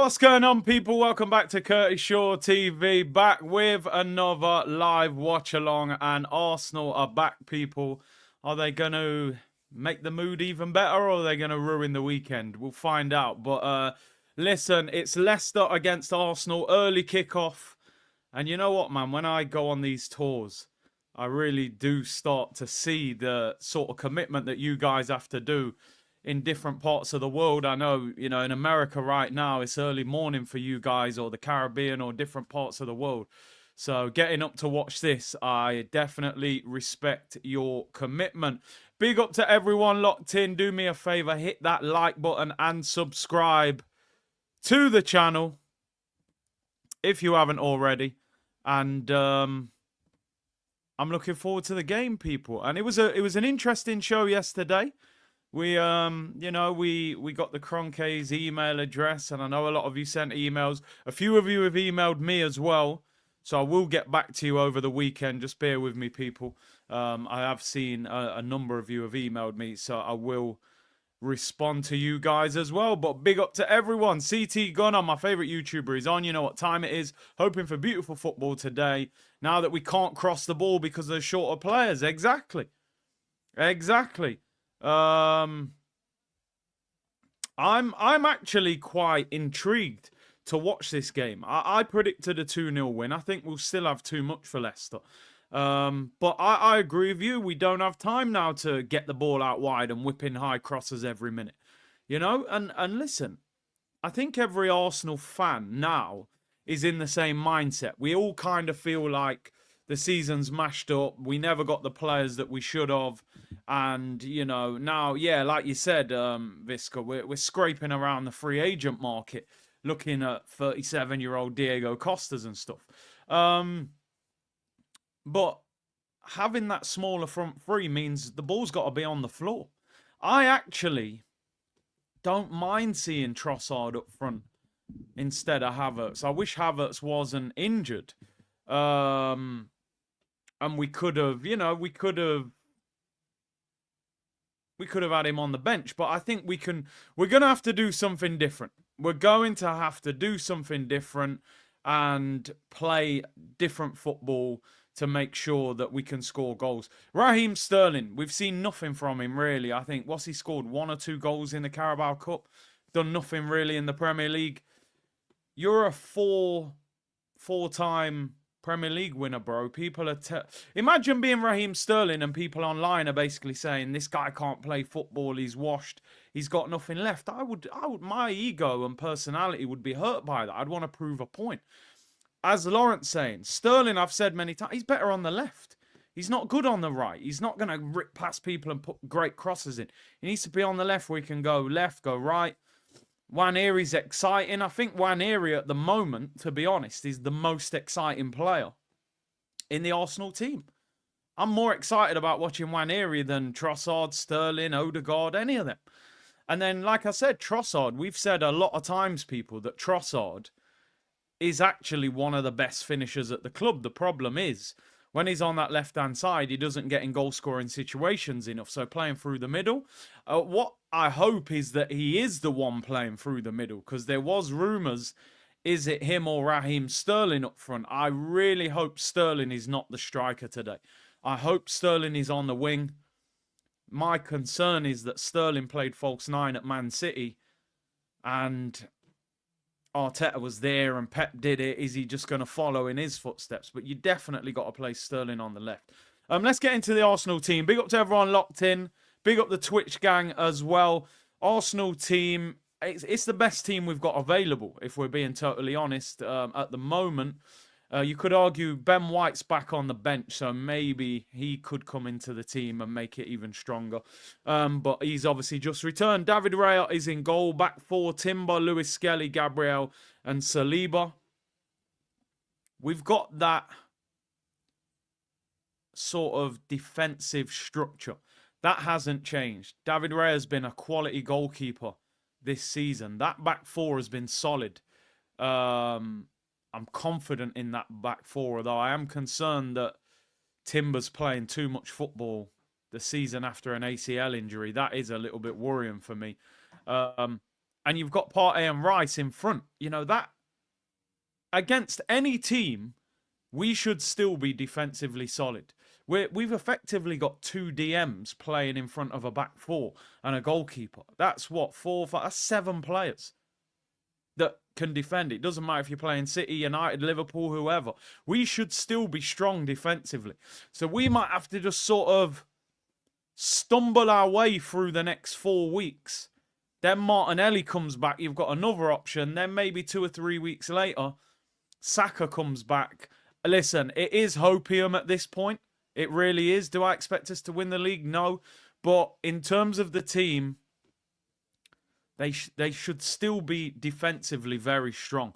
What's going on, people? Welcome back to Curtis Shaw TV, back with another live watch-along, and Arsenal are back, people. Are they going to make the mood even better, or are they going to ruin the weekend? We'll find out. But listen, it's Leicester against Arsenal, early kickoff. And you know what, man? When I go on these tours, I really do start to see the sort of commitment that you guys have to do in different parts of the world. I know, in America right now, it's early morning for you guys, or the Caribbean, or different parts of the world. So getting up to watch this, I definitely respect your commitment. Big up to everyone locked in. Do me a favor, hit that like button and subscribe to the channel if you haven't already. And I'm looking forward to the game, people. And it was an interesting show yesterday. We, we got the Cronke's email address, and I know a lot of you sent emails. A few of you have emailed me as well, so I will get back to you over the weekend. Just bear with me, people. I have seen a number of you have emailed me, so I will respond to you guys as well. But big up to everyone. CT Gunner, my favorite YouTuber, is on. You know what time it is. Hoping for beautiful football today. Now that we can't cross the ball because of shorter players. Exactly. I'm actually quite intrigued to watch this game. I predicted a 2-0 win. I think we'll still have too much for Leicester. But I agree with you. We don't have time now to get the ball out wide and whip in high crosses every minute. And listen, I think every Arsenal fan now is in the same mindset. We all kind of feel like the season's mashed up. We never got the players that we should have. And, now, yeah, like you said, Visca, we're scraping around the free agent market, looking at 37-year-old Diego Costas and stuff. But having that smaller front three means the ball's got to be on the floor. I actually don't mind seeing Trossard up front instead of Havertz. I wish Havertz wasn't injured. And we could have, we could have had him on the bench, but I think we're going to have to do something different. We're going to have to do something different and play different football to make sure that we can score goals. Raheem Sterling, we've seen nothing from him, really. I think, he scored 1 or 2 goals in the Carabao Cup? Done nothing, really, in the Premier League. You're a four-time Premier League winner, bro. People are... Imagine being Raheem Sterling and people online are basically saying, this guy can't play football, he's washed, he's got nothing left. My ego and personality would be hurt by that. I'd want to prove a point. As Lawrence saying, Sterling, I've said many times, he's better on the left. He's not good on the right. He's not going to rip past people and put great crosses in. He needs to be on the left where he can go left, go right. Nwaneri's exciting. I think Nwaneri at the moment, to be honest, is the most exciting player in the Arsenal team. I'm more excited about watching Nwaneri than Trossard, Sterling, Odegaard, any of them. And then, like I said, Trossard, we've said a lot of times, people, that Trossard is actually one of the best finishers at the club. The problem is, when he's on that left-hand side, he doesn't get in goal-scoring situations enough. So playing through the middle, what I hope is that he is the one playing through the middle, because there was rumours, is it him or Raheem Sterling up front? I really hope Sterling is not the striker today. I hope Sterling is on the wing. My concern is that Sterling played false 9 at Man City, and Arteta was there and Pep did it. Is he just going to follow in his footsteps? But you definitely got to play Sterling on the left. Let's get into the Arsenal team. Big up to everyone locked in. Big up the Twitch gang as well. Arsenal team, it's the best team we've got available, if we're being totally honest, at the moment. You could argue Ben White's back on the bench, so maybe he could come into the team and make it even stronger. But he's obviously just returned. David Raya is in goal. Back 4, Timber, Lewis Skelly, Gabriel, and Saliba. We've got that sort of defensive structure. That hasn't changed. David Raya has been a quality goalkeeper this season. That back 4 has been solid. I'm confident in that back 4, although I am concerned that Timber's playing too much football the season after an ACL injury. That is a little bit worrying for me. and you've got Partey and Rice in front. You know, that against any team, we should still be defensively solid. We've effectively got 2 DMs playing in front of a back 4 and a goalkeeper. That's what, 4, 5, that's 7 players that can defend. It doesn't matter if you're playing City, United, Liverpool, whoever. We should still be strong defensively. So we might have to just sort of stumble our way through the next 4 weeks. Then Martinelli comes back. You've got another option. Then maybe 2 or 3 weeks later, Saka comes back. Listen, it is hopium at this point. It really is. Do I expect us to win the league? No. But in terms of the team, they should still be defensively very strong.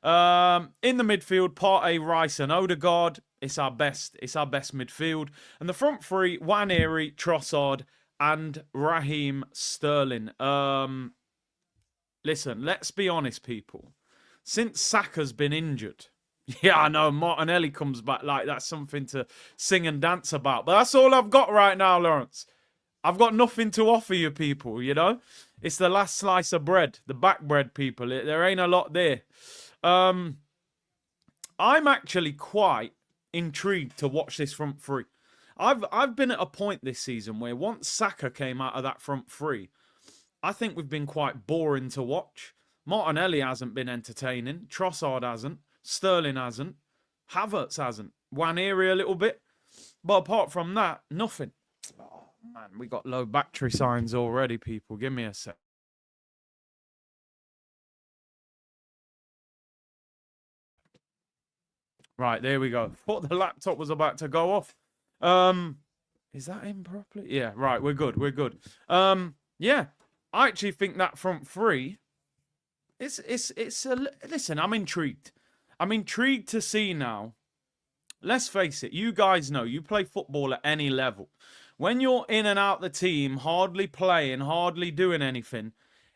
In the midfield, Partey, Rice and Odegaard. It's our best midfield. And the front three, Nwaneri, Trossard and Raheem Sterling. Listen, let's be honest, people. Since Saka's been injured, yeah, I know Martinelli comes back like that's something to sing and dance about. But that's all I've got right now, Lawrence. I've got nothing to offer you people, you know. It's the last slice of bread, the back bread, people. There ain't a lot there. I'm actually quite intrigued to watch this front three. I've been at a point this season where once Saka came out of that front three, I think we've been quite boring to watch. Martinelli hasn't been entertaining. Trossard hasn't. Sterling hasn't. Havertz hasn't. Nwaneri a little bit. But apart from that, nothing. Oh, man, we got low battery signs already, people. Give me a sec. Right, there we go. Thought the laptop was about to go off. Is that in properly? Yeah, right, we're good. We're good. Yeah, I actually think that front three, listen, I'm intrigued. I'm intrigued to see now. Let's face it, you guys know, you play football at any level. When you're in and out the team, hardly playing, hardly doing anything,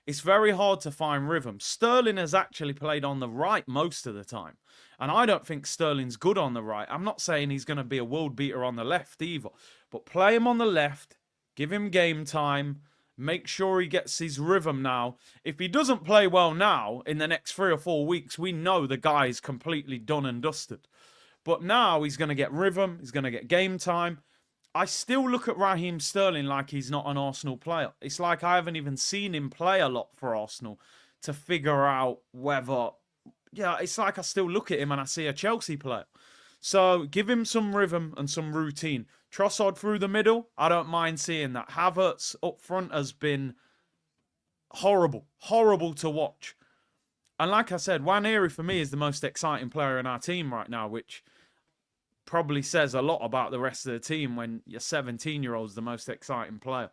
it's very hard to find rhythm. Sterling has actually played on the right most of the time. And I don't think Sterling's good on the right. I'm not saying he's going to be a world beater on the left either. But play him on the left, give him game time, make sure he gets his rhythm now. If he doesn't play well now, in the next 3 or 4 weeks, we know the guy is completely done and dusted. But now he's going to get rhythm, he's going to get game time. I still look at Raheem Sterling like he's not an Arsenal player. It's like I haven't even seen him play a lot for Arsenal to figure out whether... Yeah, it's like I still look at him and I see a Chelsea player. So give him some rhythm and some routine. Trossard through the middle, I don't mind seeing that. Havertz up front has been horrible. Horrible to watch. And like I said, Nwaneri for me is the most exciting player in our team right now, which probably says a lot about the rest of the team when your 17-year-old's the most exciting player.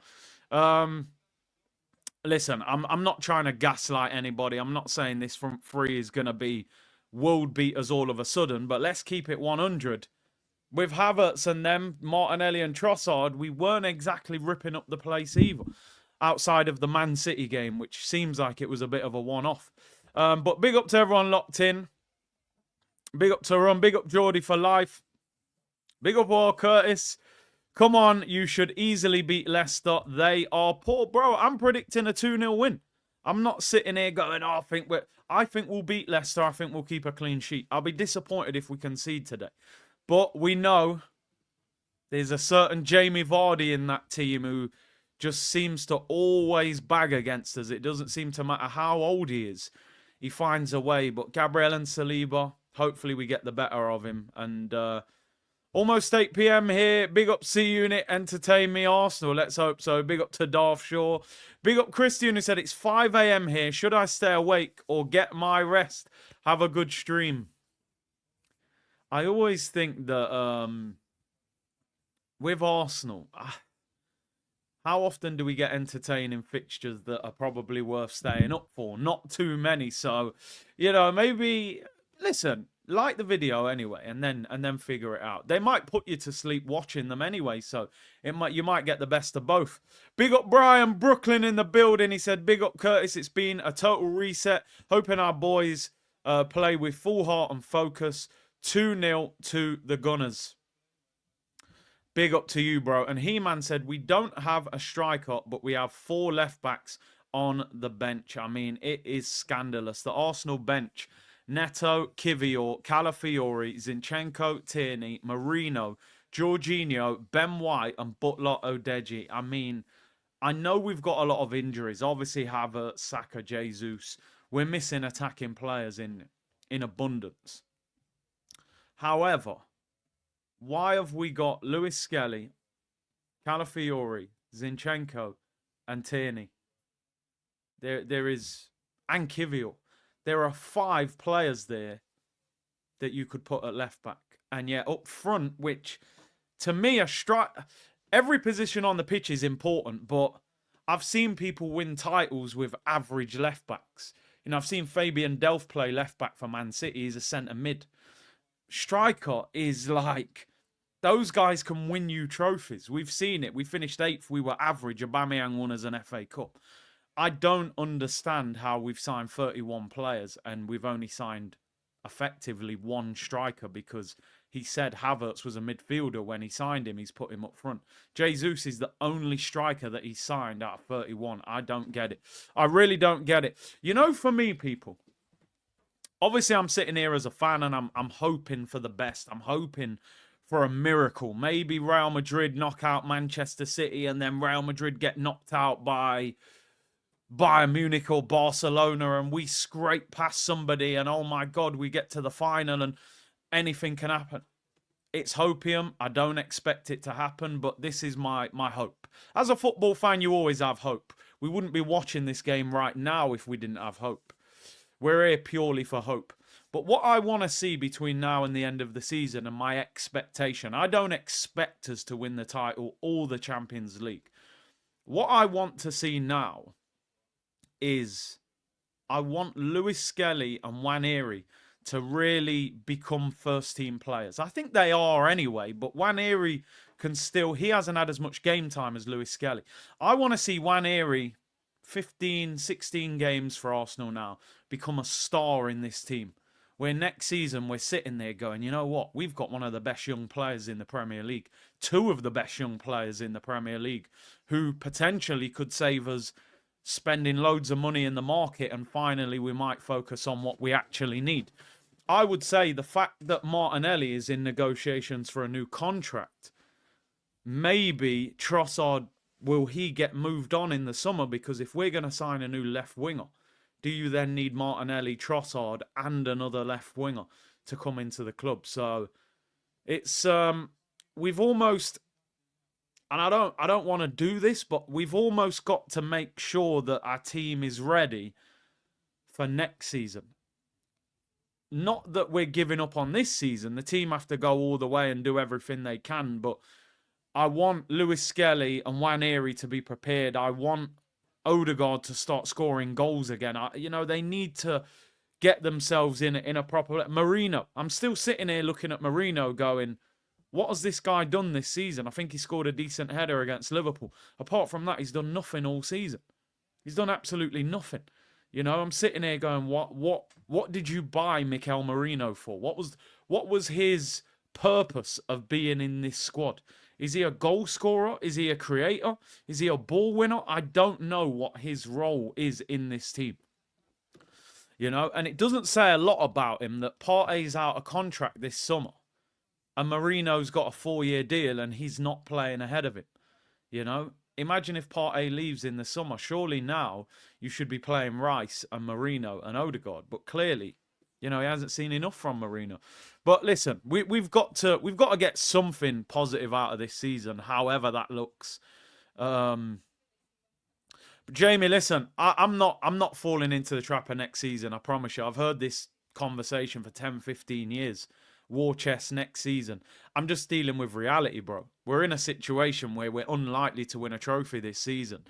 Listen, I'm not trying to gaslight anybody. I'm not saying this front three is going to be world beaters all of a sudden, but let's keep it 100. With Havertz and them, Martinelli and Trossard, we weren't exactly ripping up the place either, outside of the Man City game, which seems like it was a bit of a one-off. But big up to everyone locked in. Big up to Ron. Big up Geordie for life. Big up all Curtis. Come on, you should easily beat Leicester. They are poor. Bro, I'm predicting a 2-0 win. I'm not sitting here going, oh, I think we'll beat Leicester. I think we'll keep a clean sheet. I'll be disappointed if we concede today. But we know there's a certain Jamie Vardy in that team who just seems to always bag against us. It doesn't seem to matter how old he is. He finds a way. But Gabriel and Saliba, hopefully we get the better of him. And almost 8 p.m. here. Big up C-Unit, entertain me Arsenal. Let's hope so. Big up to Darth Shaw. Big up Christian who said it's 5 a.m. here. Should I stay awake or get my rest? Have a good stream. I always think that with Arsenal, how often do we get entertaining fixtures that are probably worth staying up for? Not too many. So, you know, maybe, listen, like the video anyway, and then figure it out. They might put you to sleep watching them anyway, so you might get the best of both. Big up Brian Brooklyn in the building. He said, big up Curtis. It's been a total reset. Hoping our boys play with full heart and focus. 2-0 to the Gunners. Big up to you, bro. And He-Man said, we don't have a striker, but we have 4 left backs on the bench. I mean, it is scandalous. The Arsenal bench: Neto, Kivior, Calafiori, Zinchenko, Tierney, Marino, Jorginho, Ben White, and Butler Odeji. I mean, I know we've got a lot of injuries. Obviously, Havertz, Saka, Jesus. We're missing attacking players in abundance. However, why have we got Lewis Skelly, Calafiori, Zinchenko, and Tierney? There is, and Kivior. There are 5 players there that you could put at left back, and yet up front, which to me every position on the pitch is important, but I've seen people win titles with average left backs. You know, I've seen Fabian Delph play left back for Man City. He's a centre mid. Striker is like, those guys can win you trophies. We've seen it. We finished 8th. We were average. Aubameyang won us an FA Cup. I don't understand how we've signed 31 players and we've only signed effectively 1 striker, because he said Havertz was a midfielder when he signed him. He's put him up front. Jesus is the only striker that he signed out of 31. I don't get it. I really don't get it. You know, for me, people, obviously I'm sitting here as a fan and I'm hoping for the best. I'm hoping for a miracle. Maybe Real Madrid knock out Manchester City and then Real Madrid get knocked out by Bayern Munich or Barcelona and we scrape past somebody and, oh my God, we get to the final and anything can happen. It's hopium. I don't expect it to happen, but this is my hope. As a football fan, you always have hope. We wouldn't be watching this game right now if we didn't have hope. We're here purely for hope. But what I want to see between now and the end of the season and my expectation, I don't expect us to win the title or the Champions League. What I want to see now is I want Lewis Skelly and Nwaneri to really become first-team players. I think they are anyway, but Nwaneri can still... He hasn't had as much game time as Lewis Skelly. I want to see Nwaneri, 15, 16 games for Arsenal now, become a star in this team. Where next season we're sitting there going, you know what? We've got one of the best young players in the Premier League. 2 of the best young players in the Premier League who potentially could save us spending loads of money in the market, and finally we might focus on what we actually need. I would say the fact that Martinelli is in negotiations for a new contract, maybe Trossard, will he get moved on in the summer? Because if we're going to sign a new left winger, do you then need Martinelli, Trossard and another left winger to come into the club? So it's we've almost... And I don't want to do this, but we've almost got to make sure that our team is ready for next season. Not that we're giving up on this season. The team have to go all the way and do everything they can. But I want Lewis Skelly and Nwaneri to be prepared. I want Odegaard to start scoring goals again. You know, they need to get themselves in a proper... Marino. I'm still sitting here looking at Marino going... What has this guy done this season? I think he scored a decent header against Liverpool. Apart from that, he's done nothing all season. He's done absolutely nothing. You know, I'm sitting here going, what did you buy Mikel Merino for? What was his purpose of being in this squad? Is he a goal scorer? Is he a creator? Is he a ball winner? I don't know what his role is in this team. You know, and it doesn't say a lot about him that Partey's out of contract this summer. And Marino's got a 4-year deal and he's not playing ahead of him. You know, imagine if Partey leaves in the summer. Surely now you should be playing Rice and Marino and Odegaard. But clearly, you know, he hasn't seen enough from Marino. But listen, we've got to get something positive out of this season, however that looks. But Jamie, listen, I'm not falling into the trap of next season. I promise you. I've heard this conversation for 10, 15 years. War chest next season. I'm just dealing with reality, bro. We're in a situation where we're unlikely to win a trophy this season.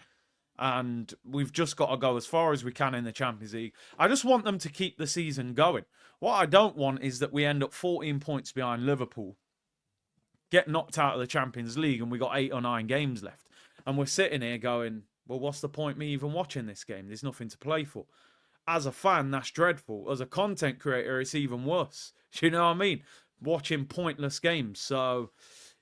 And we've just got to go as far as we can in the Champions League. I just want them to keep the season going. What I don't want is that we end up 14 points behind Liverpool, get knocked out of the Champions League, and we got 8 or 9 games left. And we're sitting here going, well, what's the point me even watching this game? There's nothing to play for. As a fan, that's dreadful. As a content creator, it's even worse. Do you know what I mean? Watching pointless games. So,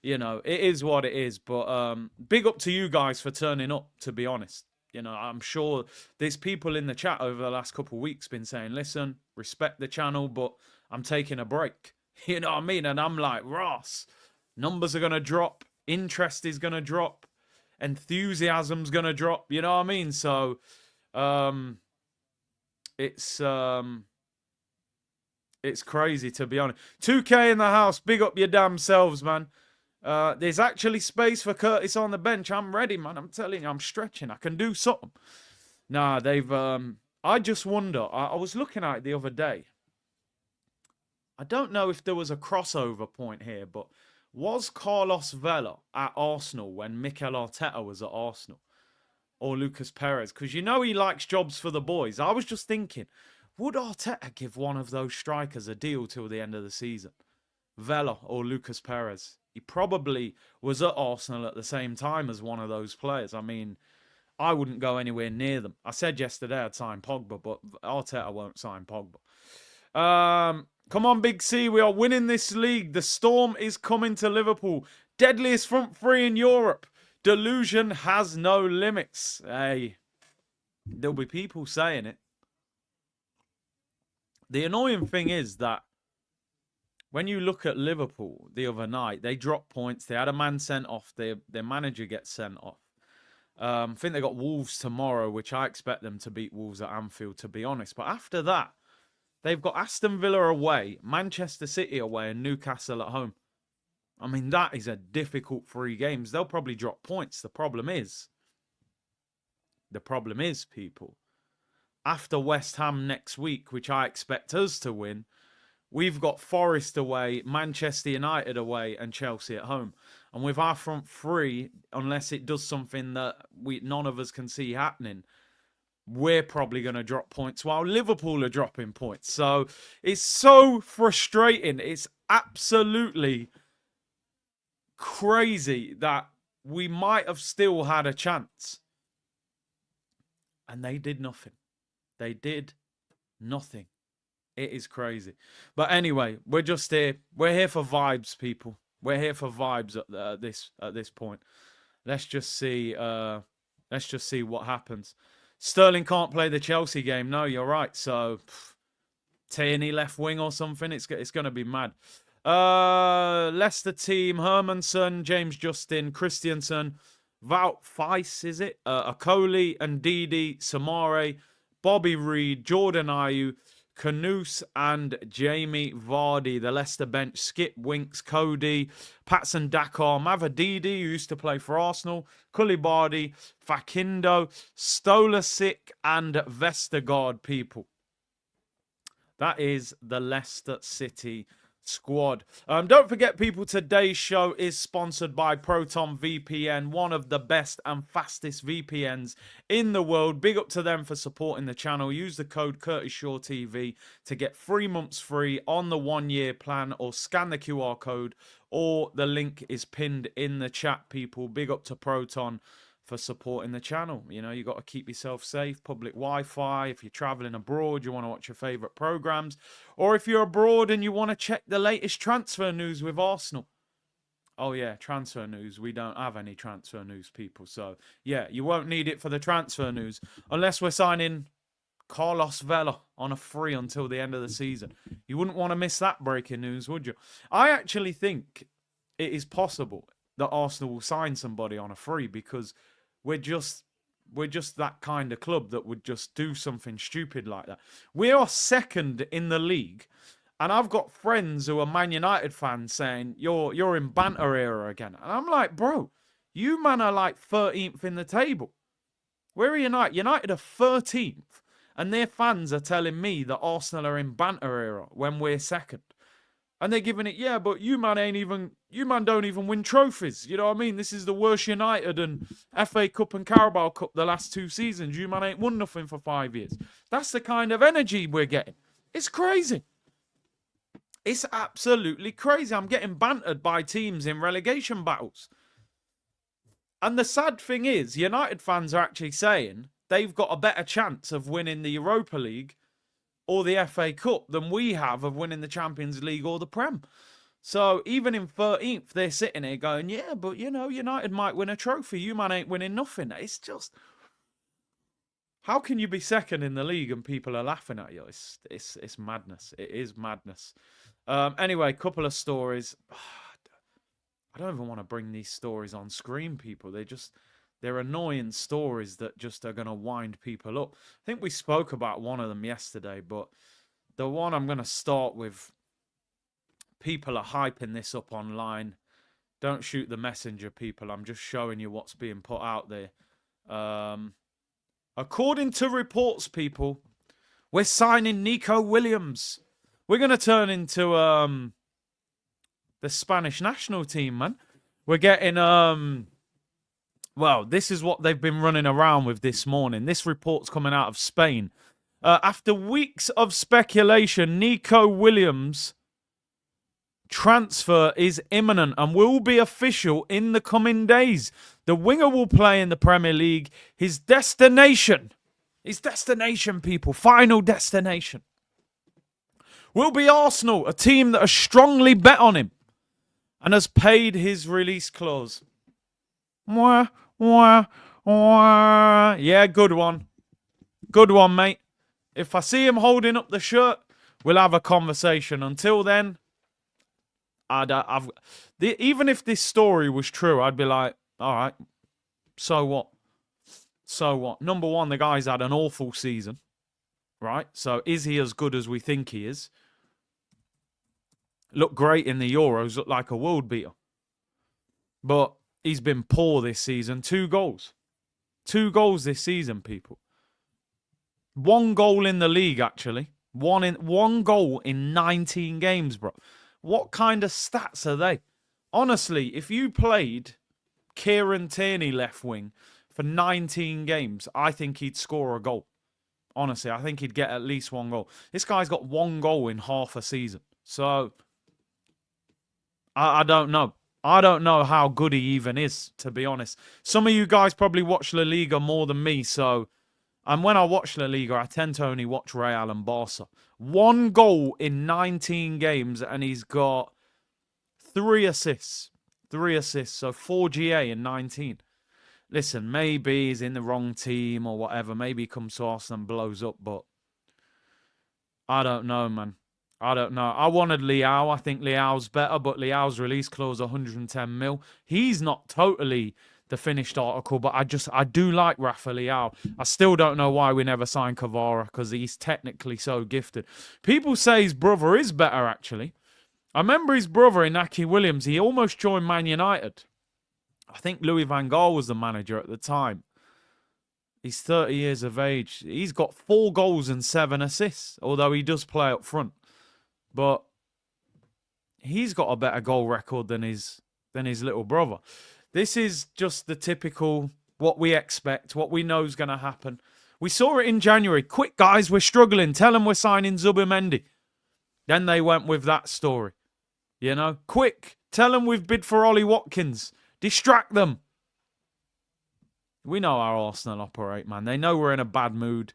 you know, it is what it is. But big up to you guys for turning up, to be honest. You know, I'm sure there's people in the chat over the last couple of weeks been saying, listen, respect the channel, but I'm taking a break. You know what I mean? And I'm like, Ross, numbers are going to drop. Interest is going to drop. Enthusiasm's going to drop. You know what I mean? So it's crazy, to be honest. 2K in the house. Big up your damn selves, man. There's actually space for Curtis on the bench. I'm ready, man. I'm telling you, I'm stretching. I can do something. Nah, they've... I just wonder. I was looking at it the other day. I don't know if there was a crossover point here, but was Carlos Vela at Arsenal when Mikel Arteta was at Arsenal? Or Lucas Perez? Because you know he likes jobs for the boys. I was just thinking, would Arteta give one of those strikers a deal till the end of the season? Vela or Lucas Perez? He probably was at Arsenal at the same time as one of those players. I mean, I wouldn't go anywhere near them. I said yesterday I'd sign Pogba, but Arteta won't sign Pogba. Come on, Big C. We are winning this league. The storm is coming to Liverpool. Deadliest front three in Europe. Delusion has no limits. Hey, there'll be people saying it. The annoying thing is that when you look at Liverpool the other night, they dropped points. They had a man sent off. Their manager gets sent off. I think they got Wolves tomorrow, which I expect them to beat Wolves at Anfield, to be honest. But after that, they've got Aston Villa away, Manchester City away, and Newcastle at home. I mean, that is a difficult 3 games. They'll probably drop points. The problem is, people, after West Ham next week, which I expect us to win, we've got Forest away, Manchester United away, and Chelsea at home. And with our front three, unless it does something that none of us can see happening, we're probably going to drop points while Liverpool are dropping points. So it's so frustrating. It's absolutely crazy that we might have still had a chance. And they did nothing. They did nothing. It is crazy. But anyway, we're just here. We're here for vibes, people. We're here for vibes at this point. Let's just see what happens. Sterling can't play the Chelsea game. No, you're right. So Tierney left wing or something. It's going to be mad. Leicester team: Hermanson, James Justin, Christiansen, Wout Weiss, is it? Akoli, Ndidi, Samare, Bobby Reed, Jordan Ayew, Kanouse, and Jamie Vardy. The Leicester bench: Skip, Winks, Cody, Patson Dakar, Mavadidi, who used to play for Arsenal, Koulibaly, Fakindo, Stolasic, and Vestergaard, people. That is the Leicester City squad. Don't forget, people, today's show is sponsored by Proton VPN, one of the best and fastest VPNs in the world. Big up to them for supporting the channel. Use the code CurtisShawTV to get 3 months free on the 1-year plan, or scan the QR code, or the link is pinned in the chat, people. Big up to Proton for supporting the channel. You know, you got to keep yourself safe. Public Wi-Fi. If you're traveling abroad, you want to watch your favorite programs, or if you're abroad and you want to check the latest transfer news with Arsenal. Oh yeah, transfer news. We don't have any transfer news, people. So yeah, you won't need it for the transfer news unless we're signing Carlos Vela on a free until the end of the season. You wouldn't want to miss that breaking news, would you? I actually think it is possible that Arsenal will sign somebody on a free, because we're just that kind of club that would just do something stupid like that. We are second in the league, and I've got friends who are Man United fans saying, you're in banter era again. And I'm like, bro, you man are like 13th in the table. Where are United? United are 13th, and their fans are telling me that Arsenal are in banter era when we're second. And they're giving it, yeah, but you man don't even win trophies. You know what I mean? This is the worst United and FA Cup and Carabao Cup the last 2 seasons. You man ain't won nothing for 5 years. That's the kind of energy we're getting. It's crazy. It's absolutely crazy. I'm getting bantered by teams in relegation battles. And the sad thing is, United fans are actually saying they've got a better chance of winning the Europa League or the FA Cup than we have of winning the Champions League or the Prem. So even in 13th, they're sitting here going, yeah, but, you know, United might win a trophy. You man ain't winning nothing. It's just, How can you be second in the league and people are laughing at you? It's madness. It is madness. Anyway, couple of stories. I don't even want to bring these stories on screen, people. They're annoying stories that just are going to wind people up. I think we spoke about one of them yesterday, but the one I'm going to start with, people are hyping this up online. Don't shoot the messenger, people. I'm just showing you what's being put out there. According to reports, people, we're signing Nico Williams. We're going to turn into the Spanish national team, man. We're getting... well, this is what they've been running around with this morning. This report's coming out of Spain. After weeks of speculation, Nico Williams' transfer is imminent and will be official in the coming days. The winger will play in the Premier League. His destination, people, final destination, will be Arsenal, a team that has strongly bet on him and has paid his release clause. Wah, wah, wah. Yeah, good one. Good one, mate. If I see him holding up the shirt, we'll have a conversation. Until then, even if this story was true, I'd be like, all right, so what? So what? Number one, the guy's had an awful season, right? So is he as good as we think he is? Looked great in the Euros, looked like a world beater. But he's been poor this season. 2 goals. 2 goals this season, people. 1 goal in the league, actually. One goal in 19 games, bro. What kind of stats are they? Honestly, if you played Kieran Tierney left wing for 19 games, I think he'd score a goal. Honestly, I think he'd get at least 1 goal. This guy's got 1 goal in half a season. So, I don't know. I don't know how good he even is, to be honest. Some of you guys probably watch La Liga more than me, so... And when I watch La Liga, I tend to only watch Real and Barca. 1 goal in 19 games, and he's got 3 assists. 3 assists, so 4 GA in 19. Listen, maybe he's in the wrong team or whatever. Maybe he comes to Arsenal and blows up, but... I don't know, man. I don't know. I wanted Leao. I think Leao's better, but Leao's release clause 110 mil. He's not totally the finished article, but I do like Rafa Leao. I still don't know why we never signed Kvara, because he's technically so gifted. People say his brother is better, actually. I remember his brother, Inaki Williams, he almost joined Man United. I think Louis van Gaal was the manager at the time. He's 30 years of age. He's got 4 goals and 7 assists, although he does play up front. But he's got a better goal record than his little brother. This is just the typical, what we expect, what we know is going to happen. We saw it in January. Quick, guys, we're struggling. Tell them we're signing Zubimendi. Then they went with that story. You know, quick, tell them we've bid for Ollie Watkins. Distract them. We know how Arsenal operate, man. They know we're in a bad mood.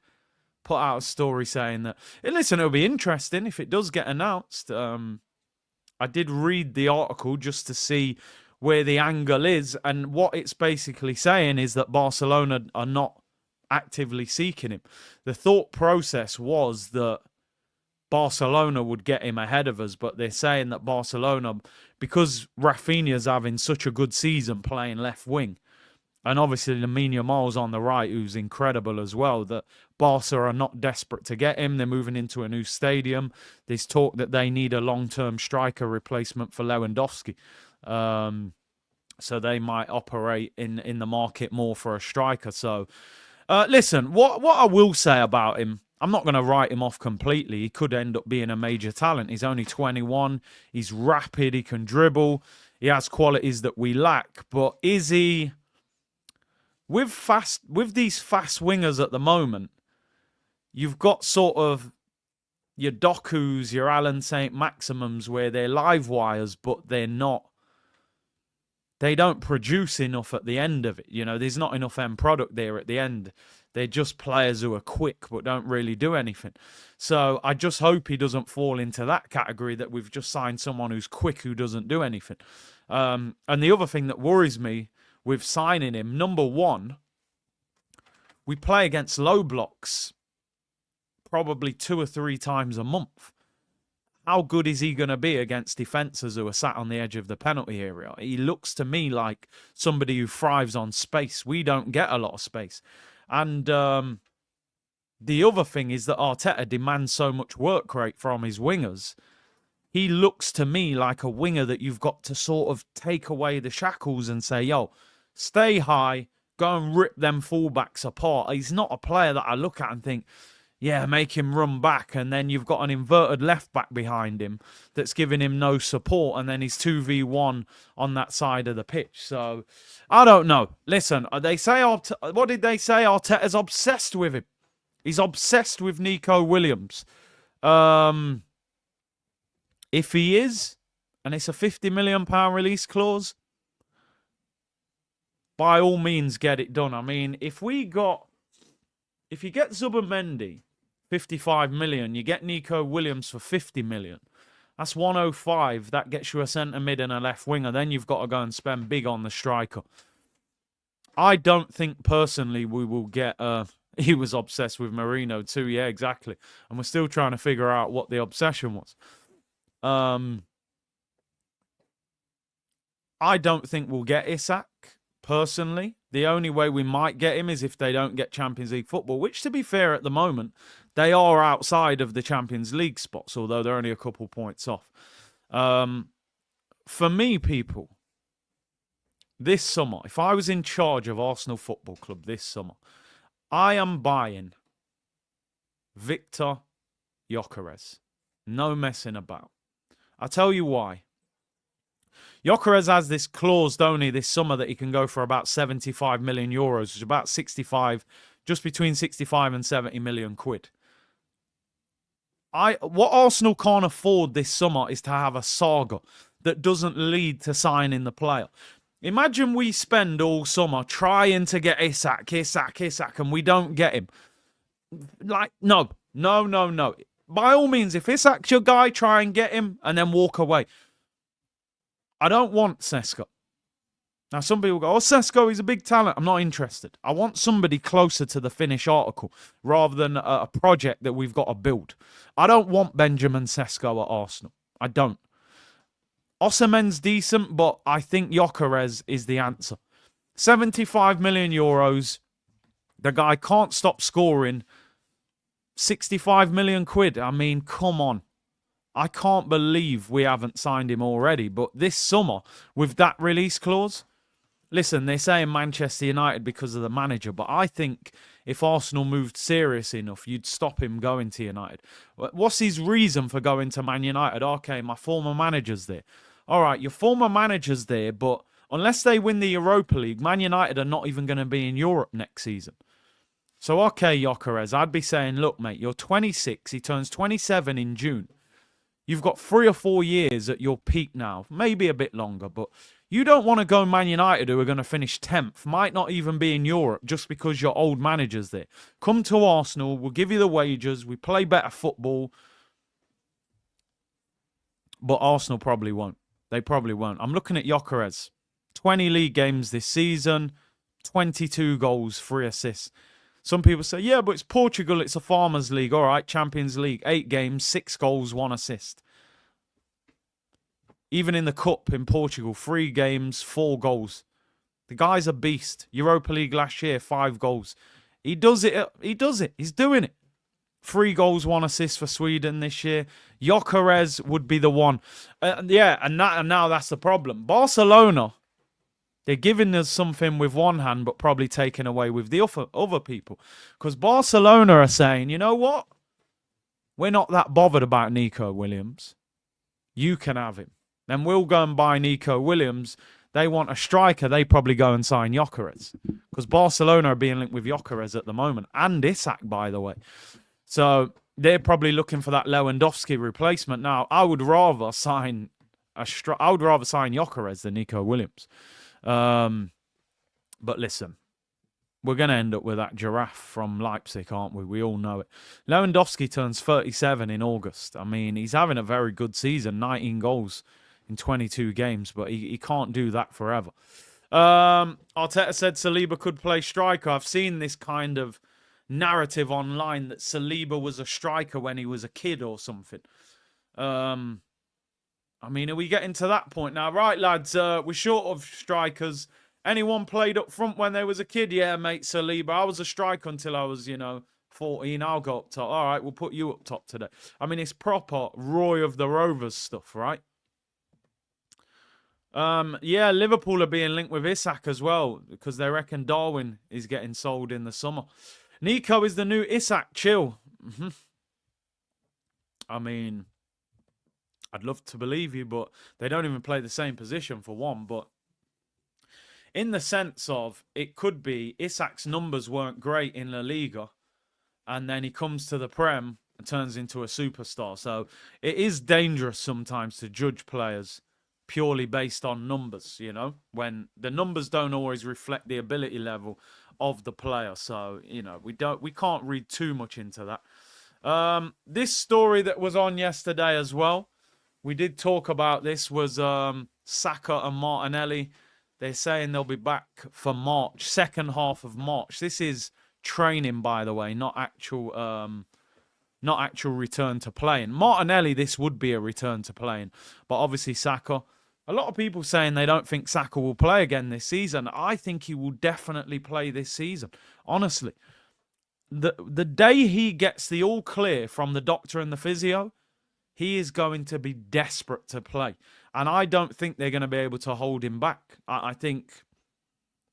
Put out a story saying that. Listen, it'll be interesting if it does get announced. I did read the article just to see where the angle is, and what it's basically saying is that Barcelona are not actively seeking him. The thought process was that Barcelona would get him ahead of us, but they're saying that Barcelona, because Rafinha's having such a good season playing left wing, and obviously Lamine Yamal's on the right, who's incredible as well, that Barca are not desperate to get him. They're moving into a new stadium. There's talk that they need a long-term striker replacement for Lewandowski. So they might operate in the market more for a striker. So, listen, what I will say about him, I'm not going to write him off completely. He could end up being a major talent. He's only 21. He's rapid. He can dribble. He has qualities that we lack. But is he... With these fast wingers at the moment, you've got sort of your Dokus, your Alan St. Maximums, where they're live wires, but they're not. They don't produce enough at the end of it. You know, there's not enough end product there at the end. They're just players who are quick but don't really do anything. So I just hope he doesn't fall into that category, that we've just signed someone who's quick who doesn't do anything. And the other thing that worries me with signing him, number one, We play against low blocks probably 2 or 3 times a month. How good is he going to be against defences who are sat on the edge of the penalty area? He looks to me like somebody who thrives on space. We don't get a lot of space. And the other thing is that Arteta demands so much work rate from his wingers. He looks to me like a winger that you've got to sort of take away the shackles and say, yo, stay high, go and rip them fullbacks apart. He's not a player that I look at and think, yeah, make him run back, and then you've got an inverted left back behind him that's giving him no support, and then he's 2v1 on that side of the pitch. So, I don't know. Listen, they say, what did they say? Arteta's obsessed with him. He's obsessed with Nico Williams. If he is, and it's a £50 million release clause, by all means get it done. I mean, if you get Zubimendi, 55 million, you get Nico Williams for 50 million. That's 105. That gets you a centre mid and a left winger. Then you've got to go and spend big on the striker. I don't think personally we will get... he was obsessed with Marino too. Yeah, exactly. And we're still trying to figure out what the obsession was. I don't think we'll get Isak, personally. The only way we might get him is if they don't get Champions League football, which, to be fair, at the moment, they are outside of the Champions League spots, although they're only a couple points off. For me, people, this summer, if I was in charge of Arsenal Football Club this summer, I am buying Victor Gyökeres. No messing about. I'll tell you why. Gyökeres has this clause, don't he, this summer that he can go for about 75 million euros, which is about 65, just between 65 and 70 million quid. What Arsenal can't afford this summer is to have a saga that doesn't lead to signing the player. Imagine we spend all summer trying to get Isak, and we don't get him. Like, no. By all means, if Isak's your guy, try and get him and then walk away. I don't want Sesko. Now, some people go, oh, Sesko, he's a big talent. I'm not interested. I want somebody closer to the finished article rather than a project that we've got to build. I don't want Benjamin Sesko at Arsenal. I don't. Osimhen's decent, but I think Gyökeres is the answer. 75 million euros. The guy can't stop scoring. 65 million quid. I mean, come on. I can't believe we haven't signed him already. But this summer, with that release clause, listen, they're saying Manchester United because of the manager. But I think if Arsenal moved serious enough, you'd stop him going to United. What's his reason for going to Man United? Okay, my former manager's there. All right, your former manager's there, but unless they win the Europa League, Man United are not even going to be in Europe next season. So, okay, Gyökeres, I'd be saying, look, mate, you're 26. He turns 27 in June. You've got 3 or 4 years at your peak now, maybe a bit longer, but you don't want to go Man United, who are going to finish 10th, might not even be in Europe just because your old manager's there. Come to Arsenal, we'll give you the wages, we play better football, but Arsenal probably won't. They probably won't. I'm looking at Gyökeres. 20 league games this season, 22 goals, 3 assists. Some people say, yeah, but it's Portugal, it's a farmers league. All right, Champions League, 8 games, 6 goals, 1 assist. Even in the Cup in Portugal, 3 games, 4 goals. The guy's a beast. Europa League last year, 5 goals. He does it. He's doing it. 3 goals, 1 assist for Sweden this year. Gyökeres would be the one. And now that's the problem. Barcelona, they're giving us something with one hand, but probably taking away with the other people. Because Barcelona are saying, you know what? We're not that bothered about Nico Williams. You can have him. Then we'll go and buy Nico Williams. They want a striker. They probably go and sign Gyökeres. Because Barcelona are being linked with Gyökeres at the moment. And Isak, by the way. So they're probably looking for that Lewandowski replacement. Now, I would rather sign Gyökeres than Nico Williams. But listen, we're going to end up with that giraffe from Leipzig, aren't we? We all know it. Lewandowski turns 37 in August. I mean, he's having a very good season, 19 goals in 22 games, but he can't do that forever. Arteta said Saliba could play striker. I've seen this kind of narrative online that Saliba was a striker when he was a kid or something. I mean, are we getting to that point now? Right, lads, we're short of strikers. Anyone played up front when they was a kid? Yeah, mate, Saliba. I was a striker until I was, 14. I'll go up top. All right, we'll put you up top today. I mean, it's proper Roy of the Rovers stuff, right? Yeah, Liverpool are being linked with Isak as well because they reckon Darwin is getting sold in the summer. Nico is the new Isak. Chill. I mean, I'd love to believe you, but they don't even play the same position for one. But in the sense of it could be Isak's numbers weren't great in La Liga, and then he comes to the Prem and turns into a superstar. So it is dangerous sometimes to judge players purely based on numbers, when the numbers don't always reflect the ability level of the player. So, we can't read too much into that. This story that was on yesterday as well, we did talk about this, was Saka and Martinelli. They're saying they'll be back for March, second half of March. This is training, by the way, not actual return to playing. Martinelli, this would be a return to playing, but obviously Saka. A lot of people saying they don't think Saka will play again this season. I think he will definitely play this season. Honestly, the day he gets the all clear from the doctor and the physio, he is going to be desperate to play. And I don't think they're going to be able to hold him back. I think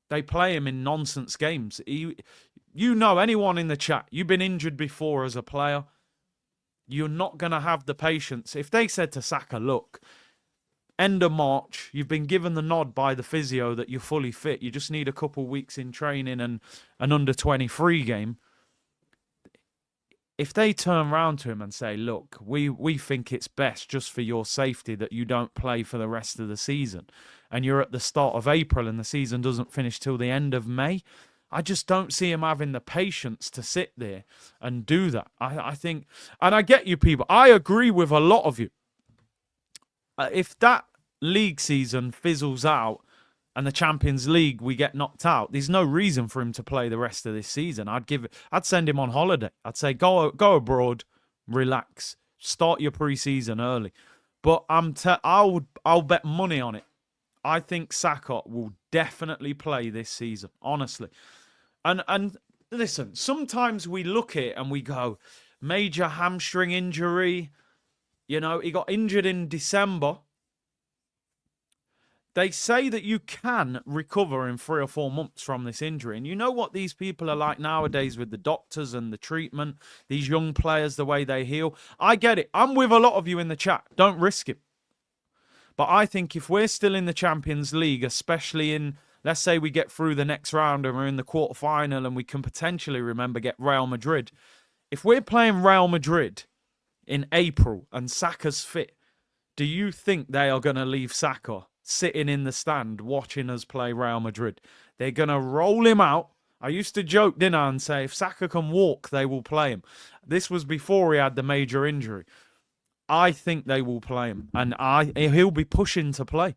they play him in nonsense games. Anyone in the chat, you've been injured before as a player. You're not going to have the patience. If they said to Saka, look, end of March, you've been given the nod by the physio that you're fully fit. You just need a couple weeks in training and an under-23 game. If they turn around to him and say, look, we think it's best just for your safety that you don't play for the rest of the season, and you're at the start of April and the season doesn't finish till the end of May, I just don't see him having the patience to sit there and do that. I think, and I get you people, I agree with a lot of you. If that league season fizzles out and the Champions League we get knocked out, there's no reason for him to play the rest of this season. I'd send him on holiday. I'd say go abroad, relax, start your pre-season early. But I'll bet money on it. I think Saka will definitely play this season, honestly. And listen, sometimes we look at it and we go, major hamstring injury. He got injured in December. They say that you can recover in 3 or 4 months from this injury. And you know what these people are like nowadays with the doctors and the treatment, these young players, the way they heal. I get it. I'm with a lot of you in the chat. Don't risk it. But I think if we're still in the Champions League, especially in, let's say we get through the next round and we're in the quarterfinal and we can potentially, get Real Madrid. If we're playing Real Madrid in April and Saka's fit, do you think they are going to leave Saka sitting in the stand watching us play Real Madrid? They're going to roll him out. I used to joke, didn't I, and say if Saka can walk, they will play him. This was before he had the major injury. I think they will play him, and he'll be pushing to play.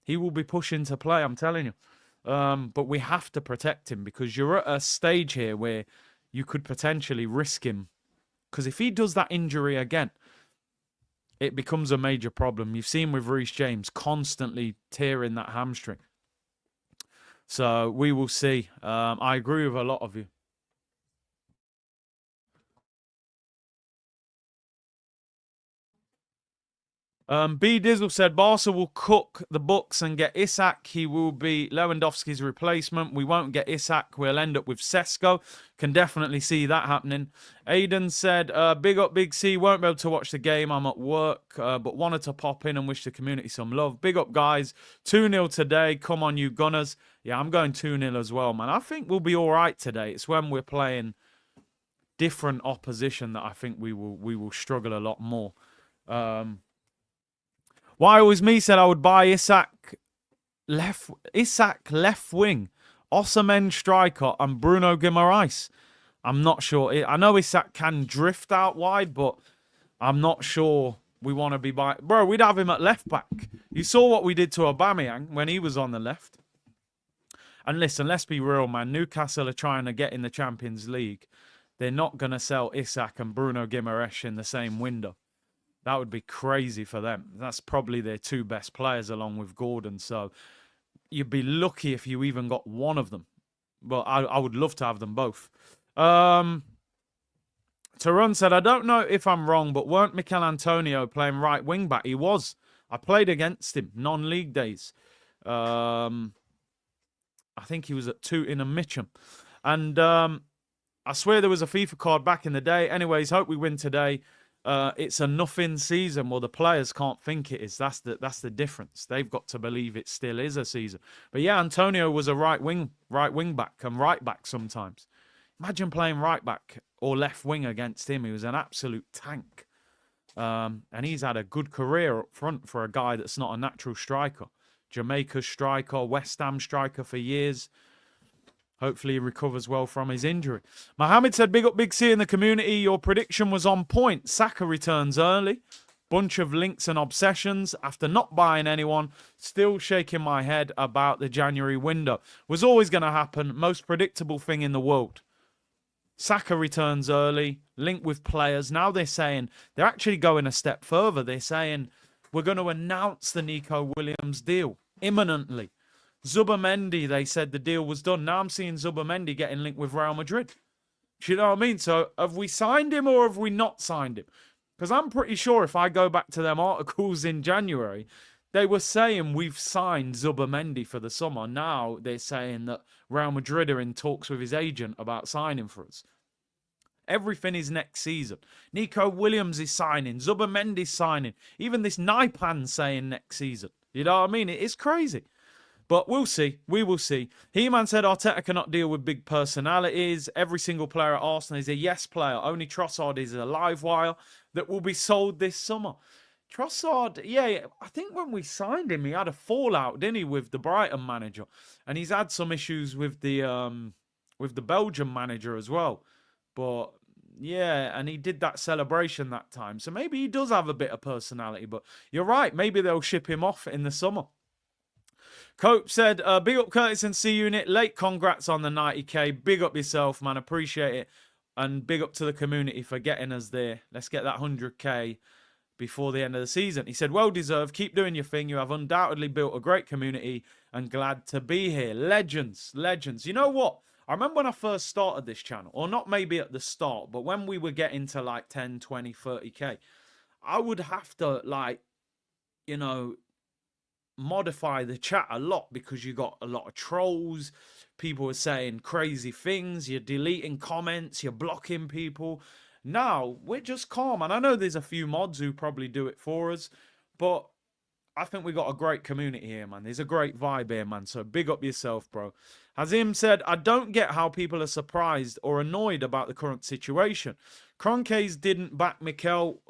He will be pushing to play, I'm telling you. But we have to protect him because you're at a stage here where you could potentially risk him. Because if he does that injury again, it becomes a major problem. You've seen with Reece James constantly tearing that hamstring. So we will see. I agree with a lot of you. B Dizzle said Barca will cook the books and get Isak. He will be Lewandowski's replacement. We won't get Isak. We'll end up with Sesko. Can definitely see that happening. Aiden said, big up Big C. Won't be able to watch the game. I'm at work, but wanted to pop in and wish the community some love. Big up, guys. 2-0 today. Come on, you Gunners. Yeah, I'm going 2-0 as well, man. I think we'll be all right today. It's when we're playing different opposition that I think we will struggle a lot more. Why was me said I would buy Isak left wing, Osimhen striker, and Bruno Guimaraes. I'm not sure. I know Isak can drift out wide, but I'm not sure we want to be buying. Bro, we'd have him at left back. You saw what we did to Aubameyang when he was on the left. And listen, let's be real, man. Newcastle are trying to get in the Champions League. They're not going to sell Isak and Bruno Guimaraes in the same window. That would be crazy for them. That's probably their two best players along with Gordon. So you'd be lucky if you even got one of them. Well, I would love to have them both. Tarun said, I don't know if I'm wrong, but weren't Mikel Antonio playing right wing back? He was. I played against him, non-league days. I think he was at Tooting and Mitcham. And I swear there was a FIFA card back in the day. Anyways, hope we win today. It's a nothing season. Well, the players can't think it is. That's the difference. They've got to believe it still is a season. But yeah, Antonio was a right wing back and right back sometimes. Imagine playing right back or left wing against him. He was an absolute tank. And he's had a good career up front for a guy that's not a natural striker. Jamaica striker, West Ham striker for years. Hopefully he recovers well from his injury. Mohammed said, big up Big C in the community. Your prediction was on point. Saka returns early. Bunch of links and obsessions. After not buying anyone, still shaking my head about the January window. Was always going to happen. Most predictable thing in the world. Saka returns early. Link with players. Now they're saying, they're actually going a step further. They're saying, we're going to announce the Nico Williams deal imminently. Zubimendi, they said the deal was done. Now I'm seeing Zubimendi getting linked with Real Madrid. Do you know what I mean? So have we signed him or have we not signed him? Because I'm pretty sure if I go back to them articles in January, they were saying we've signed Zubimendi for the summer. Now they're saying that Real Madrid are in talks with his agent about signing for us. Everything is next season. Nico Williams is signing. Zubimendi's signing. Even this Naipan saying next season. You know what I mean? It is crazy. But we'll see. We will see. He-Man said Arteta cannot deal with big personalities. Every single player at Arsenal is a yes player. Only Trossard is a live wire that will be sold this summer. Trossard, yeah, I think when we signed him, he had a fallout, didn't he, with the Brighton manager. And he's had some issues with the Belgian manager as well. But yeah, and he did that celebration that time. So maybe he does have a bit of personality. But you're right. Maybe they'll ship him off in the summer. Cope said, big up Curtis and C Unit. Late congrats on the 90k. Big up yourself, man. Appreciate it. And big up to the community for getting us there. Let's get that 100k before the end of the season. He said, well deserved. Keep doing your thing. You have undoubtedly built a great community and glad to be here. Legends. Legends. You know what? I remember when I first started this channel, or not maybe at the start, but when we were getting to like 10, 20, 30k, I would have to like, you know, modify the chat a lot because you got a lot of trolls. People were saying crazy things. You're deleting comments. You're blocking people. Now we're just calm. And I know there's a few mods who probably do it for us, but I think we got a great community here, man. There's a great vibe here, man. So big up yourself, bro. Hazim said, I don't get how people are surprised or annoyed about the current situation. Kroenkes didn't back Mikel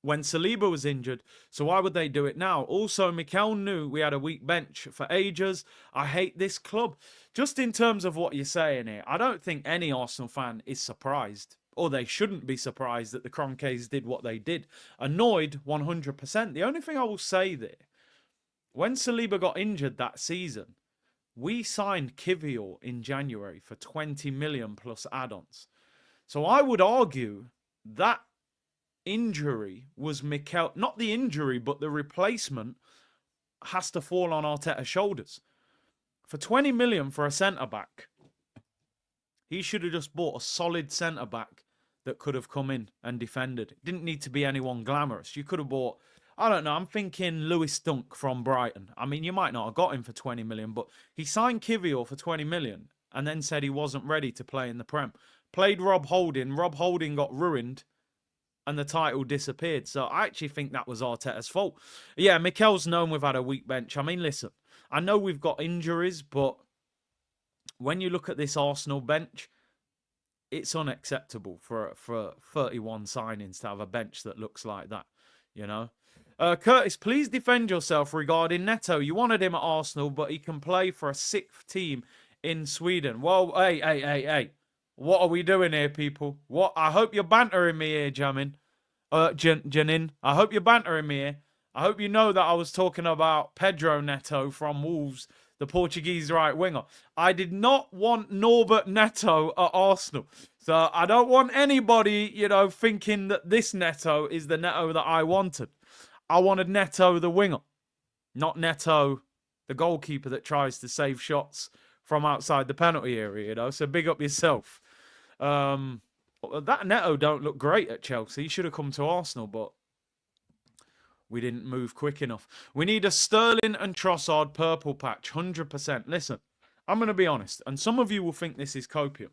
when Saliba was injured, so why would they do it now? Also, Mikel knew we had a weak bench for ages. I hate this club. Just in terms of what you're saying here, I don't think any Arsenal fan is surprised, or they shouldn't be surprised that the Kroenkes did what they did. Annoyed, 100%. The only thing I will say there, when Saliba got injured that season, we signed Kivior in January for 20 million plus add-ons. So I would argue that injury was Mikel, not the injury, but the replacement has to fall on Arteta's shoulders. For 20 million for a centre-back, he should have just bought a solid centre-back that could have come in and defended. It didn't need to be anyone glamorous. You could have bought, I don't know, I'm thinking Lewis Dunk from Brighton. I mean, you might not have got him for 20 million, but he signed Kivior for 20 million and then said he wasn't ready to play in the Prem. Played Rob Holding. Rob Holding got ruined and the title disappeared. So I actually think that was Arteta's fault. Yeah, Mikel's known we've had a weak bench. I mean, listen, I know we've got injuries, but when you look at this Arsenal bench, it's unacceptable for 31 signings to have a bench that looks like that, you know. Curtis, please defend yourself regarding Neto. You wanted him at Arsenal, but he can play for a sixth team in Sweden. Well, hey. What are we doing here, people? What? I hope you're bantering me here, Jamin. Janin. I hope you're bantering me here. I hope you know that I was talking about Pedro Neto from Wolves the Portuguese right winger. I did not want Norbert Neto at Arsenal. So I don't want anybody, you know, thinking that this Neto is the Neto that I wanted. I wanted Neto the winger, not Neto the goalkeeper that tries to save shots from outside the penalty area, you know. So big up yourself. That Neto don't look great at Chelsea. He should have come to Arsenal, but we didn't move quick enough. We need a Sterling and Trossard purple patch, 100%. Listen, I'm going to be honest, and some of you will think this is copium.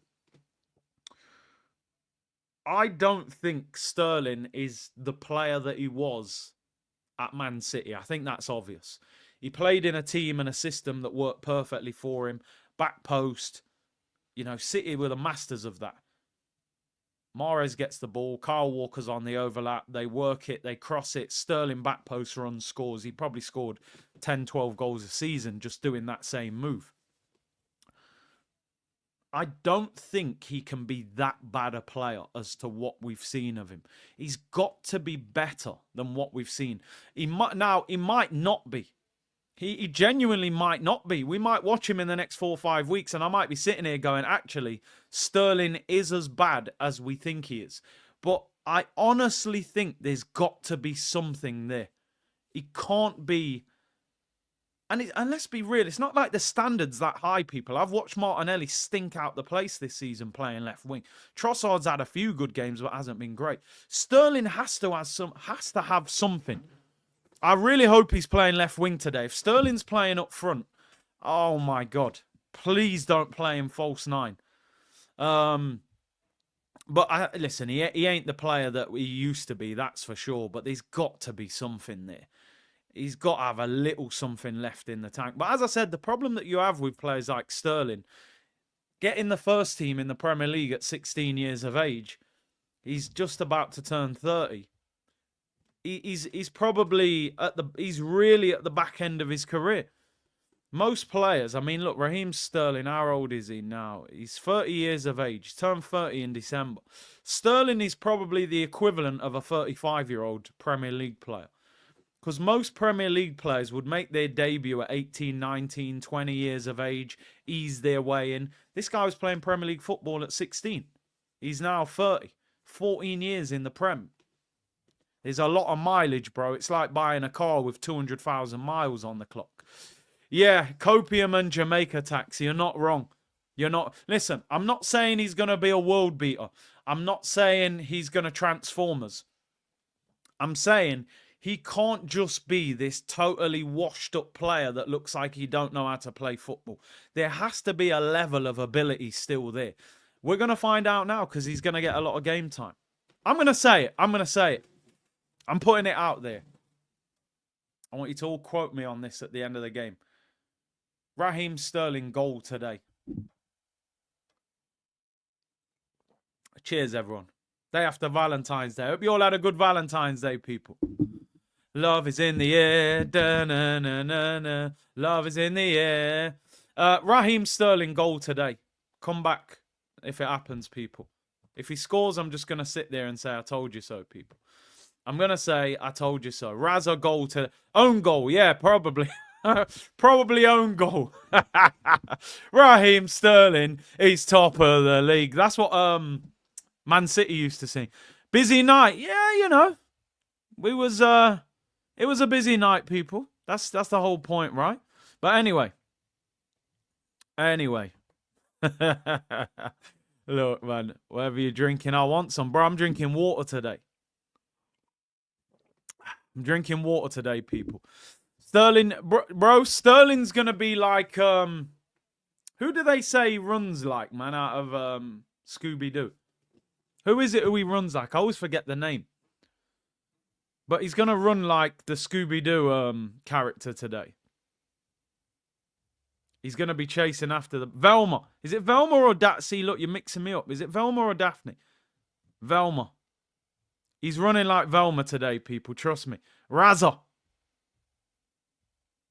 I don't think Sterling is the player that he was at Man City. I think that's obvious. He played in a team and a system that worked perfectly for him. Back post. You know, City were the masters of that. Mahrez gets the ball. Kyle Walker's on the overlap. They work it. They cross it. Sterling back post runs, scores. He probably scored 10, 12 goals a season just doing that same move. I don't think he can be that bad a player as to what we've seen of him. He's got to be better than what we've seen. He might not be. He genuinely might not be. We might watch him in the next 4 or 5 weeks, and I might be sitting here going, actually, Sterling is as bad as we think he is. But I honestly think there's got to be something there. He can't be... And let's be real, it's not like the standard's that high, people. I've watched Martinelli stink out the place this season playing left wing. Trossard's had a few good games, but hasn't been great. Sterling has to have something. I really hope he's playing left wing today. If Sterling's playing up front, oh my God, please don't play him false 9. But listen, he ain't the player that he used to be, that's for sure. But there's got to be something there. He's got to have a little something left in the tank. But as I said, the problem that you have with players like Sterling, getting the first team in the Premier League at 16 years of age, he's just about to turn 30. He's probably he's really at the back end of his career. Most players, I mean, look, Raheem Sterling, how old is he now? He's 30 years of age. He's turned 30 in December. Sterling is probably the equivalent of a 35-year-old Premier League player. Because most Premier League players would make their debut at 18, 19, 20 years of age, ease their way in. This guy was playing Premier League football at 16. He's now 30. 14 years in the Prem. There's a lot of mileage, bro. It's like buying a car with 200,000 miles on the clock. Yeah, copium and Jamaica tax. You're not wrong. You're not. Listen, I'm not saying he's going to be a world beater. I'm not saying he's going to transform us. I'm saying he can't just be this totally washed up player that looks like he don't know how to play football. There has to be a level of ability still there. We're going to find out now because he's going to get a lot of game time. I'm going to say it. I'm going to say it. I'm putting it out there. I want you to all quote me on this at the end of the game. Raheem Sterling goal today. Cheers, everyone. Day after Valentine's Day. I hope you all had a good Valentine's Day, people. Love is in the air. Da-na-na-na-na. Love is in the air. Raheem Sterling goal today. Come back if it happens, people. If he scores, I'm just going to sit there and say, I told you so, people. I'm going to say, I told you so. Raza goal to... Own goal, yeah, probably. Probably own goal. Raheem Sterling, he's top of the league. That's what Man City used to sing. Busy night. Yeah, you know. It was a busy night, people. That's the whole point, right? But anyway. Look, man, whatever you're drinking, I want some. Bro, I'm drinking water today. I'm drinking water today, people. Sterling, bro, Sterling's going to be like, who do they say runs like, man, out of Scooby-Doo? Who is it who he runs like? I always forget the name. But he's going to run like the Scooby-Doo character today. He's going to be chasing after the... Velma. Is it Velma or Daphne? See, look, you're mixing me up. Is it Velma or Daphne? Velma. He's running like Velma today, people. Trust me. Raza.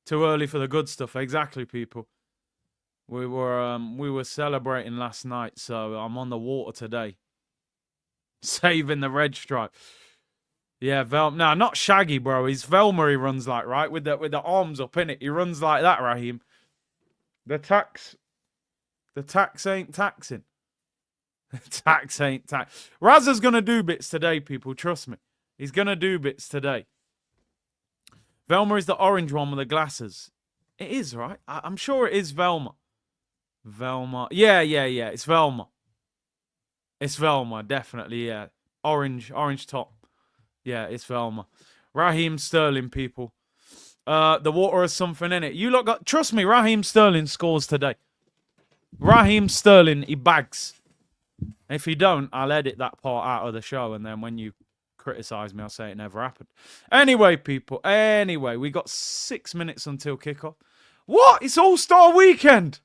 Too early for the good stuff. Exactly, people. We were celebrating last night, so I'm on the water today. Saving the red stripe. Yeah, Velma. No, not Shaggy, bro. He's Velma he runs like, right? With the arms up, innit? He runs like that, Raheem. The tax ain't taxing. Tax ain't tax. Razza's going to do bits today, people. Trust me. He's going to do bits today. Velma is the orange one with the glasses. It is, right? I'm sure it is Velma. Velma. Yeah. It's Velma. It's Velma, definitely, yeah. Orange top. Yeah, it's Velma. Raheem Sterling, people. The water has something in it. You lot got... Trust me, Raheem Sterling scores today. Raheem Sterling, he bags. If he don't, I'll edit that part out of the show, and then when you criticise me, I'll say it never happened. Anyway, people. Anyway, we got 6 minutes until kickoff. What? It's All-Star Weekend!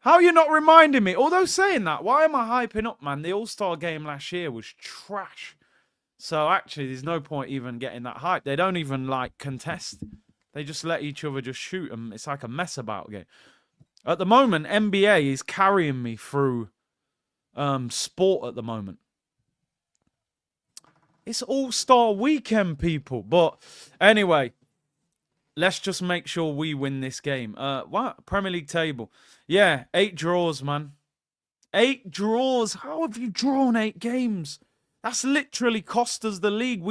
How are you not reminding me? Although saying that, why am I hyping up, man? The All-Star game last year was trash. So actually, there's no point even getting that hype. They don't even, like, contest. They just let each other just shoot them. It's like a mess about game. At the moment, NBA is carrying me through sport at the moment. It's All-Star Weekend, people. But anyway, let's just make sure we win this game. What? Premier League table. Yeah, 8 draws, man. 8 draws. How have you drawn 8 games? That's literally cost us the league.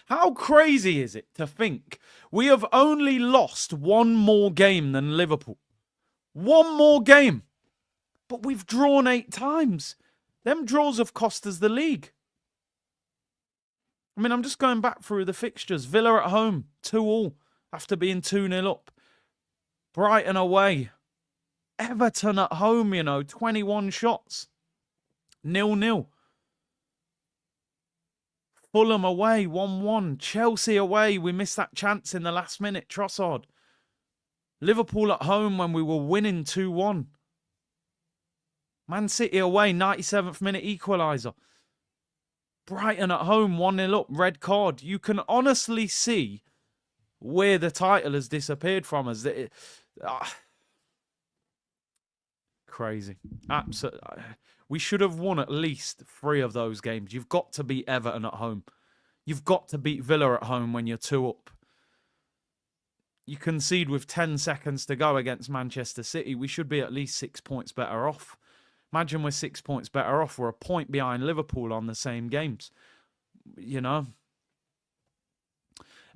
How crazy is it to think we have only lost 1 more game than Liverpool? 1 more game. But we've drawn 8 times. Them draws have cost us the league. I mean, I'm just going back through the fixtures. Villa at home, 2-2 after being 2-0 up. Brighton away. Everton at home, 21 shots. 0-0. Fulham away, 1-1. Chelsea away, we missed that chance in the last minute. Trossard. Liverpool at home when we were winning 2-1. Man City away, 97th minute equaliser. Brighton at home, 1-0 up, red card. You can honestly see where the title has disappeared from us. Crazy. Absolutely. We should have won at least 3 of those games. You've got to beat Everton at home. You've got to beat Villa at home when you're 2 up. You concede with 10 seconds to go against Manchester City. We should be at least 6 points better off. Imagine we're 6 points better off. We're a point behind Liverpool on the same games.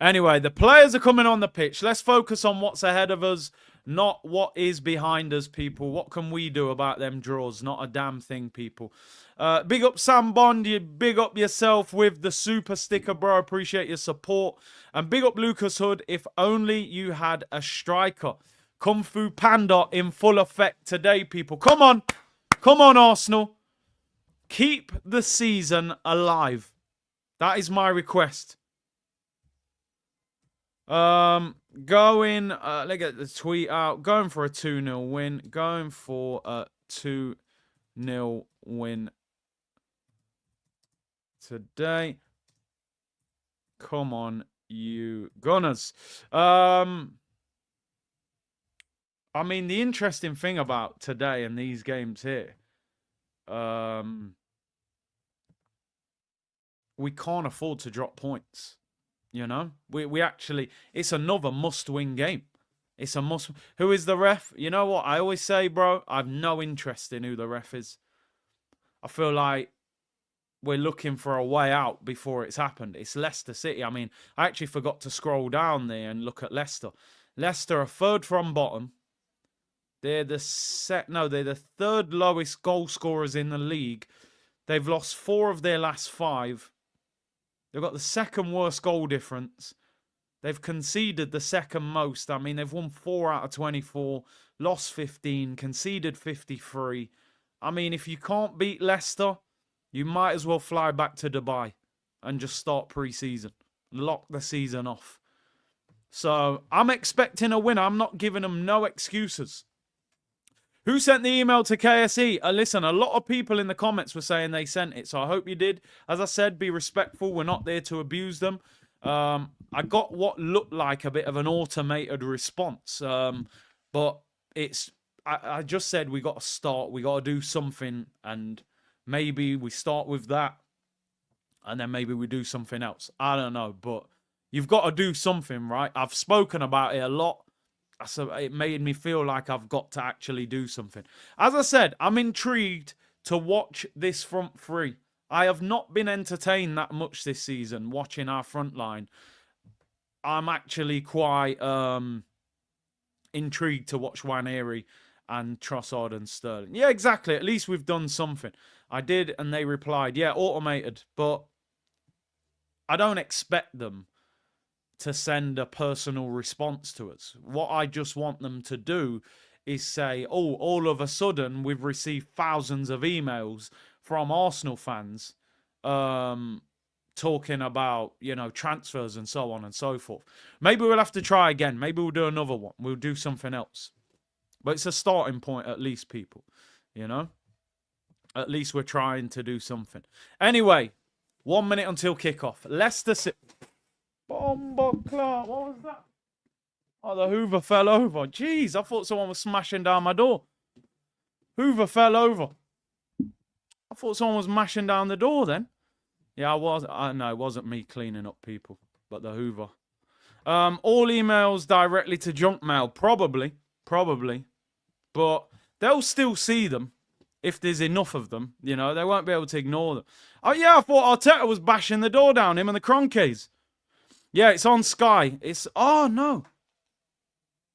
Anyway, the players are coming on the pitch. Let's focus on what's ahead of us, not what is behind us, people. What can we do about them draws? Not a damn thing, people. Big up Sam Bond. You big up yourself with the super sticker, bro. Appreciate your support. And big up Lucas Hood. If only you had a striker. Kung Fu Panda in full effect today, people. Come on. Come on, Arsenal. Keep the season alive. That is my request. Let's get the tweet out. Going for a 2-0 win. Going for a 2-0 win today. Come on, you Gunners. I mean, the interesting thing about today and these games here, we can't afford to drop points. We actually, it's another must-win game. It's a must. Who is the ref? You know what? I always say, bro, I have no interest in who the ref is. I feel like we're looking for a way out before it's happened. It's Leicester City. I mean, I actually forgot to scroll down there and look at Leicester. Leicester are 3rd from bottom. They're the 3rd lowest goal scorers in the league. They've lost 4 of their last 5. They've got the 2nd worst goal difference. They've conceded the 2nd most. I mean, they've won 4 out of 24, lost 15, conceded 53. I mean, if you can't beat Leicester, you might as well fly back to Dubai and just start pre-season. Lock the season off. So, I'm expecting a win. I'm not giving them no excuses. Who sent the email to KSE? Listen, a lot of people in the comments were saying they sent it, so I hope you did. As I said, be respectful. We're not there to abuse them. I got what looked like a bit of an automated response, but it's. I just said we got to start. We got to do something, and maybe we start with that, and then maybe we do something else. I don't know, but you've got to do something, right? I've spoken about it a lot. So it made me feel like I've got to actually do something. As I said, I'm intrigued to watch this front three. I have not been entertained that much this season watching our front line. I'm actually quite intrigued to watch Nwaneri and Trossard and Sterling. Yeah, exactly. At least we've done something. I did, and they replied, yeah, automated. But I don't expect them to send a personal response to us. What I just want them to do is say, oh, all of a sudden we've received thousands of emails from Arsenal fans talking about, you know, transfers and so on and so forth. Maybe we'll have to try again. Maybe we'll do another one. We'll do something else. But it's a starting point at least, people. You know? At least we're trying to do something. Anyway, 1 minute until kickoff. Leicester City. Bomber Clark. What was that? Oh, the Hoover fell over. Jeez, I thought someone was smashing down my door. Hoover fell over. I thought someone was mashing down the door then. Yeah, I was. No, it wasn't me cleaning up people, but the Hoover. All emails directly to junk mail. Probably. But they'll still see them if there's enough of them. You know, they won't be able to ignore them. Oh, yeah, I thought Arteta was bashing the door down, him and the Cronkies. Yeah, it's on Sky. Oh, no.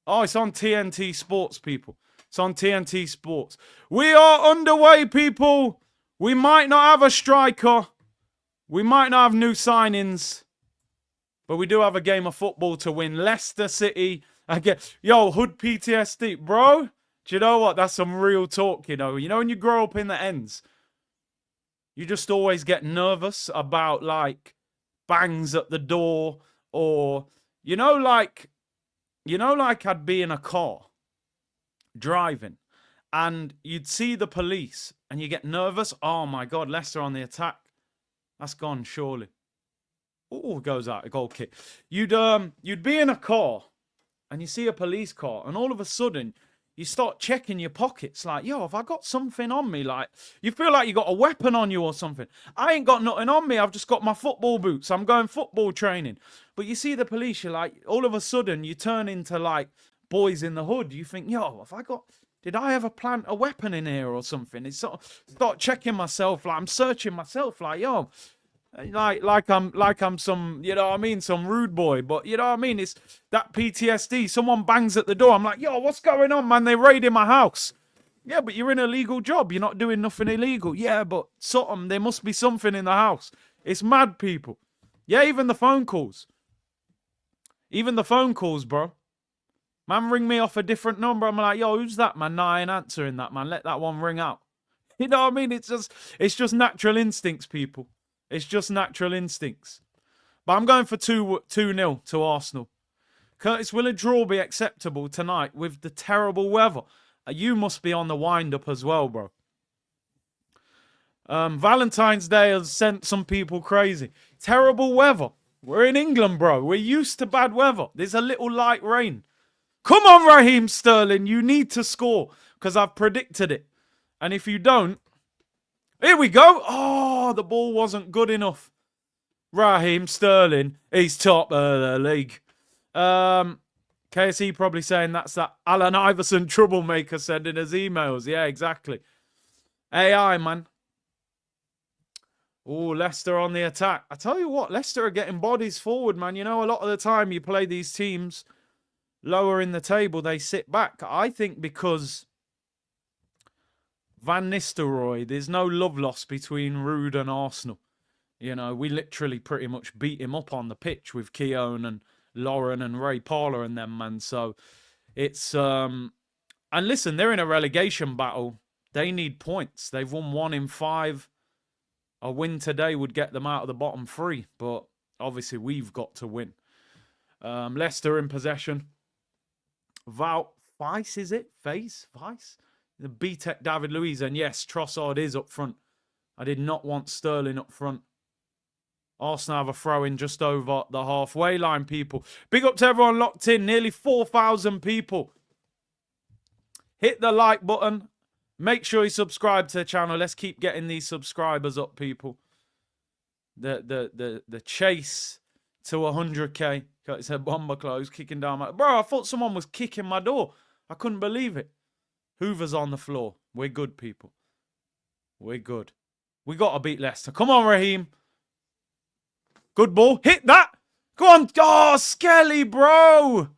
Oh, it's on TNT Sports, people. It's on TNT Sports. We are underway, people. We might not have a striker. We might not have new signings. But we do have a game of football to win. Leicester City. Again. Yo, Hood PTSD. Bro, do you know what? That's some real talk, you know. You know when you grow up in the ends, you just always get nervous about, like, bangs at the door or, like I'd be in a car driving and you'd see the police and you get nervous. Oh my God, Leicester on the attack. That's gone, surely. Oh, goes out, a goal kick. You'd be in a car and you see a police car and all of a sudden you start checking your pockets like, yo, have I got something on me? Like, you feel like you got a weapon on you or something. I ain't got nothing on me. I've just got my football boots. I'm going football training. But you see the police, you're like, all of a sudden you turn into like boys in the hood. You think, yo, did I ever plant a weapon in here or something? It's sort of start checking myself. Like, I'm searching myself like, yo, like I'm some, you know what I mean, some rude boy, but you know what I mean, it's that PTSD. Someone bangs at the door, I'm like, yo, what's going on, man? They raided my house. Yeah, but you're in a legal job, you're not doing nothing illegal. Yeah, but there must be something in the house. It's mad, people. Yeah, even the phone calls, bro. Man ring me off a different number, I'm like, yo, who's that, man? No, I ain't answering that, man. Let that one ring out. You know what I mean? It's just natural instincts, people. It's just natural instincts. But I'm going for 2-0 to Arsenal. Curtis, will a draw be acceptable tonight with the terrible weather? You must be on the wind-up as well, bro. Valentine's Day has sent some people crazy. Terrible weather. We're in England, bro. We're used to bad weather. There's a little light rain. Come on, Raheem Sterling. You need to score because I've predicted it. And if you don't, here we go. Oh, the ball wasn't good enough. Raheem Sterling, he's top of the league. KSE probably saying that's that Alan Iverson troublemaker sending us emails. Yeah, exactly. AI, man. Oh, Leicester on the attack. I tell you what, Leicester are getting bodies forward, man. You know, a lot of the time you play these teams lower in the table, they sit back. I think because Van Nistelrooy, there's no love lost between Ruud and Arsenal. You know, we literally pretty much beat him up on the pitch with Keown and Lauren and Ray Parler and them, man. So it's and listen, they're in a relegation battle. They need points. They've won 1 in 5. A win today would get them out of the bottom 3, but obviously we've got to win. Leicester in possession. Weiss, is it? Weiss? The B-Tech David Luiz, and yes, Trossard is up front. I did not want Sterling up front. Arsenal have a throw-in just over the halfway line, people. Big up to everyone locked in. Nearly 4,000 people. Hit the like button. Make sure you subscribe to the channel. Let's keep getting these subscribers up, people. The chase to 100k. Got his head bomber clothes, kicking down my... Bro, I thought someone was kicking my door. I couldn't believe it. Hoover's on the floor. We're good, people. We're good. We got to beat Leicester. Come on, Raheem. Good ball. Hit that. Go on. Oh, Skelly, bro.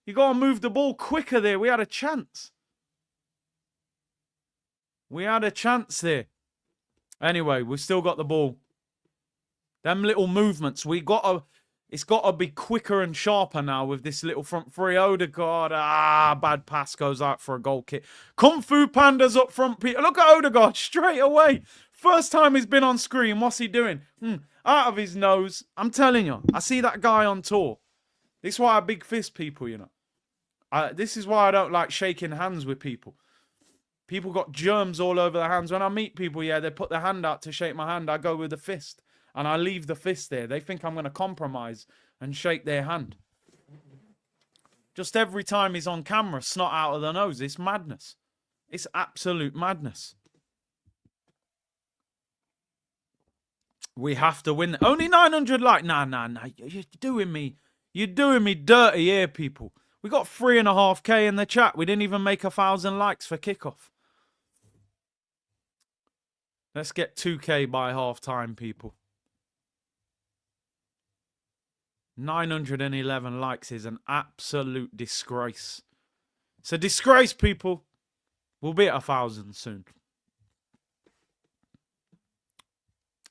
You got to move the ball quicker there. We had a chance. We had a chance there. Anyway, we've still got the ball. Them little movements. It's got to be quicker and sharper now with this little front three. Odegaard. Bad pass goes out for a goal kick. Kung Fu Panda's up front. Look at Odegaard straight away. First time he's been on screen. What's he doing? Out of his nose. I'm telling you. I see that guy on tour. This is why I big fist people, you know. This is why I don't like shaking hands with people. People got germs all over their hands. When I meet people, yeah, they put their hand out to shake my hand. I go with the fist. And I leave the fist there. They think I'm going to compromise and shake their hand. Just every time he's on camera, snot out of the nose. It's madness. It's absolute madness. We have to win. Only 900 likes. Nah. You're doing me dirty here, people. We got 3.5k in the chat. We didn't even make 1,000 likes for kickoff. Let's get 2k by half time, people. 911 likes is an absolute disgrace. It's a disgrace, people. We'll be at 1,000 soon.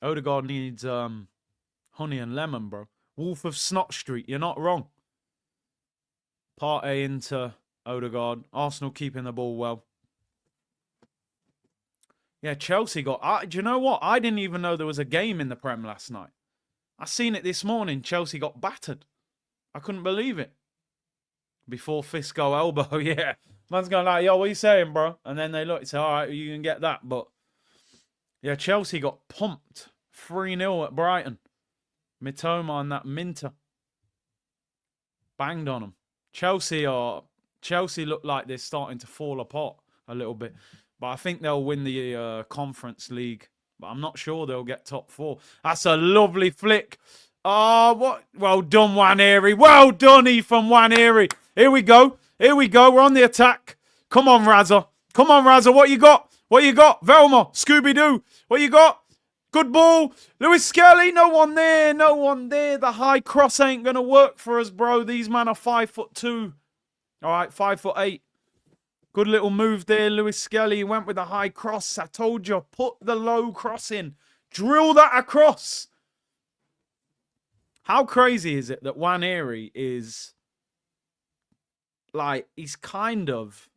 Odegaard needs honey and lemon, bro. Wolf of Snot Street, you're not wrong. Partey into Odegaard. Arsenal keeping the ball well. Yeah, Chelsea got... do you know what? I didn't even know there was a game in the Prem last night. I seen it this morning. Chelsea got battered. I couldn't believe it. Before fist go elbow, yeah. Man's going like, yo, what are you saying, bro? And then they look and say, all right, you can get that. But, yeah, Chelsea got pumped. 3-0 at Brighton. Mitoma and that Minter. Banged on them. Chelsea look like they're starting to fall apart a little bit. But I think they'll win the Conference League. But I'm not sure they'll get top 4. That's a lovely flick. Oh, what? Well done, Nwaneri. Well done, Ethan Nwaneri. Here we go. Here we go. We're on the attack. Come on, Razza. Come on, Razza. What you got? What you got? Velma. Scooby-Doo. What you got? Good ball. Lewis Skelly. No one there. No one there. The high cross ain't going to work for us, bro. These men are 5'2". All right, 5'8". Good little move there, Lewis Skelly. Went with a high cross. I told you, put the low cross in. Drill that across. How crazy is it that Nwaneri is, like, he's kind of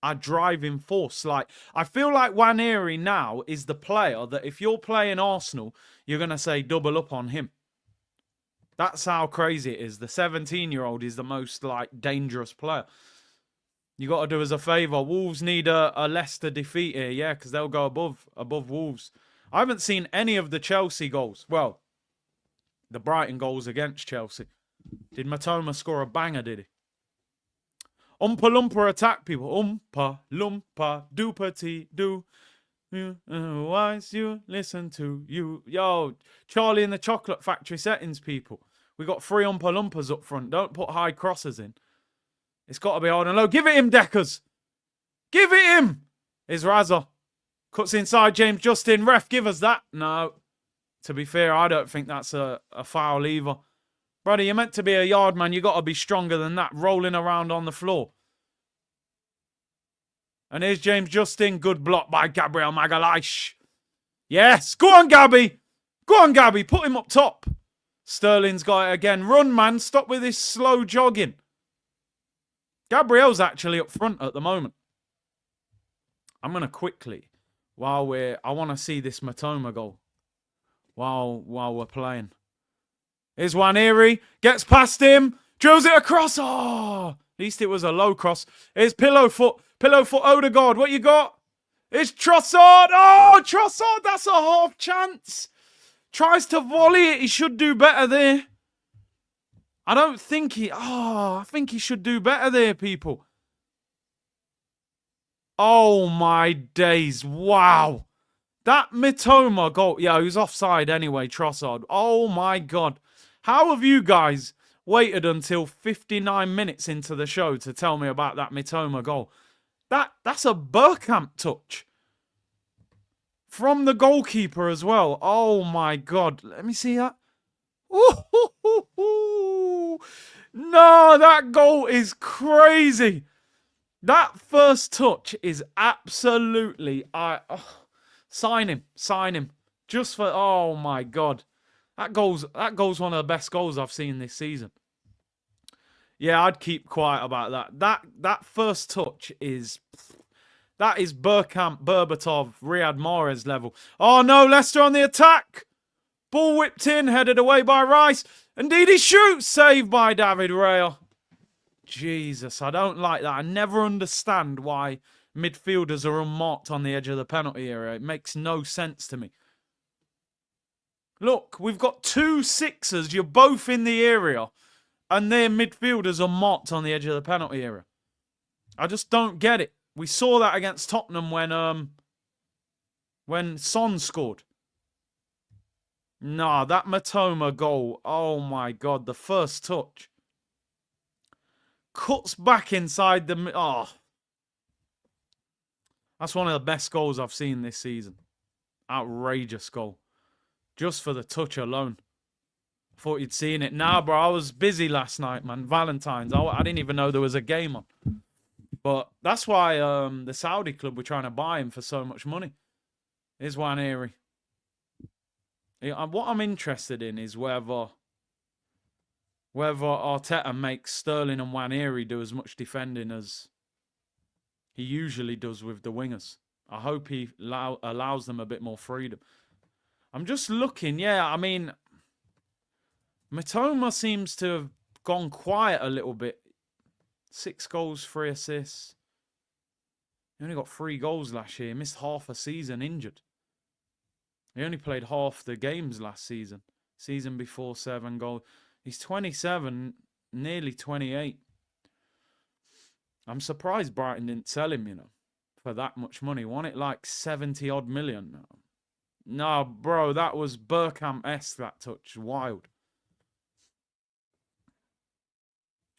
a driving force. Like, I feel like Nwaneri now is the player that if you're playing Arsenal, you're going to say double up on him. That's how crazy it is. The 17-year-old is the most, like, dangerous player. You got to do us a favour. Wolves need a Leicester defeat here, yeah, because they'll go above Wolves. I haven't seen any of the Chelsea goals. Well, the Brighton goals against Chelsea. Did Matoma score a banger, did he? Oompa Loompa attack, people. Oompa Loompa doopity doo. Wise you listen to you. Yo, Charlie and the Chocolate Factory settings, people. We got 3 Oompa Loompas up front. Don't put high crosses in. It's got to be hard and low. Give it him, Deckers. Give it him. Here's Razza. Cuts inside James Justin. Ref, give us that. No. To be fair, I don't think that's a foul either. Brother, you're meant to be a yard man. You got to be stronger than that. Rolling around on the floor. And here's James Justin. Good block by Gabriel Magalhaes. Yes. Go on, Gabby. Go on, Gabby. Put him up top. Sterling's got it again. Run, man. Stop with this slow jogging. Gabriel's actually up front at the moment. I'm going to quickly, I want to see this Matoma goal while we're playing. Here's Nwaneri. Gets past him. Drills it across. Oh, at least it was a low cross. Here's Pillowfoot. Pillowfoot Odegaard. What you got? It's Trossard. Oh, Trossard. That's a half chance. Tries to volley it. He should do better there. I don't think he... Oh, I think he should do better there, people. Oh, my days. Wow. That Mitoma goal... Yeah, he was offside anyway, Trossard. Oh, my God. How have you guys waited until 59 minutes into the show to tell me about that Mitoma goal? That's a Bergkamp touch. From the goalkeeper as well. Oh, my God. Let me see that. Ooh, no, that goal is crazy. That first touch is absolutely... sign him. Just for... Oh, my God. That goal's one of the best goals I've seen this season. Yeah, I'd keep quiet about that. That first touch is... That is Bergkamp, Berbatov, Riyad Mahrez level. Oh, no, Leicester on the attack. Ball whipped in, headed away by Rice. Indeed, he shoots. Saved by David Raya. Jesus, I don't like that. I never understand why midfielders are unmarked on the edge of the penalty area. It makes no sense to me. Look, we've got 2 sixers. You're both in the area. And their midfielders are marked on the edge of the penalty area. I just don't get it. We saw that against Tottenham when Son scored. Nah, that Mitoma goal. Oh, my God. The first touch. Cuts back inside the... Oh. That's one of the best goals I've seen this season. Outrageous goal. Just for the touch alone. I thought you'd seen it. Nah, bro. I was busy last night, man. Valentine's. I didn't even know there was a game on. But that's why the Saudi club were trying to buy him for so much money. Here's Nwaneri. What I'm interested in is whether Arteta makes Sterling and Nwaneri do as much defending as he usually does with the wingers. I hope he allows them a bit more freedom. I'm just looking. Yeah, I mean, Mitoma seems to have gone quiet a little bit. 6 goals, 3 assists. He only got 3 goals last year. He missed half a season injured. He only played half the games last season. Season before, 7 goals. He's 27, nearly 28. I'm surprised Brighton didn't sell him, you know, for that much money. Won it like 70-odd million. No, bro, that was Bergkamp-esque, that touch. Wild.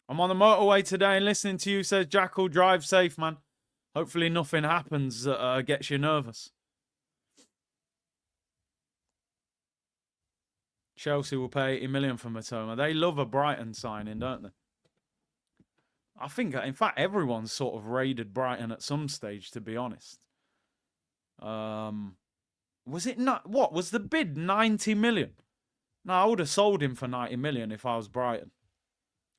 I'm on the motorway today and listening to you, says Jackal. Drive safe, man. Hopefully nothing happens that gets you nervous. Chelsea will pay 80 million for Mitoma. They love a Brighton signing, don't they? I think, in fact, everyone's sort of raided Brighton at some stage, to be honest. Was it not? What was the bid? 90 million? No, I would have sold him for 90 million if I was Brighton.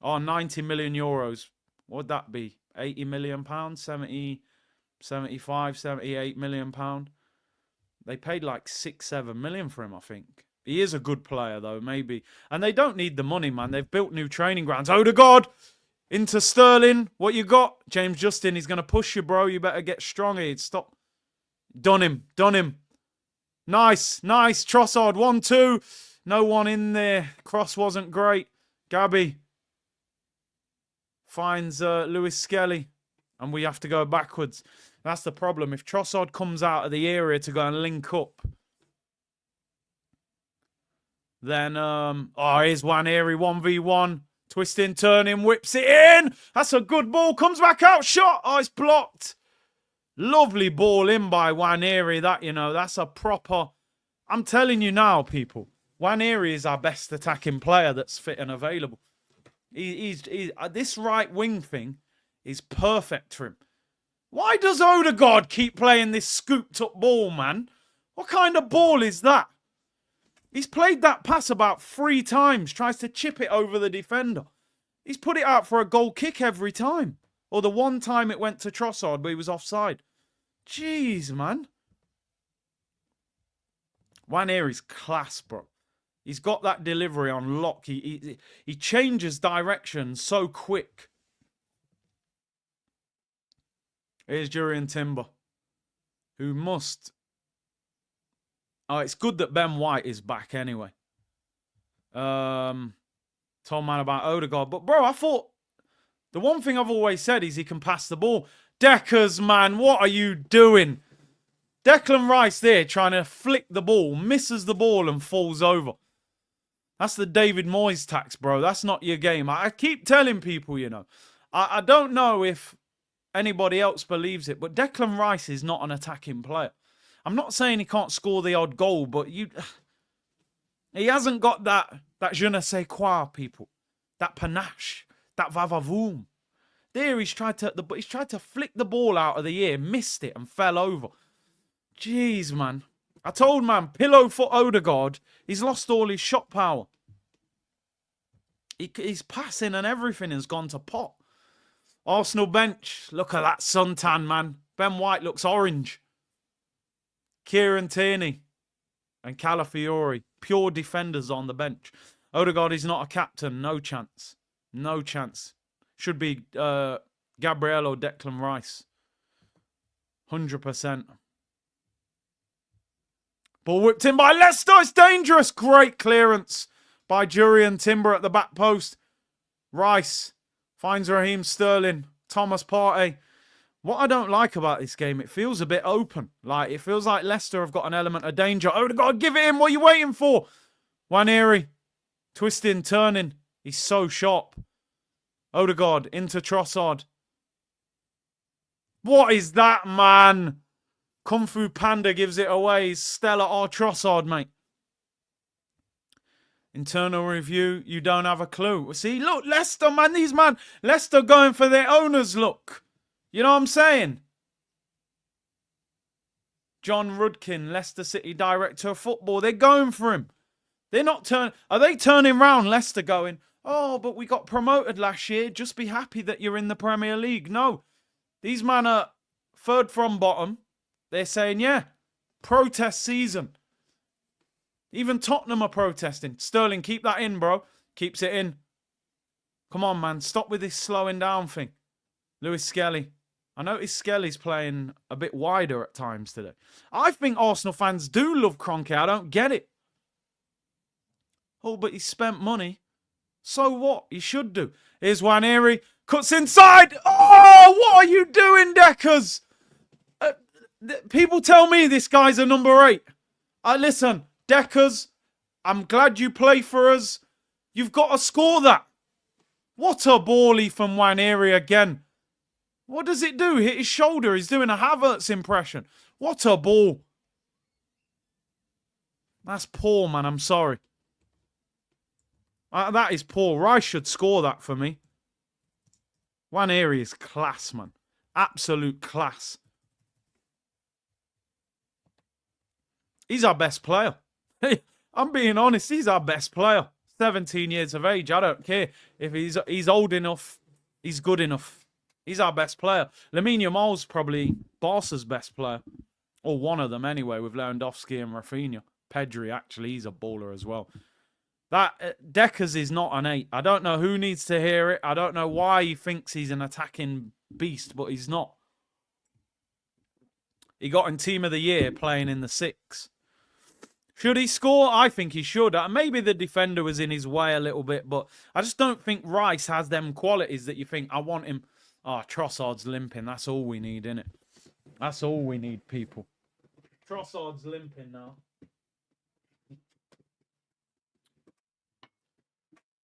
Oh, 90 million euros. What would that be? 80 million pounds? 70, 75, 78 million pound? They paid like 6, 7 million for him, I think. He is a good player, though, maybe. And they don't need the money, man. They've built new training grounds. Odegaard into Sterling. What you got? James Justin, he's going to push you, bro. You better get stronger. He'd stop. Done him. Nice. Trossard, 1-2. No one in there. Cross wasn't great. Gabby finds Lewis Skelly. And we have to go backwards. That's the problem. If Trossard comes out of the area to go and link up, then, here's Nwaneri, 1v1. Twisting, turning, whips it in. That's a good ball. Comes back out, shot. Oh, it's blocked. Lovely ball in by Nwaneri. That, you know, that's a proper... I'm telling you now, people. Nwaneri is our best attacking player that's fit and available. He's this right wing thing is perfect for him. Why does Odegaard keep playing this scooped up ball, man? What kind of ball is that? He's played that pass about 3 times, tries to chip it over the defender. He's put it out for a goal kick every time. Or the one time it went to Trossard, but he was offside. Jeez, man. Nwaneri's class, bro. He's got that delivery on lock. He changes direction so quick. Here's Jurriën Timber, who must... Oh, it's good that Ben White is back anyway. Told man about Odegaard. But, bro, I thought... The one thing I've always said is he can pass the ball. Deckers, man, what are you doing? Declan Rice there trying to flick the ball. Misses the ball and falls over. That's the David Moyes tax, bro. That's not your game. I keep telling people, you know. I don't know if anybody else believes it, but Declan Rice is not an attacking player. I'm not saying he can't score the odd goal, but he hasn't got that je ne sais quoi, people. That panache, that va-va-voom. There, he's tried to flick the ball out of the air, missed it, and fell over. Jeez, man. I told man, pillow foot Odegaard, he's lost all his shot power. His passing and everything has gone to pot. Arsenal bench, look at that suntan, man. Ben White looks orange. Kieran Tierney and Calafiori, pure defenders on the bench. Odegaard is not a captain, no chance. No chance. Should be Gabriel or Declan Rice. 100%. Ball whipped in by Leicester. It's dangerous. Great clearance by Jurriën Timber at the back post. Rice finds Raheem Sterling. Thomas Partey. What I don't like about this game, it feels a bit open. Like, it feels like Leicester have got an element of danger. Odegaard, give it in. What are you waiting for? Nwaneri. Twisting, turning. He's so sharp. Odegaard into Trossard. What is that, man? Kung Fu Panda gives it away. He's Stella or Trossard, mate. Internal review, you don't have a clue. See, look, Leicester, man. These man, Leicester going for their owners, look. You know what I'm saying? John Rudkin, Leicester City Director of Football. They're going for him. They're not turning. Are they turning round Leicester going, oh, but we got promoted last year. Just be happy that you're in the Premier League. No. These men are third from bottom. They're saying, yeah, protest season. Even Tottenham are protesting. Sterling, keep that in, bro. Keeps it in. Come on, man. Stop with this slowing down thing. Lewis Skelly. I noticed Skelly's playing a bit wider at times today. I think Arsenal fans do love Kroenke. I don't get it. Oh, but he spent money. So what? He should do. Here's Nwaneri. Cuts inside. Oh, what are you doing, Deckers? People tell me this guy's a number 8. Listen, Deckers, I'm glad you play for us. You've got to score that. What a ballie from Nwaneri again. What does it do? Hit his shoulder. He's doing a Havertz impression. What a ball. That's poor, man. I'm sorry. That is poor. Rice should score that for me. Nwaneri is class, man. Absolute class. He's our best player. I'm being honest. He's our best player. 17 years of age. I don't care. If he's old enough, he's good enough. He's our best player. Lamine Yamal's probably Barca's best player. Or one of them anyway, with Lewandowski and Rafinha. Pedri, actually, he's a baller as well. That Deckers is not an 8. I don't know who needs to hear it. I don't know why he thinks he's an attacking beast, but he's not. He got in Team of the Year playing in the 6. Should he score? I think he should. Maybe the defender was in his way a little bit, but I just don't think Rice has them qualities that you think, I want him. Oh, Trossard's limping. That's all we need, innit? That's all we need, people. Trossard's limping now.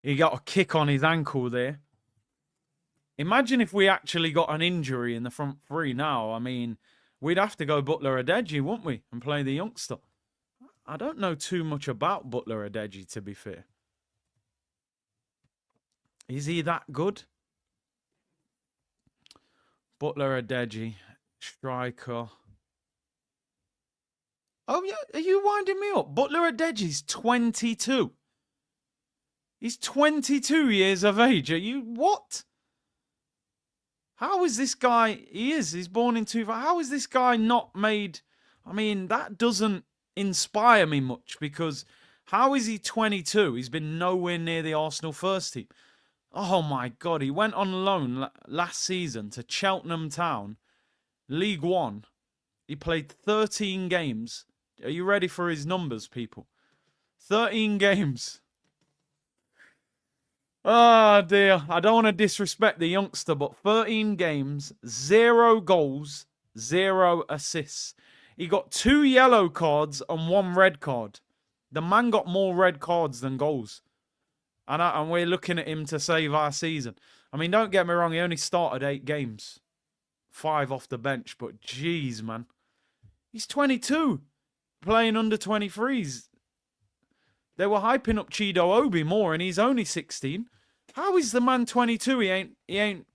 He got a kick on his ankle there. Imagine if we actually got an injury in the front three now. I mean, we'd have to go Butler Adeji, wouldn't we? And play the youngster. I don't know too much about Butler Adeji, to be fair. Is he that good? Butler Adeji, striker. Oh, yeah. Are you winding me up? Butler Adeji's 22. He's 22 years of age. Are you... What? How is this guy... He's born in 2000. How is this guy not made... I mean, that doesn't inspire me much, because how is he 22? He's been nowhere near the Arsenal first team. Oh, my God. He went on loan last season to Cheltenham Town, League One. He played 13 games. Are you ready for his numbers, people? 13 games. Oh, dear. I don't want to disrespect the youngster, but 13 games, 0 goals, 0 assists. He got 2 yellow cards and 1 red card. The man got more red cards than goals. And we're looking at him to save our season. I mean, don't get me wrong, he only started 8 games. 5 off the bench, but jeez, man. He's 22, playing under 23s. They were hyping up Chido Obi more, and he's only 16. How is the man 22? He ain't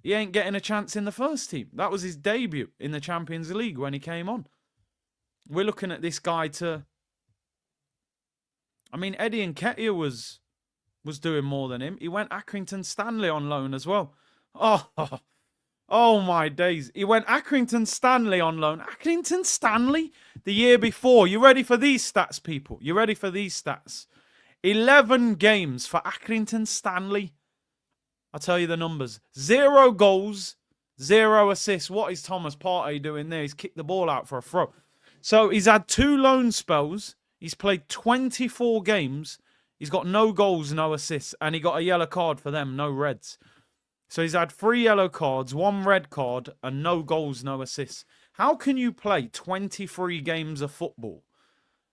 getting a chance in the first team. That was his debut in the Champions League when he came on. We're looking at this guy to... I mean, Eddie Nketiah was doing more than him. He went Accrington Stanley on loan as well. Oh my days. He went Accrington Stanley on loan. Accrington Stanley the year before. You ready for these stats, people? You ready for these stats? 11 games for Accrington Stanley. I'll tell you the numbers. 0 goals, 0 assists. What is Thomas Partey doing there? He's kicked the ball out for a throw. So he's had 2 loan spells. He's played 24 games. He's got no goals, no assists. And he got a yellow card for them, no reds. So he's had 3 yellow cards, 1 red card, and no goals, no assists. How can you play 23 games of football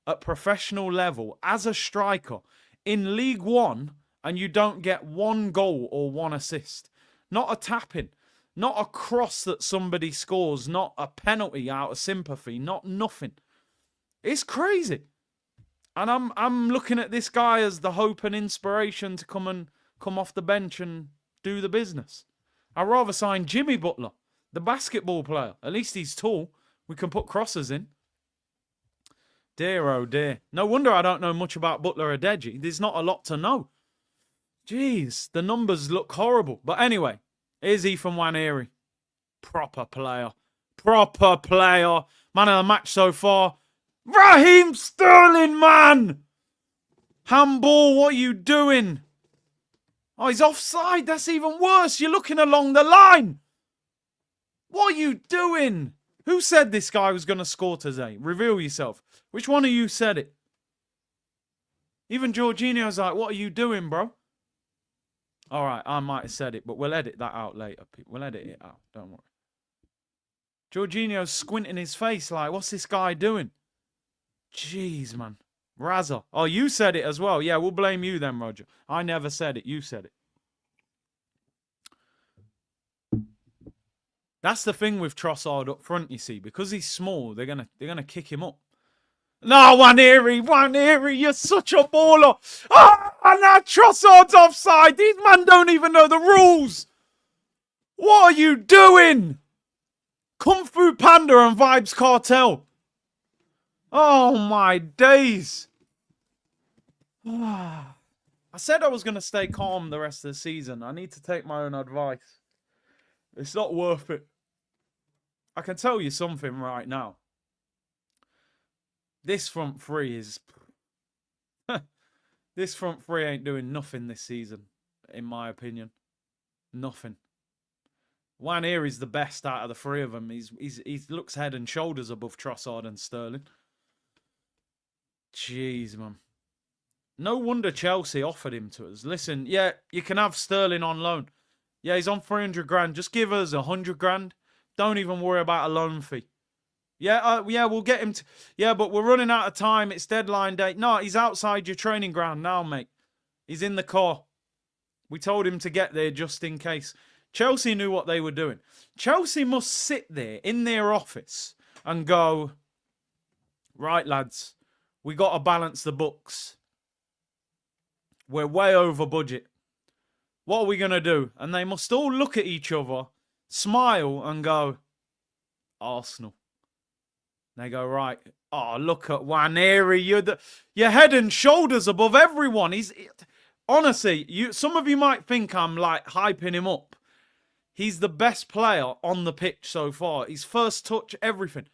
at professional level as a striker in League One and you don't get 1 goal or 1 assist? Not a tap-in, not a cross that somebody scores, not a penalty out of sympathy, not nothing. It's crazy. And I'm looking at this guy as the hope and inspiration to come off the bench and do the business. I'd rather sign Jimmy Butler, the basketball player. At least he's tall. We can put crosses in. Dear, oh dear. No wonder I don't know much about Butler or Deji. There's not a lot to know. Jeez, the numbers look horrible. But anyway, here's Ethan Nwaneri. Proper player. Proper player. Man of the match so far. Raheem Sterling, man! Handball, what are you doing? Oh, he's offside. That's even worse. You're looking along the line. What are you doing? Who said this guy was going to score today? Reveal yourself. Which one of you said it? Even Jorginho's like, what are you doing, bro? All right, I might have said it, but we'll edit that out later. We'll edit it out. Don't worry. Jorginho's squinting his face like, what's this guy doing? Jeez, man. Razza. Oh, you said it as well. Yeah, we'll blame you then, Roger. I never said it. You said it. That's the thing with Trossard up front, you see. Because he's small, they're gonna kick him up. No, Nwaneri, you're such a baller. Ah, and now Trossard's offside. These men don't even know the rules. What are you doing? Kung Fu Panda and Vibes Cartel. Oh, my days. I said I was going to stay calm the rest of the season. I need to take my own advice. It's not worth it. I can tell you something right now. This front three is... This front three ain't doing nothing this season, in my opinion. Nothing. Nwaneri's the best out of the 3 of them. He looks head and shoulders above Trossard and Sterling. Jeez, man. No wonder Chelsea offered him to us. Listen, yeah, you can have Sterling on loan. Yeah, he's on 300 grand. Just give us 100 grand. Don't even worry about a loan fee. Yeah, we'll get him to... Yeah, but we're running out of time. It's deadline day. No, he's outside your training ground now, mate. He's in the car. We told him to get there just in case. Chelsea knew what they were doing. Chelsea must sit there in their office and go, right, lads, we got to balance the books. We're way over budget. What are we going to do? And they must all look at each other, smile and go, Arsenal. They go, right, oh, look at Nwaneri. You're head and shoulders above everyone. Honestly, some of you might think I'm like hyping him up. He's the best player on the pitch so far. His first touch, everything.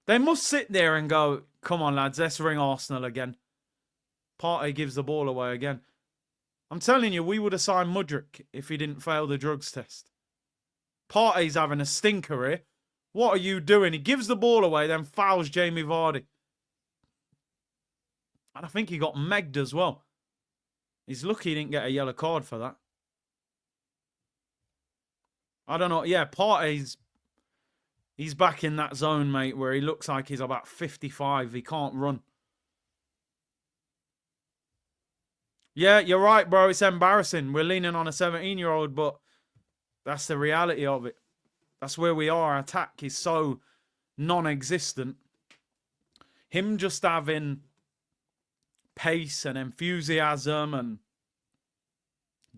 They must sit there and go, come on, lads, let's ring Arsenal again. Partey gives the ball away again. I'm telling you, we would have signed Mudryk if he didn't fail the drugs test. Partey's having a stinker here. What are you doing? He gives the ball away, then fouls Jamie Vardy. And I think he got megged as well. He's lucky he didn't get a yellow card for that. I don't know. Yeah, Partey's... He's back in that zone, mate, where he looks like he's about 55. He can't run. Yeah, you're right, bro. It's embarrassing. We're leaning on a 17-year-old, but that's the reality of it. That's where we are. Our attack is so non-existent. Him just having pace and enthusiasm and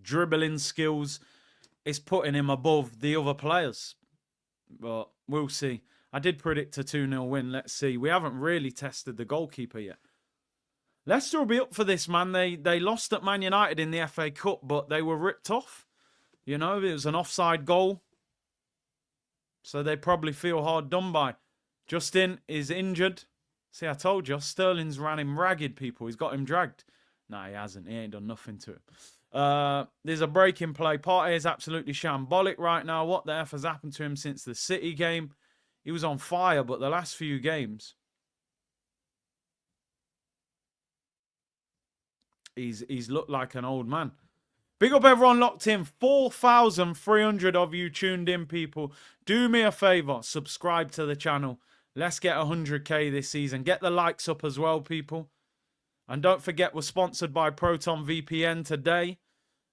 dribbling skills is putting him above the other players. But we'll see. I did predict a 2-0 win. Let's see. We haven't really tested the goalkeeper yet. Leicester will be up for this, man. They lost at Man United in the FA Cup, but they were ripped off. You know, it was an offside goal. So they probably feel hard done by. Justin is injured. See, I told you, Sterling's ran him ragged, people. He's got him dragged. No, he hasn't. He ain't done nothing to him. There's a break in play. Partey is absolutely shambolic right now. What the F has happened to him since the City game? He was on fire, but the last few games, he's looked like an old man. Big up everyone locked in. 4,300 of you tuned in, people. Do me a favor. Subscribe to the channel. Let's get 100K this season. Get the likes up as well, people. And don't forget, we're sponsored by Proton VPN today.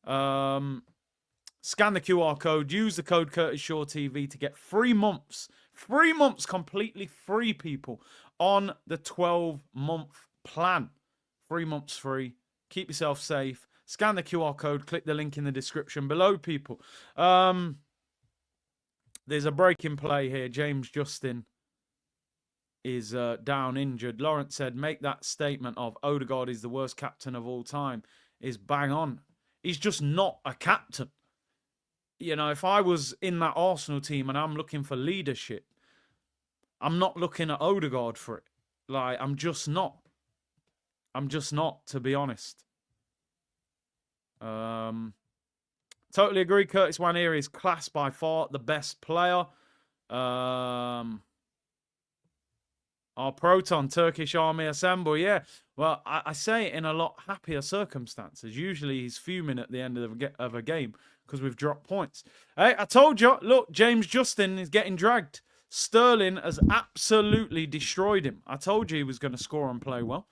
Scan the QR code. Use the code CurtisShawTV to get 3 months. 3 months completely free, people, on the 12-month plan. 3 months free. Keep yourself safe. Scan the QR code. Click the link in the description below, people. There's a break in play here. James Justin is down injured. Lawrence said, make that statement of Odegaard is the worst captain of all time is bang on. He's just not a captain. You know, if I was in that Arsenal team and I'm looking for leadership, I'm not looking at Odegaard for it. Like, I'm just not. I'm just not, to be honest. Totally agree. Curtis Waneri is class by far the best player. Our Proton Turkish Army Assemble. Yeah, well, I say it in a lot happier circumstances. Usually he's fuming at the end of a game because we've dropped points. Hey, I told you, look, James Justin is getting dragged. Sterling has absolutely destroyed him. I told you he was going to score and play well.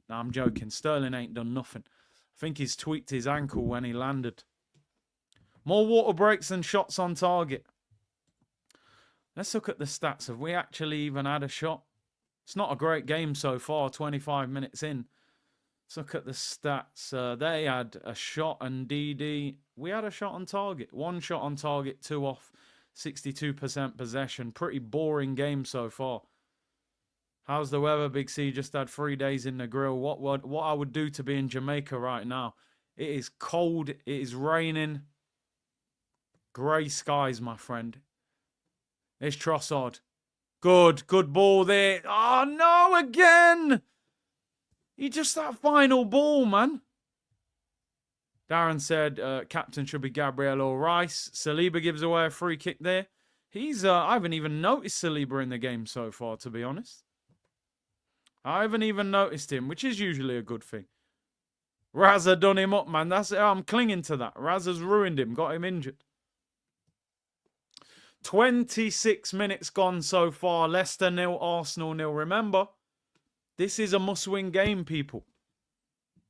No, I'm joking. Sterling ain't done nothing. I think he's tweaked his ankle when he landed. More water breaks than shots on target. Let's look at the stats. Have we actually even had a shot? It's not a great game so far, 25 minutes in. Let's look at the stats. They had a shot and DD. We had a shot on target. 1 shot on target, 2 off, 62% possession. Pretty boring game so far. How's the weather, Big C? Just had 3 days in the grill. What I would do to be in Jamaica right now. It is cold. It is raining. Grey skies, my friend. It's Trossard. Good ball there. Oh, no, again. He just that final ball, man. Darren said captain should be Gabriel or Rice. Saliba gives away a free kick there. I haven't even noticed Saliba in the game so far, to be honest. I haven't even noticed him, which is usually a good thing. Razza done him up, man. I'm clinging to that. Razza's ruined him, got him injured. 26 minutes gone so far. Leicester 0, Arsenal 0. Remember, this is a must-win game, people.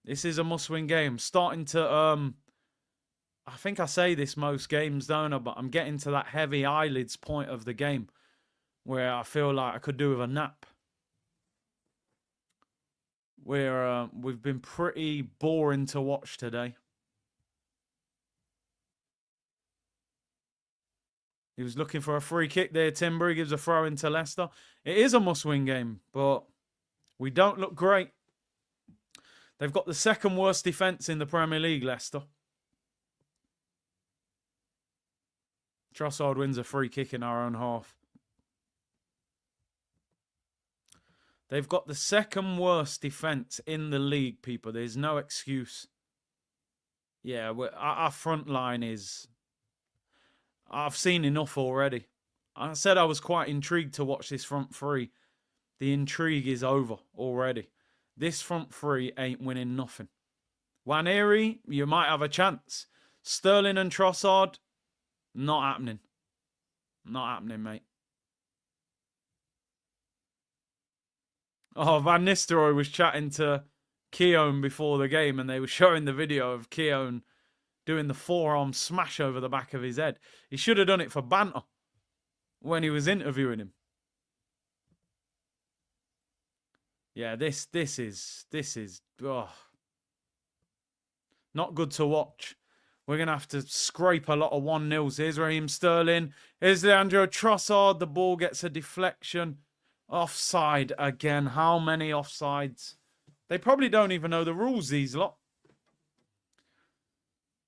This is a must-win game. Starting to, I think I say this most games, don't I? But I'm getting to that heavy eyelids point of the game where I feel like I could do with a nap. We've been pretty boring to watch today. He was looking for a free kick there. Timber gives a throw into Leicester. It is a must-win game, but we don't look great. They've got the second worst defence in the Premier League, Leicester. Trossard wins a free kick in our own half. They've got the second worst defence in the league, people. There's no excuse. Yeah, our front line is... I've seen enough already. I said I was quite intrigued to watch this front three. The intrigue is over already. This front three ain't winning nothing. Waneri, you might have a chance. Sterling and Trossard, not happening. Not happening, mate. Oh, Van Nistelrooy was chatting to Keown before the game, and they were showing the video of Keown doing the forearm smash over the back of his head. He should have done it for banter when he was interviewing him. Yeah, this is not good to watch. We're going to have to scrape a lot of 1-0s. Here's Raheem Sterling. Here's Leandro Trossard. The ball gets a deflection. Offside again. How many offsides? They probably don't even know the rules, these lot.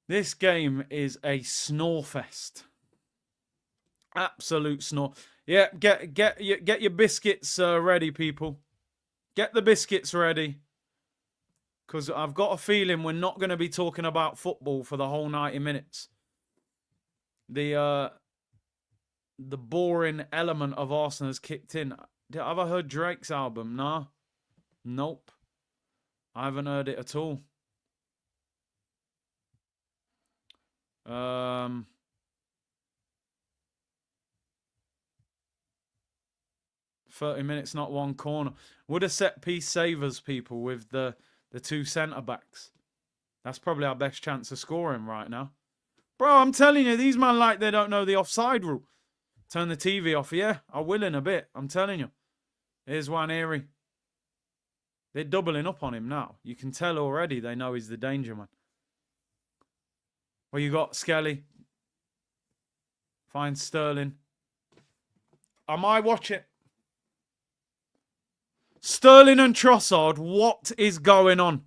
This game is a snore fest. Absolute snore. Yeah, get your biscuits ready, people. Get the biscuits ready. Because I've got a feeling we're not going to be talking about football for the whole 90 minutes. The boring element of Arsenal has kicked in. Have I heard Drake's album? Nah. Nope. I haven't heard it at all. 30 minutes, not one corner. Would a set piece save us, people, with the two centre-backs? That's probably our best chance of scoring right now. Bro, I'm telling you, these men like they don't know the offside rule. Turn the TV off. Yeah, I will in a bit. I'm telling you. Here's Nwaneri. They're doubling up on him now. You can tell already they know he's the danger man. Well, you got Skelly. Find Sterling. I might watch it. Sterling and Trossard, what is going on?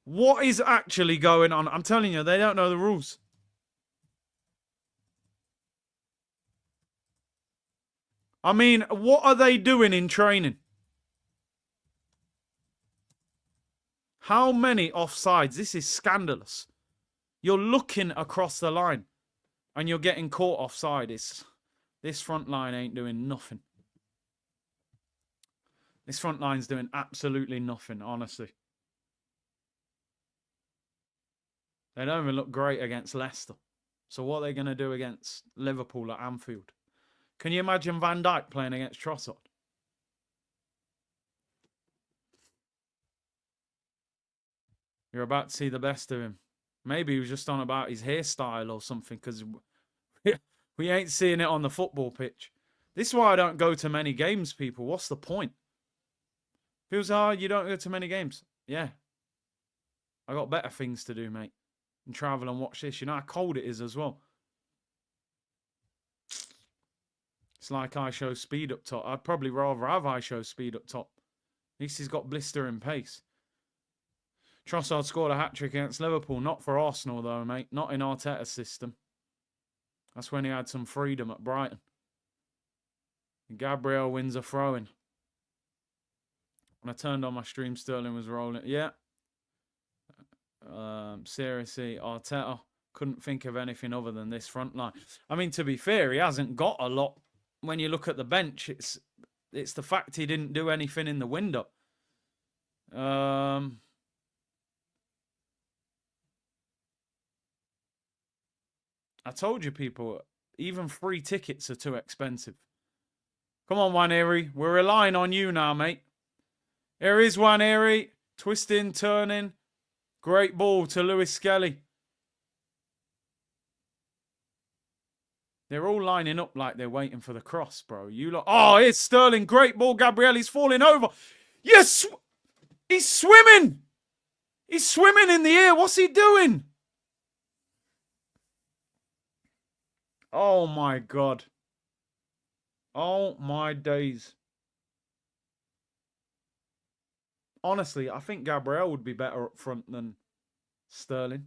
What is actually going on? I'm telling you, they don't know the rules. I mean, what are they doing in training? How many offsides? This is scandalous. You're looking across the line and you're getting caught offside. This front line ain't doing nothing. This front line's doing absolutely nothing, honestly. They don't even look great against Leicester. So what are they going to do against Liverpool at Anfield? Can you imagine Van Dijk playing against Trossard? You're about to see the best of him. Maybe he was just on about his hairstyle or something, because we ain't seeing it on the football pitch. This is why I don't go to many games, people. What's the point? People say, oh, you don't go to many games. Yeah. I got better things to do, mate. And travel and watch this. You know how cold it is as well. It's like I show speed up top. I'd probably rather have I show speed up top. At least he's got blistering pace. Trossard scored a hat-trick against Liverpool. Not for Arsenal, though, mate. Not in Arteta's system. That's when he had some freedom at Brighton. And Gabriel wins a throw-in. When I turned on my stream, Sterling was rolling. Yeah. Seriously, Arteta couldn't think of anything other than this front line. I mean, to be fair, he hasn't got a lot. When you look at the bench, it's the fact he didn't do anything in the window. I told you, people, even free tickets are too expensive. Come on, Nwaneri. We're relying on you now, mate. Here is Nwaneri. Twisting, turning. Great ball to Lewis Skelly. They're all lining up like they're waiting for the cross, bro. You lot. Oh, here's Sterling. Great ball, Gabriel. He's falling over. Yes! He's swimming! He's swimming in the air. What's he doing? Oh, my God. Oh, my days. Honestly, I think Gabriel would be better up front than Sterling.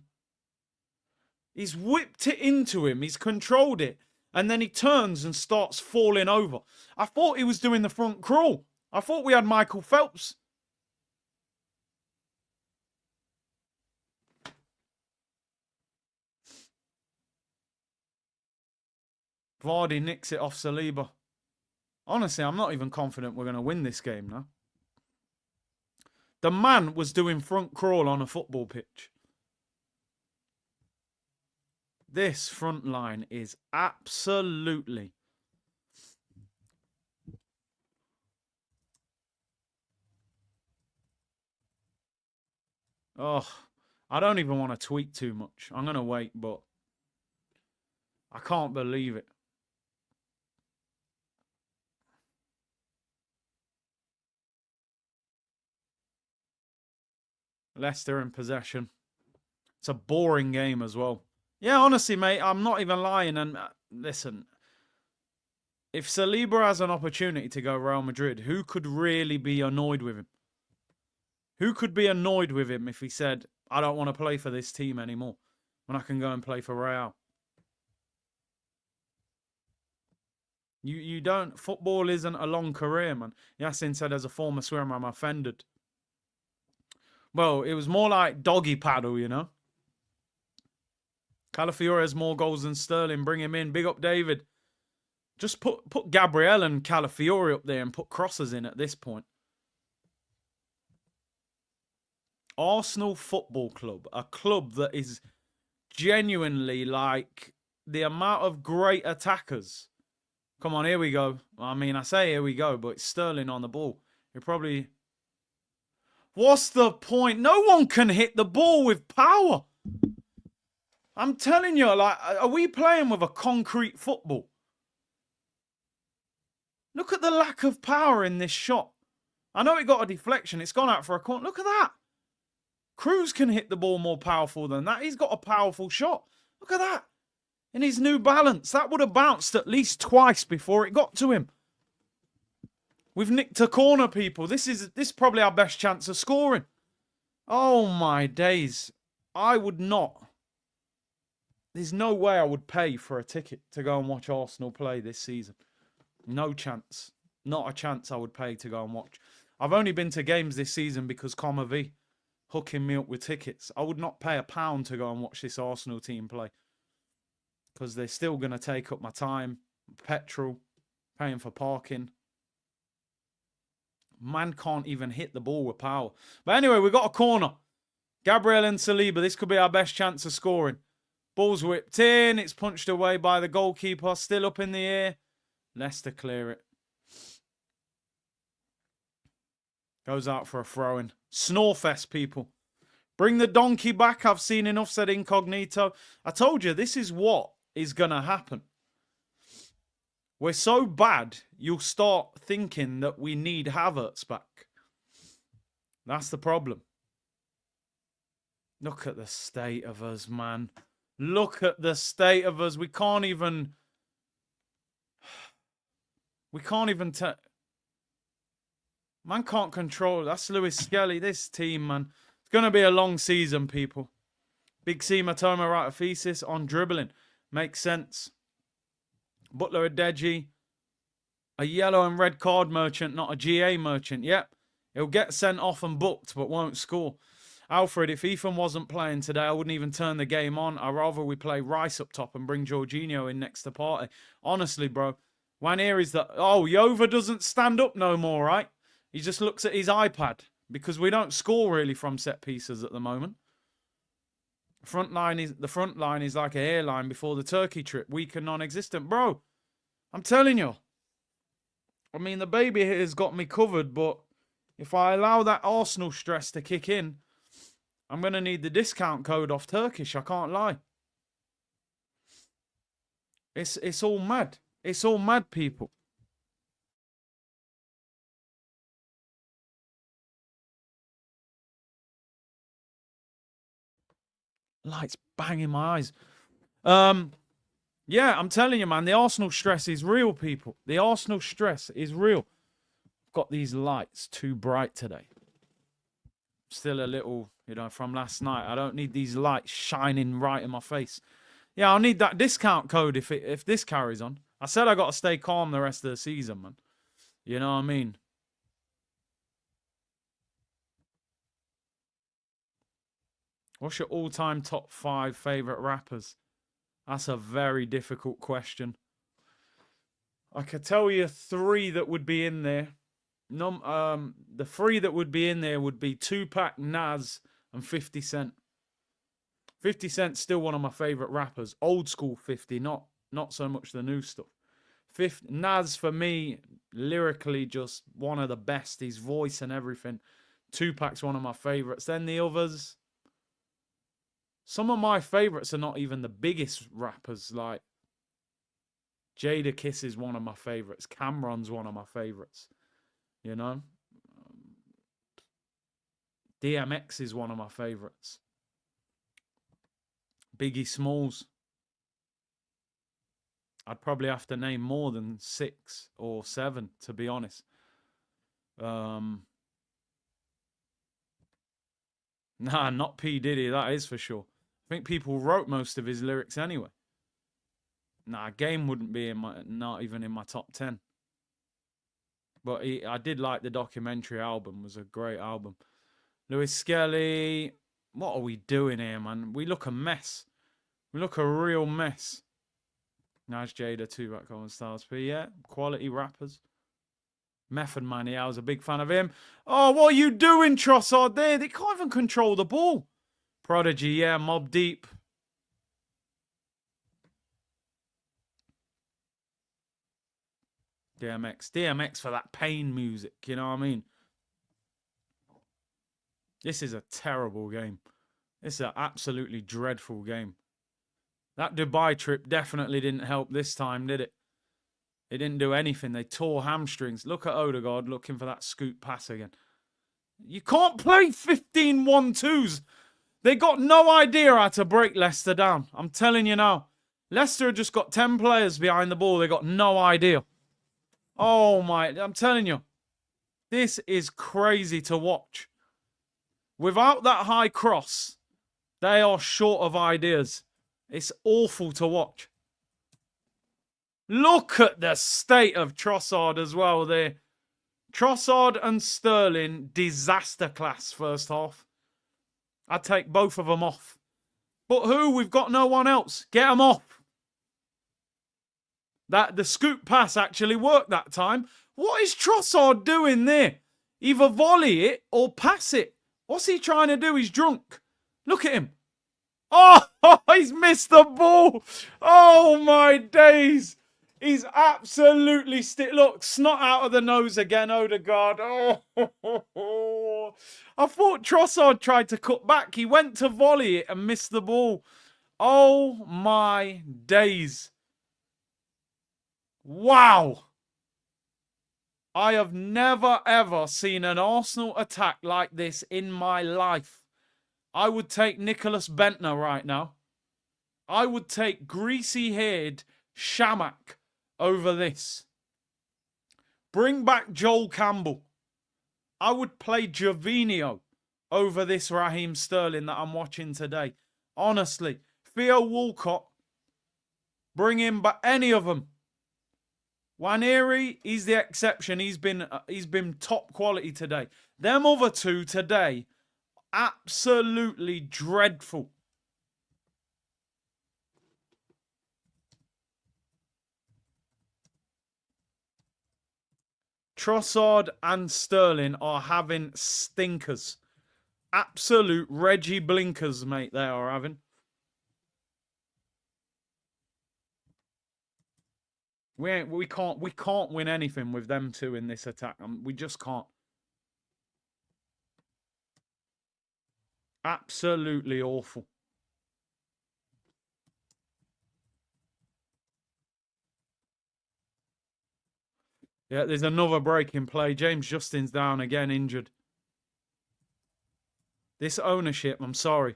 He's whipped it into him. He's controlled it. And then he turns and starts falling over. I thought he was doing the front crawl. I thought we had Michael Phelps. Vardy nicks it off Saliba. Honestly, I'm not even confident we're going to win this game now. The man was doing front crawl on a football pitch. This front line is absolutely... Oh, I don't even want to tweet too much. I'm going to wait, but I can't believe it. Leicester in possession. It's a boring game as well. Yeah, honestly, mate, I'm not even lying. And listen, if Saliba has an opportunity to go Real Madrid, who could really be annoyed with him? Who could be annoyed with him if he said, I don't want to play for this team anymore when I can go and play for Real? You don't. Football isn't a long career, man. Yasin said, as a former swimmer, I'm offended. Well, it was more like doggy paddle, you know. Calafiore has more goals than Sterling. Bring him in. Big up, David. Just put Gabriel and Calafiore up there and put crosses in at this point. Arsenal Football Club, a club that is genuinely like the amount of great attackers. Come on, here we go. I mean, I say here we go, but it's Sterling on the ball. You're probably... What's the point? No one can hit the ball with power. I'm telling you, like, are we playing with a concrete football? Look at the lack of power in this shot. I know it got a deflection. It's gone out for a corner. Look at that. Cruz can hit the ball more powerful than that. He's got a powerful shot. Look at that. In his New Balance, that would have bounced at least twice before it got to him. We've nicked a corner, people. This is probably our best chance of scoring. Oh, my days. I would not. There's no way I would pay for a ticket to go and watch Arsenal play this season. No chance. Not a chance I would pay to go and watch. I've only been to games this season because Comma V hooking me up with tickets. I would not pay £1 to go and watch this Arsenal team play. Because they're still going to take up my time, petrol, paying for parking. Man can't even hit the ball with power. But anyway, we've got a corner. Gabriel and Saliba. This could be our best chance of scoring. Ball's whipped in. It's punched away by the goalkeeper. Still up in the air. Leicester clear it. Goes out for a throw-in. Snorefest, people. Bring the donkey back. I've seen enough, said Incognito. I told you, this is what is going to happen. We're so bad, you'll start thinking that we need Havertz back. That's the problem. Look at the state of us, man. Look at the state of us. We can't even... Man can't control. That's Lewis Skelly. This team, man. It's going to be a long season, people. Big C, Matoma, right, a thesis on dribbling. Makes sense. Butler, Adeji. A yellow and red card merchant, not a GA merchant. Yep. He'll get sent off and booked, but won't score. Alfred, if Ethan wasn't playing today, I wouldn't even turn the game on. I'd rather we play Rice up top and bring Jorginho in next to Partey. Honestly, bro. Wanir is that... Oh, Yova doesn't stand up no more, right? He just looks at his iPad because we don't score really from set pieces at the moment. The front line is like a hairline before the Turkey trip. Weak and non-existent. Bro, I'm telling you. I mean, the baby here has got me covered, but if I allow that Arsenal stress to kick in, I'm going to need the discount code off Turkish. I can't lie. It's all mad. It's all mad, people. Lights banging my eyes. Yeah, I'm telling you, man, the Arsenal stress is real, people. The Arsenal stress is real. I've got these lights too bright today. Still a little, you know, from last night. I don't need these lights shining right in my face. Yeah, I'll need that discount code if this carries on. I said I got to stay calm the rest of the season, man. You know what I mean? What's your all-time top 5 favourite rappers? That's a very difficult question. I could tell you 3 that would be in there. The 3 that would be in there would be Tupac, Nas, and 50 Cent. 50 Cent's still one of my favourite rappers. Old school 50, not so much the new stuff. Nas, for me, lyrically, just one of the best. His voice and everything. Tupac's one of my favourites. Then the others, Some of my favourites are not even the biggest rappers. Like Jada Kiss is one of my favourites. Cameron's one of my favourites. You know? DMX is one of my favourites. Biggie Smalls. I'd probably have to name more than 6 or 7, to be honest. Nah, not P. Diddy, that is for sure. I think people wrote most of his lyrics anyway. Nah, Game wouldn't be in my, not even in my top 10. But I did like the documentary album. It was a great album. Lewis Skelly. What are we doing here, man? We look a mess. We look a real mess. Nice Jada, 2 back on Styles P. Yeah, quality rappers. Method Man, yeah, I was a big fan of him. Oh, what are you doing, Trossard? There, they can't even control the ball. Prodigy, yeah, Mob Deep. DMX for that pain music, you know what I mean? This is a terrible game. This is an absolutely dreadful game. That Dubai trip definitely didn't help this time, did it? It didn't do anything. They tore hamstrings. Look at Odegaard looking for that scoop pass again. You can't play 15 1-2s. They got no idea how to break Leicester down. I'm telling you now. Leicester have just got 10 players behind the ball. They got no idea. Oh my, I'm telling you. This is crazy to watch. Without that high cross, they are short of ideas. It's awful to watch. Look at the state of Trossard as well there. Trossard and Sterling, disaster class first half. I'd take both of them off. But who? We've got no one else. Get them off. The scoop pass actually worked that time. What is Trossard doing there? Either volley it or pass it. What's he trying to do? He's drunk. Look at him. Oh, he's missed the ball. Oh, my days. He's absolutely look, snot out of the nose again, Odegaard. Oh, I thought Trossard tried to cut back. He went to volley it and missed the ball. Oh, my days. Wow. I have never, ever seen an Arsenal attack like this in my life. I would take Nicholas Bentner right now. I would take greasy-haired Shamak over this. Bring back Joel Campbell. I would play Gervinho over this Raheem Sterling that I'm watching today. Honestly, Theo Walcott, bring him back, any of them. Waneri, he's the exception. He's been top quality today. Them other two today, absolutely dreadful. Trossard and Sterling are having stinkers. Absolute Reggie blinkers, mate, they are having. We can't win anything with them two in this attack. We just can't. Absolutely awful. Yeah, there's another break in play. James Justin's down again, injured. This ownership, I'm sorry,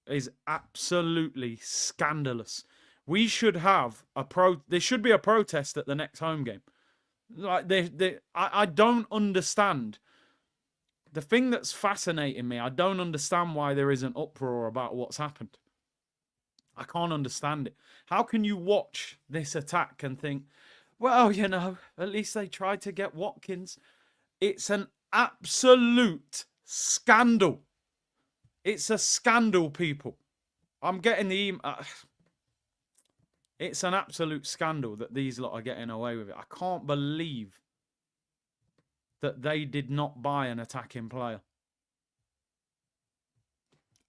is absolutely scandalous. We should have there should be a protest at the next home game. Like I don't understand. The thing that's fascinating me, I don't understand why there is an uproar about what's happened. I can't understand it. How can you watch this attack and think, well, you know, at least they tried to get Watkins. It's an absolute scandal. It's a scandal, people. I'm getting the email. It's an absolute scandal that these lot are getting away with it. I can't believe that they did not buy an attacking player.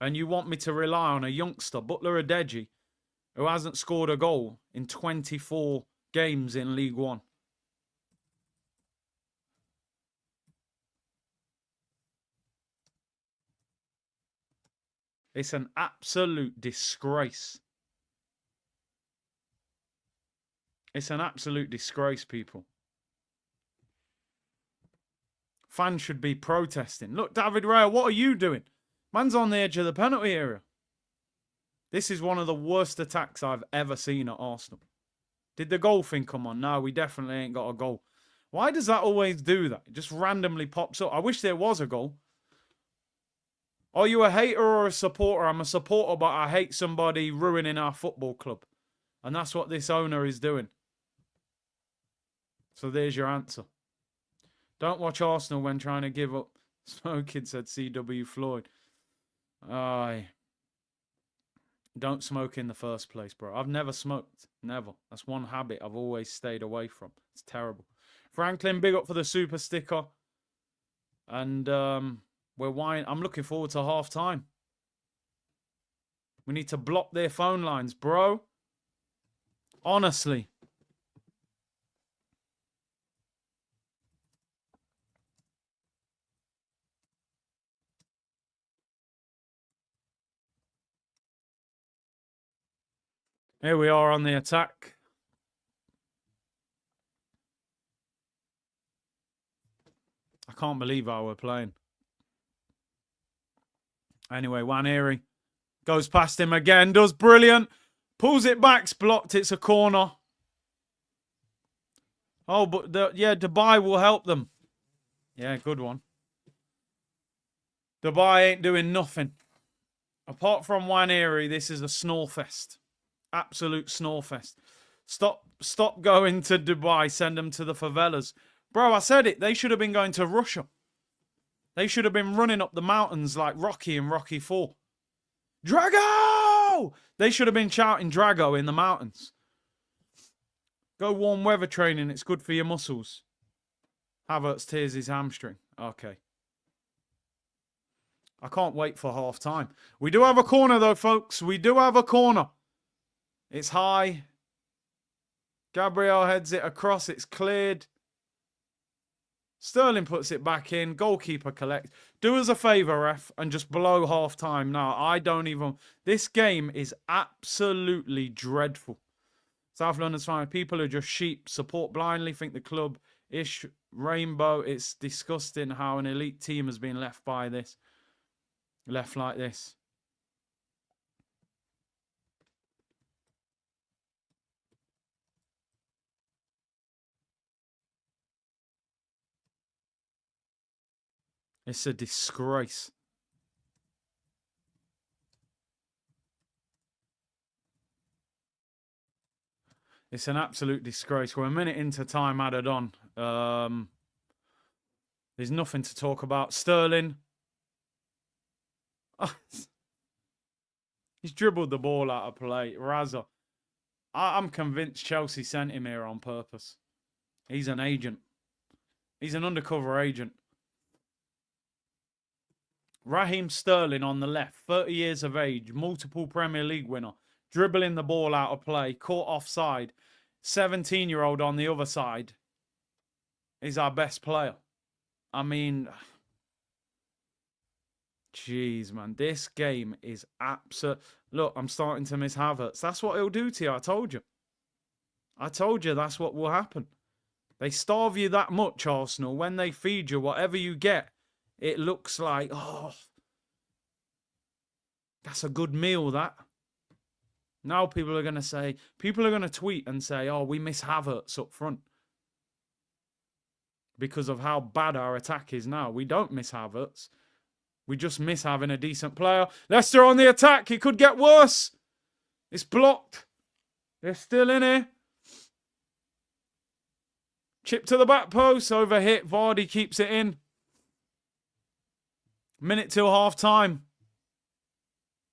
And you want me to rely on a youngster, Butler Adeji, who hasn't scored a goal in 24 games in League One. It's an absolute disgrace. It's an absolute disgrace, people. Fans should be protesting. Look, David Raya, what are you doing? Man's on the edge of the penalty area. This is one of the worst attacks I've ever seen at Arsenal. Did the goal thing come on? No, we definitely ain't got a goal. Why does that always do that? It just randomly pops up. I wish there was a goal. Are you a hater or a supporter? I'm a supporter, but I hate somebody ruining our football club. And that's what this owner is doing. So there's your answer. Don't watch Arsenal when trying to give up smoking, said CW Floyd. Aye. Don't smoke in the first place, bro. I've never smoked. Never. That's one habit I've always stayed away from. It's terrible. Franklin, big up for the super sticker. And we're whining. I'm looking forward to half time. We need to block their phone lines, bro. Honestly. Here we are on the attack. I can't believe how we're playing. Anyway, Waneri goes past him again, does brilliant. Pulls it back, it's blocked, it's a corner. Oh, but Dubai will help them. Yeah, good one. Dubai ain't doing nothing. Apart from Waneri, this is a snore fest. Absolute snore fest. Stop going to Dubai. Send them to the favelas. Bro, I said it. They should have been going to Russia. They should have been running up the mountains like Rocky in Rocky 4. Drago! They should have been shouting Drago in the mountains. Go warm weather training. It's good for your muscles. Havertz tears his hamstring. Okay. I can't wait for half time. We do have a corner though, folks. We do have a corner. It's high. Gabriel heads it across. It's cleared. Sterling puts it back in. Goalkeeper collect. Do us a favour, ref, and just blow half time. No, I don't even. This game is absolutely dreadful. South London's fine. People are just sheep. Support blindly. Think the club ish rainbow. It's disgusting how an elite team has been left by this. Left like this. It's a disgrace. It's an absolute disgrace. We're a minute into time added on. There's nothing to talk about. Sterling. Oh, he's dribbled the ball out of play. Razza. I'm convinced Chelsea sent him here on purpose. He's an agent. He's an undercover agent. Raheem Sterling on the left, 30 years of age, multiple Premier League winner, dribbling the ball out of play, caught offside. 17-year-old on the other side is our best player. I mean, jeez, man, this game is absolute. Look, I'm starting to miss Havertz. That's what he'll do to you. I told you. I told you that's what will happen. They starve you that much, Arsenal. When they feed you, whatever you get, it looks like, oh, that's a good meal, that. Now people are going to say, people are going to tweet and say, oh, we miss Havertz up front. Because of how bad our attack is now. We don't miss Havertz. We just miss having a decent player. Leicester on the attack. It could get worse. It's blocked. They're still in here. Chip to the back post. Overhit. Vardy keeps it in. Minute till half time.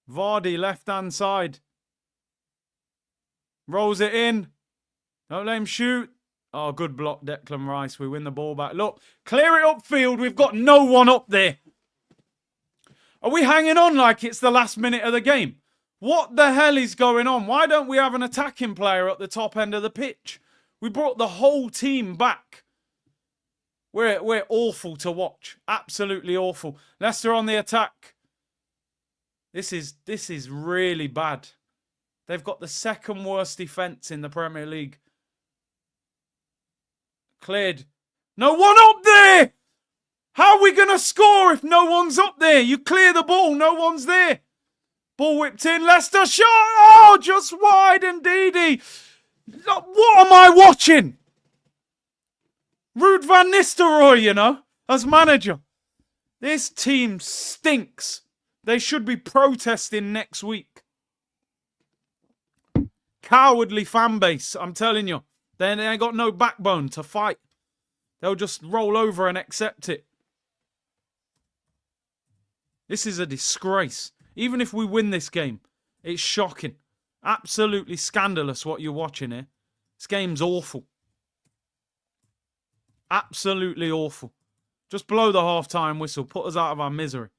Vardy, left-hand side. Rolls it in. Don't let him shoot. Oh, good block, Declan Rice. We win the ball back. Look, clear it upfield. We've got no one up there. Are we hanging on like it's the last minute of the game? What the hell is going on? Why don't we have an attacking player at the top end of the pitch? We brought the whole team back. We're awful to watch. Absolutely awful. Leicester on the attack. This is really bad. They've got the second worst defence in the Premier League. Cleared. No one up there! How are we going to score if no one's up there? You clear the ball, no one's there. Ball whipped in, Leicester shot! Oh, just wide indeedy. What am I watching? Ruud van Nistelrooy, you know, as manager. This team stinks. They should be protesting next week. Cowardly fan base, I'm telling you. They ain't got no backbone to fight. They'll just roll over and accept it. This is a disgrace. Even if we win this game, it's shocking. Absolutely scandalous what you're watching here. This game's awful. Absolutely awful. Just blow the half-time whistle. Put us out of our misery.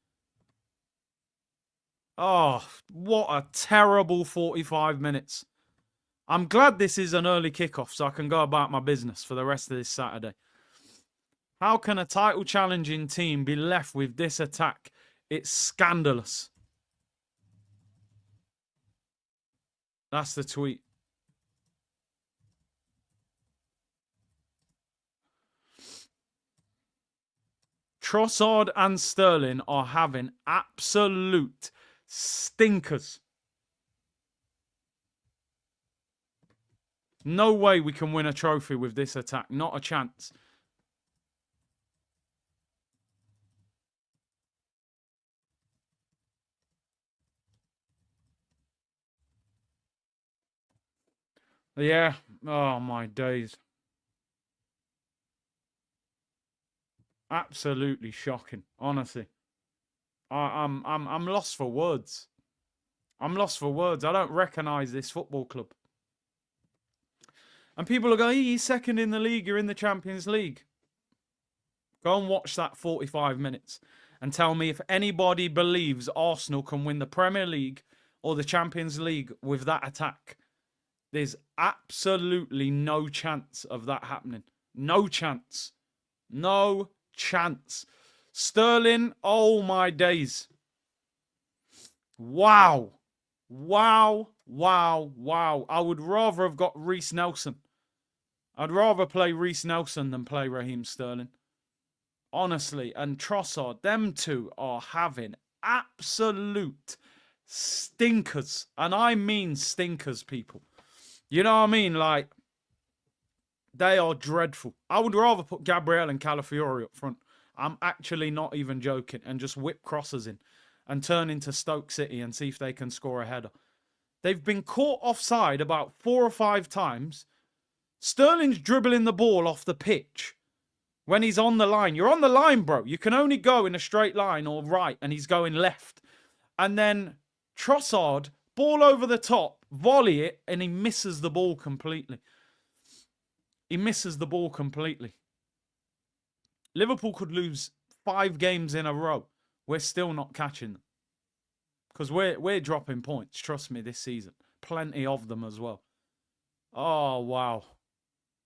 Oh, what a terrible 45 minutes. I'm glad this is an early kickoff so I can go about my business for the rest of this Saturday. How can a title-challenging team be left with this attack? It's scandalous. That's the tweet. Trossard and Sterling are having absolute stinkers. No way we can win a trophy with this attack. Not a chance. Yeah. Oh, my days. Absolutely shocking. Honestly. I'm lost for words. I'm lost for words. I don't recognise this football club. And people are going, he's second in the league, you're in the Champions League. Go and watch that 45 minutes and tell me if anybody believes Arsenal can win the Premier League or the Champions League with that attack. There's absolutely no chance of that happening. No chance. No chance. Sterling, oh my days. Wow. Wow. Wow. Wow. I would rather have got Reece Nelson. I'd rather play Reece Nelson than play Raheem Sterling. Honestly. And Trossard, them two are having absolute stinkers. And I mean stinkers, people. You know what I mean? Like, they are dreadful. I would rather put Gabriel and Calafiori up front. I'm actually not even joking. And just whip crosses in. And turn into Stoke City and see if they can score a header. They've been caught offside about 4 or 5 times. Sterling's dribbling the ball off the pitch when he's on the line. You're on the line, bro. You can only go in a straight line or right, and he's going left. And then Trossard, ball over the top, volley it, and he misses the ball completely. He misses the ball completely. Liverpool could lose 5 games in a row. We're still not catching them. Because we're dropping points, trust me, this season. Plenty of them as well. Oh, wow.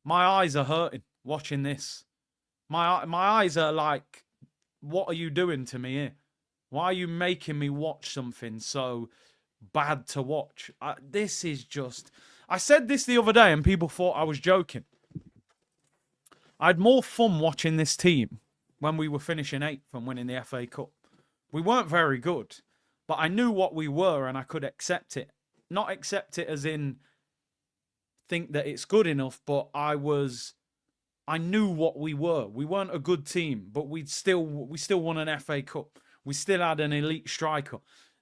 My eyes are hurting watching this. My eyes are like, what are you doing to me here? Why are you making me watch something so bad to watch? This is just... I said this the other day and people thought I was joking. I had more fun watching this team when we were finishing 8th and winning the FA Cup. We weren't very good, but I knew what we were and I could accept it. Not accept it as in think that it's good enough, but I knew what we were. We weren't a good team, but we still won an FA Cup. We still had an elite striker.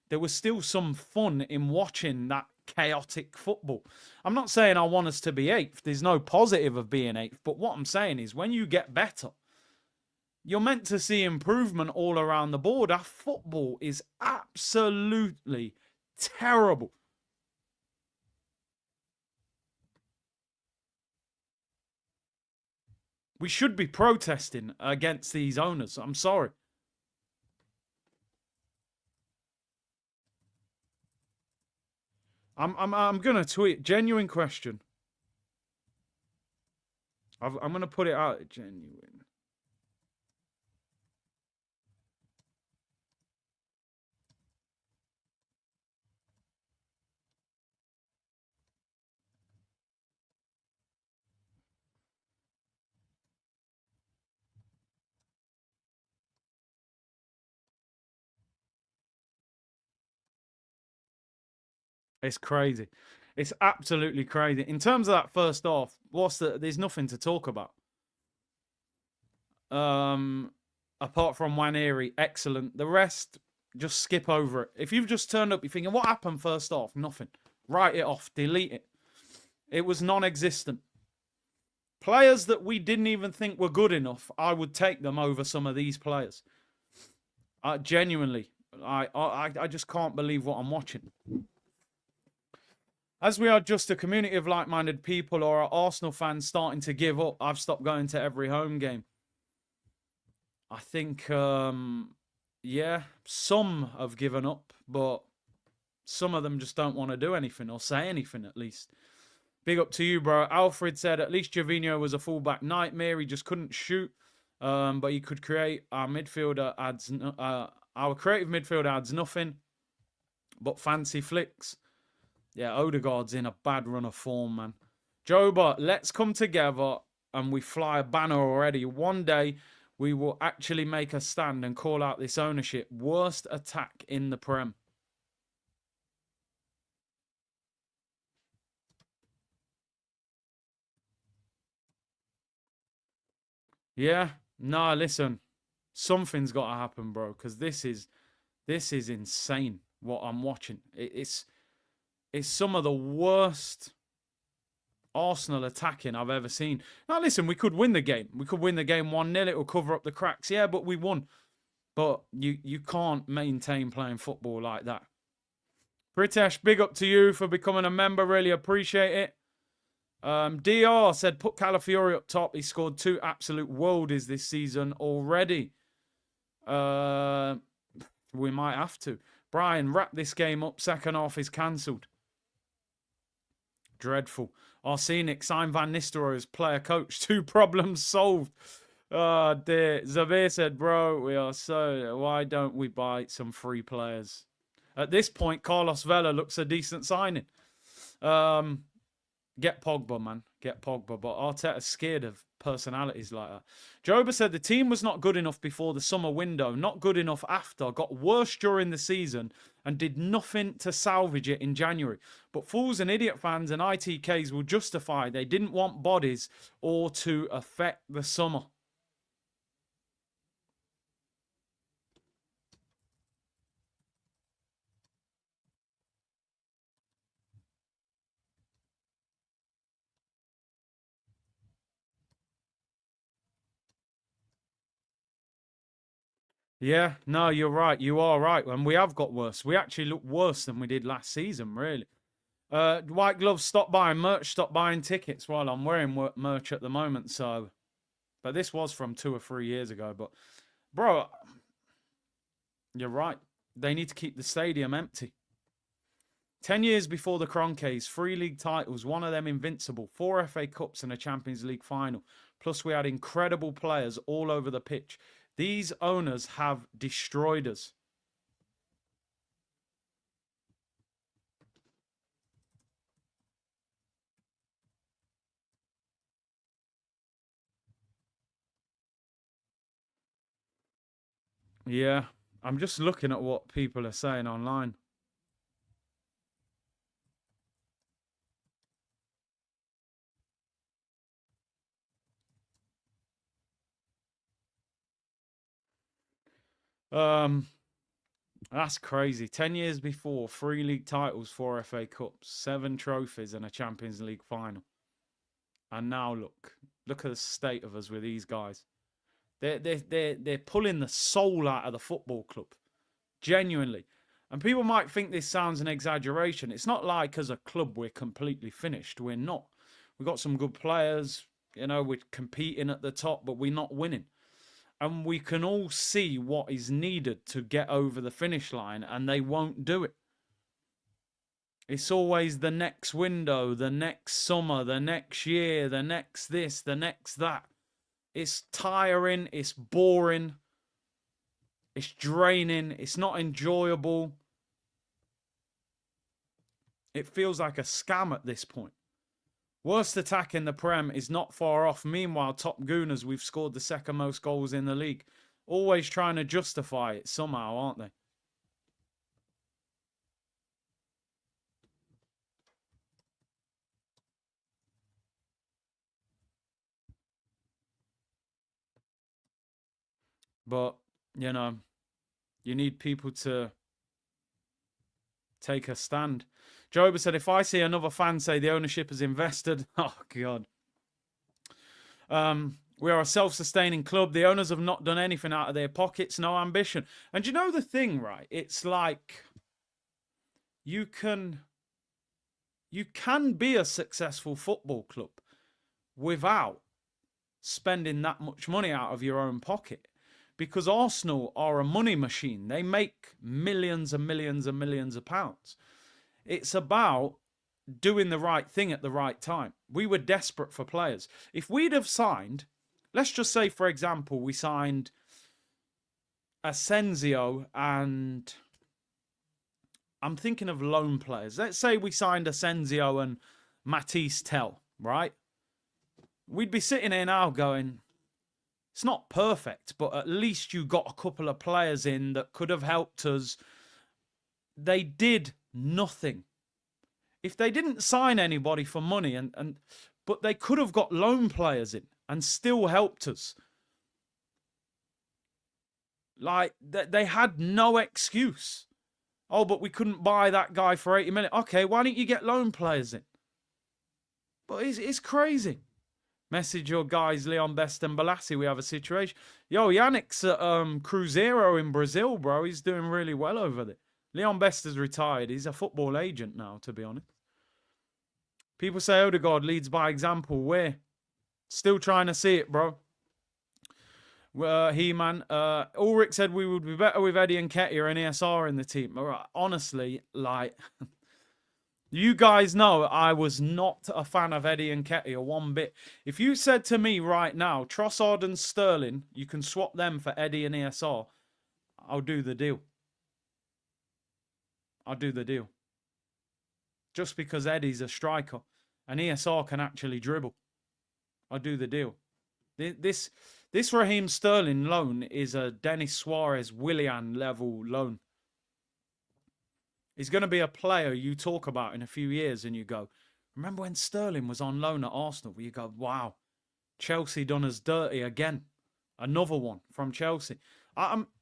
There was still some fun in watching that chaotic football. I'm not saying I want us to be 8th. There's no positive of being 8th, but what I'm saying is when you get better, you're meant to see improvement all around the board. Our football is absolutely terrible. We should be protesting against these owners. I'm sorry. I'm gonna tweet genuine question. I'm gonna put it out genuine. It's crazy. It's absolutely crazy. In terms of that first half, there's nothing to talk about. Apart from Waneri, excellent. The rest, just skip over it. If you've just turned up, you're thinking, what happened first half? Nothing. Write it off. Delete it. It was non-existent. Players that we didn't even think were good enough, I would take them over some of these players. Genuinely, I just can't believe what I'm watching. As we are just a community of like-minded people, or are Arsenal fans starting to give up? I've stopped going to every home game. I think, yeah, some have given up, but some of them just don't want to do anything or say anything, at least. Big up to you, bro. Alfred said, at least Gervinho was a fullback nightmare. He just couldn't shoot, but he could create. Our midfielder adds, our creative midfielder adds nothing but fancy flicks. Yeah, Odegaard's in a bad run of form, man. Joba, let's come together and we fly a banner already. One day we will actually make a stand and call out this ownership. Worst attack in the Prem. Yeah, nah, listen. Something's got to happen, bro, because this is insane what I'm watching. It's some of the worst Arsenal attacking I've ever seen. Now, listen, we could win the game. We could win the game 1-0. It will cover up the cracks. Yeah, but we won. But you can't maintain playing football like that. Pritesh, big up to you for becoming a member. Really appreciate it. DR said, put Calafiori up top. He scored 2 absolute worldies this season already. We might have to. Brian, wrap this game up. Second half is cancelled. Dreadful. Arsenic, sign Van Nistelrooy as player coach. 2 problems solved. Oh, dear. Zavir said, bro, we are so... Why don't we buy some free players? At this point, Carlos Vela looks a decent signing. Get Pogba, man. Get Pogba. But Arteta's scared of personalities like that. Joba said the team was not good enough before the summer window, not good enough after, got worse during the season, and did nothing to salvage it in January. But fools and idiot fans and ITKs will justify they didn't want bodies or to affect the summer. Yeah, no, you're right. You are right. And we have got worse. We actually look worse than we did last season, really. White Gloves, stop buying merch, stop buying tickets. While I'm wearing merch at the moment, so... But this was from 2 or 3 years ago. But, bro, you're right. They need to keep the stadium empty. 10 years before the Kroenkes, 3 league titles, one of them invincible, 4 FA Cups and a Champions League final. Plus, we had incredible players all over the pitch. These owners have destroyed us. Yeah, I'm just looking at what people are saying online. That's crazy. 10 years before, 3 league titles, 4 FA Cups, 7 trophies, and a Champions League final. And now look at the state of us with these guys. They're pulling the soul out of the football club, genuinely. And people might think this sounds an exaggeration. It's not like as a club we're completely finished. We're not. We've got some good players. You know, we're competing at the top, but we're not winning. And we can all see what is needed to get over the finish line, and they won't do it. It's always the next window, the next summer, the next year, the next this, the next that. It's tiring, it's boring, it's draining, it's not enjoyable. It feels like a scam at this point. Worst attack in the Prem is not far off. Meanwhile, top Gooners, we've scored the 2nd most goals in the league. Always trying to justify it somehow, aren't they? But, you know, you need people to take a stand. Joba said, if I see another fan say the ownership has invested, oh, God. We are a self-sustaining club. The owners have not done anything out of their pockets, no ambition. And you know the thing, right? It's like you can be a successful football club without spending that much money out of your own pocket. Because Arsenal are a money machine. They make millions and millions and millions of pounds. It's about doing the right thing at the right time. We were desperate for players. If we'd have signed, let's just say, for example, we signed Asensio and I'm thinking of loan players. Let's say we signed Asensio and Matisse Tell, right? We'd be sitting here now going, it's not perfect, but at least you got a couple of players in that could have helped us. They did nothing. If they didn't sign anybody for money, but they could have got loan players in and still helped us. Like, they had no excuse. Oh, but we couldn't buy that guy for 80 million. Okay, why don't you get loan players in? But it's crazy. Message your guys, Leon Best and Balassi. We have a situation. Yo, Yannick's at Cruzeiro in Brazil, bro. He's doing really well over there. Leon Best is retired. He's a football agent now, to be honest. People say Odegaard leads by example. We're still trying to see it, bro. He-Man. Ulrich said we would be better with Eddie and Nketiah and ESR in the team. Honestly, like... You guys know I was not a fan of Eddie and Nketiah one bit. If you said to me right now, Trossard and Sterling, you can swap them for Eddie and ESR, I'll do the deal. I'll do the deal. Just because Eddie's a striker and ESR can actually dribble. I'll do the deal. This Raheem Sterling loan is a Denis Suarez, Willian level loan. He's going to be a player you talk about in a few years and you go, remember when Sterling was on loan at Arsenal? You go, wow, Chelsea done us dirty again. Another one from Chelsea.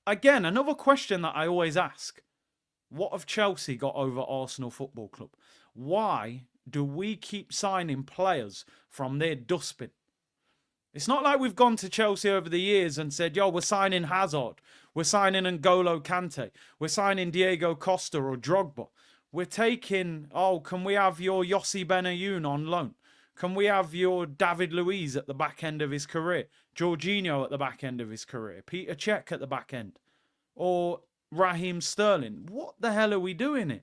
Again, another question that I always ask. What have Chelsea got over Arsenal Football Club? Why do we keep signing players from their dustbin? It's not like we've gone to Chelsea over the years and said, yo, we're signing Hazard. We're signing N'Golo Kante. We're signing Diego Costa or Drogba. We're taking, oh, can we have your Yossi Benayoun on loan? Can we have your David Luiz at the back end of his career? Jorginho at the back end of his career? Peter Cech at the back end? Or Raheem Sterling? What the hell are we doing here?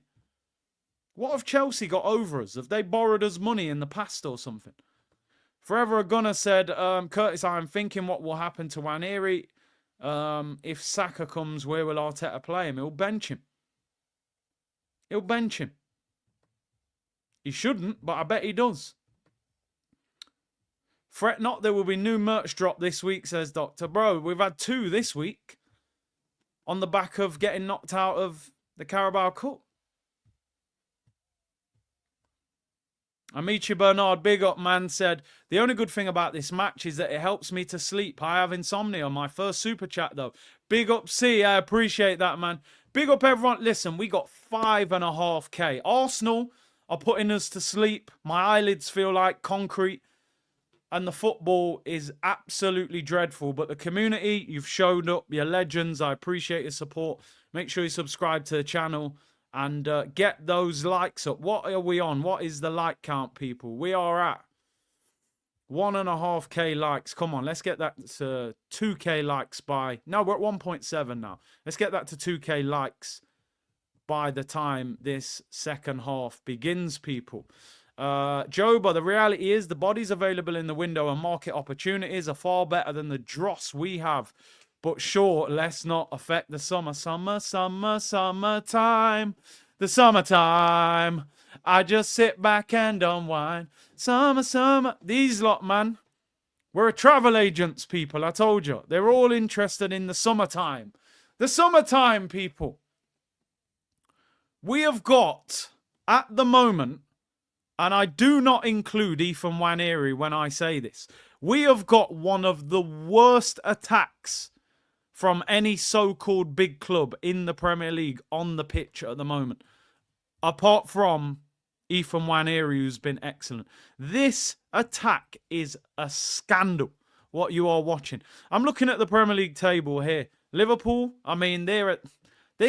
What have Chelsea got over us? Have they borrowed us money in the past or something? Forever a Gunner said, Curtis, I'm thinking what will happen to Nwaneri. If Saka comes, where will Arteta play him? He'll bench him. He'll bench him. He shouldn't, but I bet he does. Fret not, there will be new merch drop this week, says Doctor. Bro, we've had 2 this week on the back of getting knocked out of the Carabao Cup. Amici Bernard, big up, man, said, the only good thing about this match is that it helps me to sleep. I have insomnia. My first super chat, though. Big up, C. I appreciate that, man. Big up, everyone. Listen, we got 5.5K. Arsenal are putting us to sleep. My eyelids feel like concrete. And the football is absolutely dreadful. But the community, you've showed up. You're legends. I appreciate your support. Make sure you subscribe to the channel. And get those likes up. What are we on? What is the like count, people? We are at 1.5K likes. Come on, let's get that to 2K likes by... No, we're at 1.7 now. Let's get that to 2K likes by the time this second half begins, people. Joba, the reality is the bodies available in the window and market opportunities are far better than the dross we have. But sure, let's not affect the summertime. The summertime. I just sit back and unwind. Summer. These lot, man. We're travel agents, people. I told you. They're all interested in the summertime. The summertime, people. We have got, at the moment, and I do not include Ethan Nwaneri when I say this, we have got one of the worst attacks from any so-called big club in the Premier League on the pitch at the moment. Apart from Ethan Nwaneri, who's been excellent. This attack is a scandal, what you are watching. I'm looking at the Premier League table here. Liverpool, I mean, their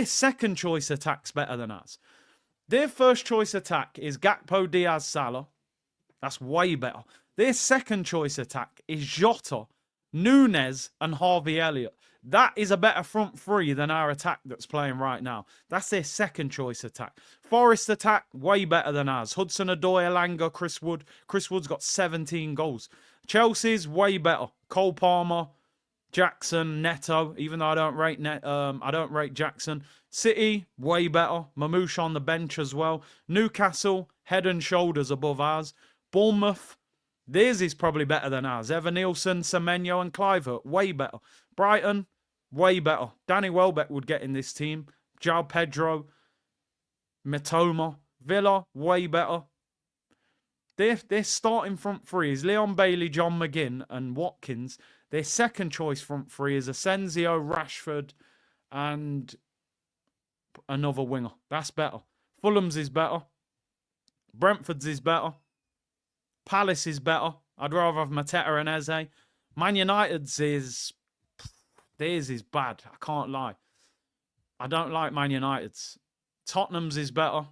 second choice attack's better than ours. Their first choice attack is Gakpo, Diaz, Salah. That's way better. Their second choice attack is Jota, Nunez, and Harvey Elliott. That is a better front three than our attack that's playing right now. That's their second choice attack. Forest attack, way better than ours. Hudson-Odoi, Elanga, Chris Wood. Chris Wood's got 17 goals. Chelsea's way better. Cole Palmer, Jackson, Neto, even though I don't rate Jackson. City, way better. Mamouche on the bench as well. Newcastle, head and shoulders above ours. Bournemouth, theirs is probably better than ours. Evan Nielsen, Semenyo and Clivert, way better. Brighton, way better. Danny Welbeck would get in this team. João Pedro, Mitoma. Villa, way better. Their starting front three is Leon Bailey, John McGinn and Watkins. Their second choice front three is Asensio, Rashford and another winger. That's better. Fulham's is better. Brentford's is better. Palace is better. I'd rather have Mateta and Eze. Man United's is... Theirs is bad. I can't lie. I don't like Man United's. Tottenham's is better.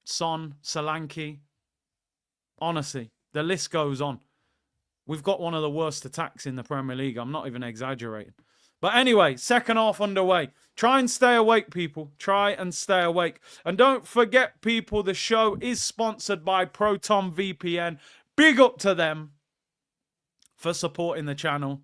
Son, Solanke. Honestly, the list goes on. We've got one of the worst attacks in the Premier League. I'm not even exaggerating. But anyway, second half underway. Try and stay awake, people. Try and stay awake. And don't forget, people, the show is sponsored by Proton VPN. Big up to them for supporting the channel.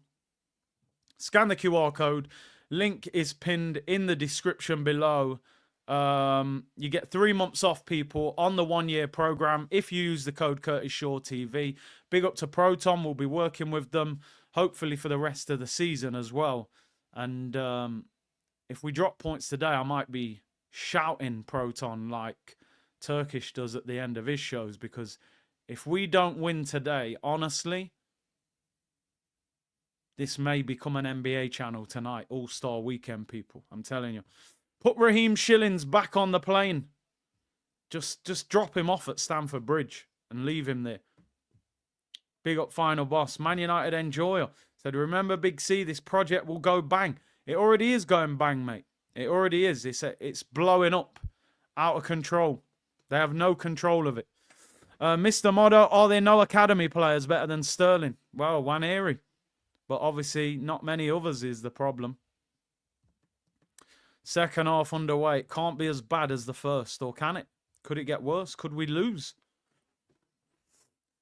Scan the QR code. Link is pinned in the description below. You get 3 months off, people, on the 1-year program if you use the code Curtis Shaw TV. Big up to Proton. We'll be working with them hopefully for the rest of the season as well. And if we drop points today, I might be shouting Proton like Turkish does at the end of his shows, because if we don't win today, honestly, this may become an NBA channel tonight. All-Star Weekend, people. I'm telling you. Put Raheem Shillings back on the plane. Just drop him off at Stamford Bridge and leave him there. Big up Final Boss. Man United enjoyer said, remember, Big C, this project will go bang. It already is going bang, mate. It already is. It's blowing up. Out of control. They have no control of it. Mr. Modder, are there no academy players better than Sterling? Well, Nwaneri. But obviously, not many others is the problem. Second half underway. It can't be as bad as the first, or can it? Could it get worse? Could we lose?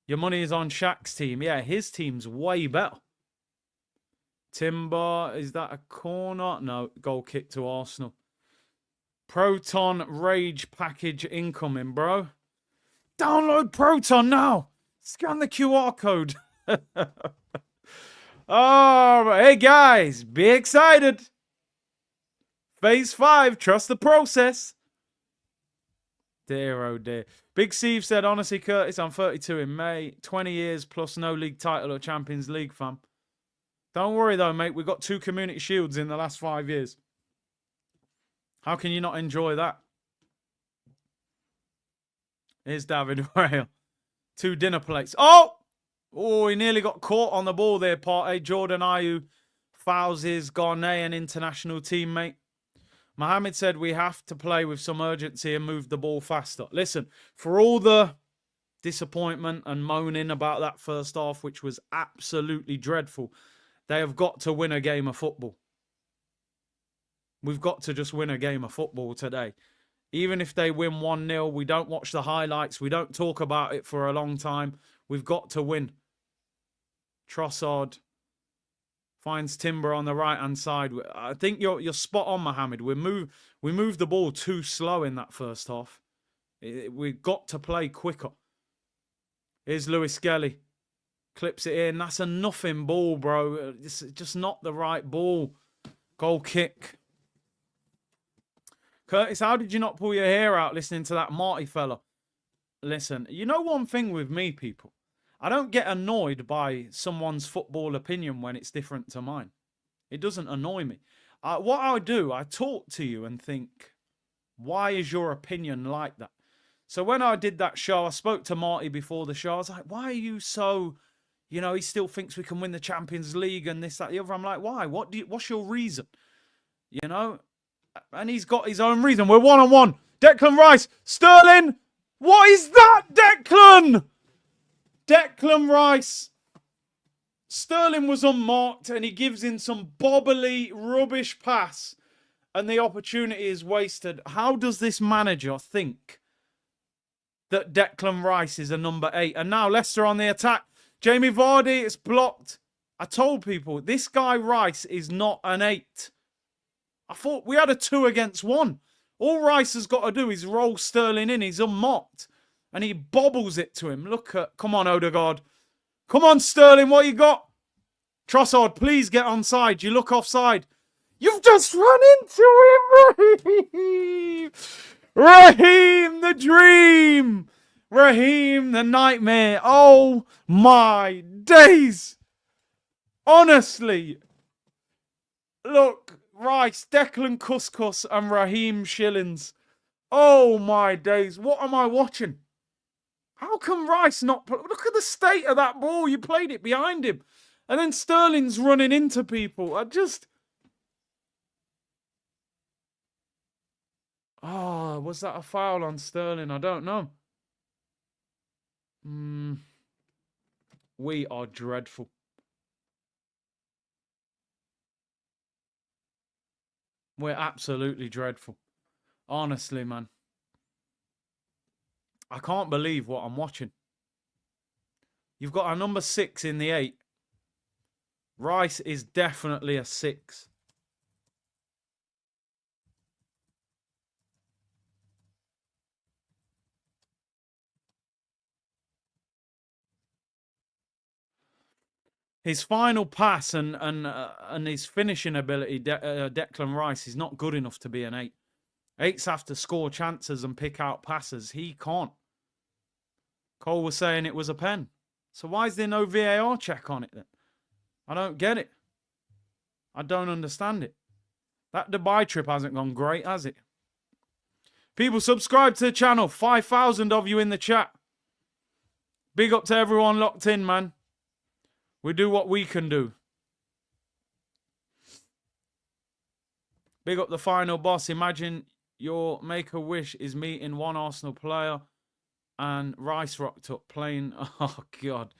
Your money is on Shaq's team. Yeah, his team's way better. Timber, is that a corner? No, goal kick to Arsenal. Proton Rage package incoming, bro. Download Proton now. Scan the QR code. Oh, hey guys, be excited. Phase 5, trust the process. Dear, oh dear. Big Steve said, honestly, Curtis, I'm 32 in May. 20 years plus no league title or Champions League, fam. Don't worry though, mate. We've got 2 community shields in the last 5 years. How can you not enjoy that? Here's David Rail. 2 dinner plates. Oh! Oh, he nearly got caught on the ball there, Partey. Jordan Ayew fouls his Ghanaian international teammate. Mohammed said we have to play with some urgency and move the ball faster. Listen, for all the disappointment and moaning about that first half, which was absolutely dreadful, they have got to win a game of football. We've got to just win a game of football today. Even if they win 1-0, we don't watch the highlights. We don't talk about it for a long time. We've got to win. Trossard finds Timber on the right-hand side. I think you're spot on, Mohammed. We moved the ball too slow in that first half. We've got to play quicker. Here's Lewis Skelly. Clips it in. That's a nothing ball, bro. It's just not the right ball. Goal kick. Curtis, how did you not pull your hair out listening to that Marty fella? Listen, you know one thing with me, people? I don't get annoyed by someone's football opinion when it's different to mine. It doesn't annoy me. what I do, I talk to you and think, why is your opinion like that? So when I did that show, I spoke to Marty before the show. I was like, why are you so, he still thinks we can win the Champions League and this, that, the other. I'm like, why? What's your reason? And he's got his own reason. We're 1-on-1. Declan Rice. Sterling. What is that, Declan? Declan Rice. Sterling was unmarked and he gives in some bobbly rubbish pass and the opportunity is wasted. How does this manager think that Declan Rice is a number 8? And now Leicester on the attack. Jamie Vardy, it's blocked. I told people, this guy Rice is not an 8. I thought we had a 2 against 1. All Rice has got to do is roll Sterling in. He's unmarked. And he bobbles it to him. Come on, Odegaard. Come on, Sterling, what you got? Trossard, please get onside. You look offside. You've just run into him, Raheem. Raheem, the dream. Raheem, the nightmare. Oh, my days. Honestly. Look, Rice, Declan Couscous, and Raheem Shillings. Oh, my days. What am I watching? How can Rice not... Look at the state of that ball. You played it behind him. And then Sterling's running into people. Oh, was that a foul on Sterling? I don't know. We are dreadful. We're absolutely dreadful. Honestly, man. I can't believe what I'm watching. You've got a number 6 in the 8. Rice is definitely a 6. His final pass and his finishing ability, Declan Rice, is not good enough to be an 8. 8s have to score chances and pick out passes. He can't. Cole was saying it was a pen. So why is there no VAR check on it then? I don't get it. I don't understand it. That Dubai trip hasn't gone great, has it? People, subscribe to the channel. 5,000 of you in the chat. Big up to everyone locked in, man. We do what we can do. Big up the final boss. Imagine your make-a-wish is meeting one Arsenal player and Rice rocked up playing. Oh, God.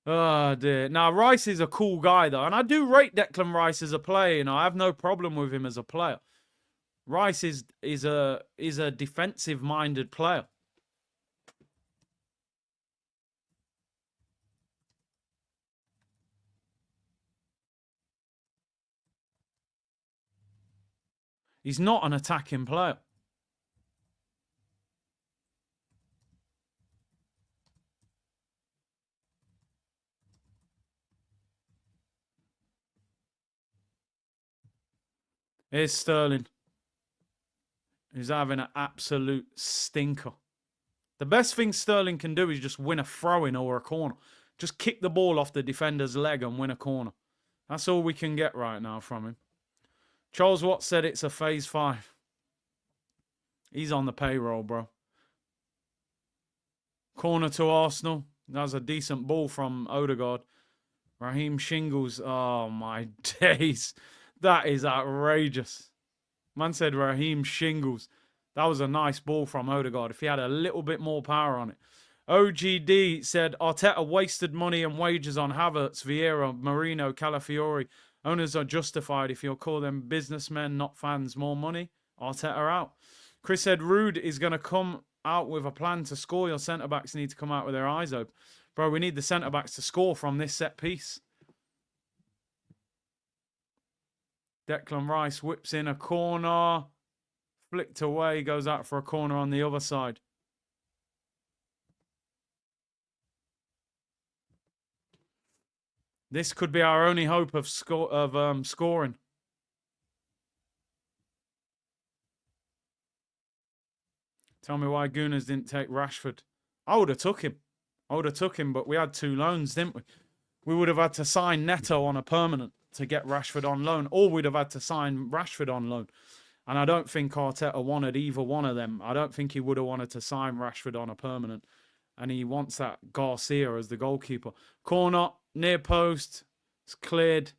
Oh, dear. Now, Rice is a cool guy, though. And I do rate Declan Rice as a player. I have no problem with him as a player. Rice is a defensive-minded player. He's not an attacking player. Here's Sterling. He's having an absolute stinker. The best thing Sterling can do is just win a throw-in or a corner. Just kick the ball off the defender's leg and win a corner. That's all we can get right now from him. Charles Watt said it's a phase 5. He's on the payroll, bro. Corner to Arsenal. That was a decent ball from Odegaard. Raheem Shingles. Oh, my days. That is outrageous. Man said Raheem Shingles. That was a nice ball from Odegaard. If he had a little bit more power on it. OGD said, Arteta wasted money and wages on Havertz, Vieira, Marino, Calafiori. Owners are justified if you'll call them businessmen, not fans. More money. Arteta out. Chris said, Rude is going to come out with a plan to score. Your centre-backs need to come out with their eyes open. Bro, we need the centre-backs to score from this set piece. Declan Rice whips in a corner. Flicked away. Goes out for a corner on the other side. This could be our only hope of scoring. Tell me why Gunners didn't take Rashford. I would have took him. But we had 2 loans, didn't we? We would have had to sign Neto on a permanent. to get Rashford on loan, or we'd have had to sign Rashford on loan. And I don't think Arteta wanted either one of them. I don't think he would have wanted to sign Rashford on a permanent. And he wants that Garcia as the goalkeeper. Corner, near post. It's cleared.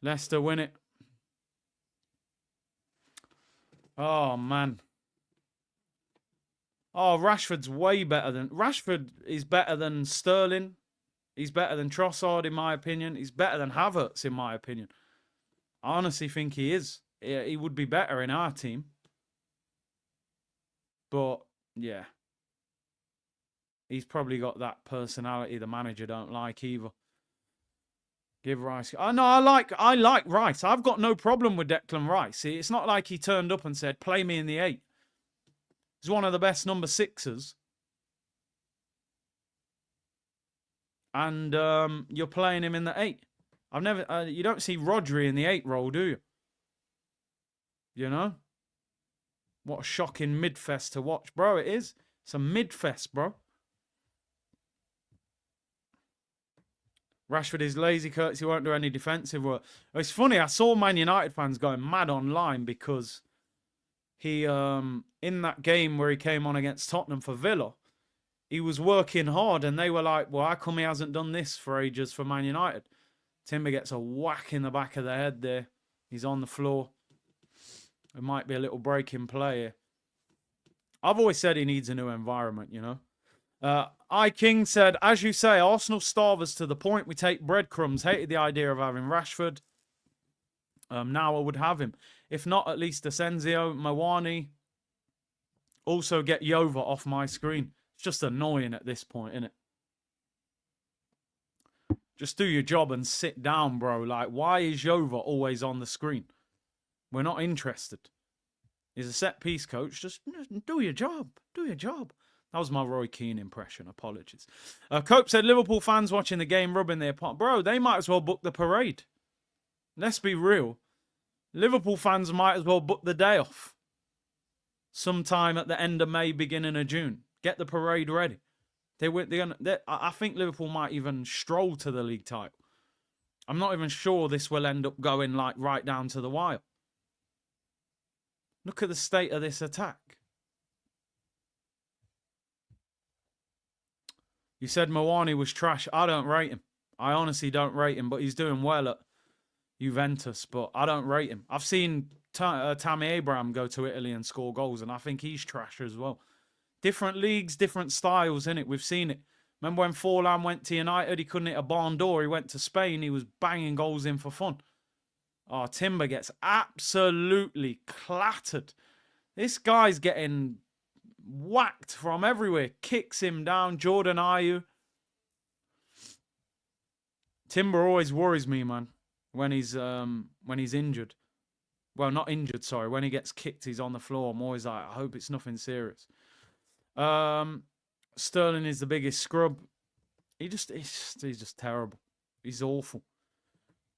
Leicester win it. Oh, man. Oh, Rashford's way better than... Rashford is better than Sterling. He's better than Trossard, in my opinion. He's better than Havertz, in my opinion. I honestly think he is. He would be better in our team. But, yeah. He's probably got that personality the manager don't like either. Give Rice... Oh, no, I like Rice. I've got no problem with Declan Rice. It's not like he turned up and said, play me in the 8. He's one of the best number 6s. And you're playing him in the 8. I've never... you don't see Rodri in the 8 role, do you? You know? What a shocking mid-fest to watch. Bro, it is. It's a mid-fest, bro. Rashford is lazy, Curtis. He won't do any defensive work. It's funny. I saw Man United fans going mad online because he, in that game where he came on against Tottenham for Villa, he was working hard and they were like, well, how come he hasn't done this for ages for Man United? Timber gets a whack in the back of the head there. He's on the floor. It might be a little break in play here. I've always said he needs a new environment, you know. King said, as you say, Arsenal starve us to the point we take breadcrumbs. Hated the idea of having Rashford. Now I would have him. If not, at least Asensio, Mawani. Also get Yova off my screen. It's just annoying at this point, isn't it? Just do your job and sit down, bro. Like, why is Yova always on the screen? We're not interested. He's a set-piece coach. Just do your job. Do your job. That was my Roy Keane impression. Apologies. Cope said, Liverpool fans watching the game rubbing their pot. Bro, they might as well book the parade. Let's be real. Liverpool fans might as well book the day off. Sometime at the end of May, beginning of June. Get the parade ready. I think Liverpool might even stroll to the league title. I'm not even sure this will end up going like right down to the wire. Look at the state of this attack. You said Mawani was trash. I don't rate him. I honestly don't rate him, but he's doing well at Juventus, but I don't rate him. I've seen Tammy Abraham go to Italy and score goals, and I think he's trash as well. Different leagues, different styles, innit? We've seen it. Remember when Forlan went to United, he couldn't hit a barn door. He went to Spain, he was banging goals in for fun. Oh, Timber gets absolutely clattered. This guy's getting whacked from everywhere. Kicks him down. Jordan Ayew. Timber always worries me, man, when he's injured. Well, not injured, sorry. When he gets kicked, he's on the floor. I'm always like, I hope it's nothing serious. Sterling is the biggest scrub. He's just terrible. He's awful.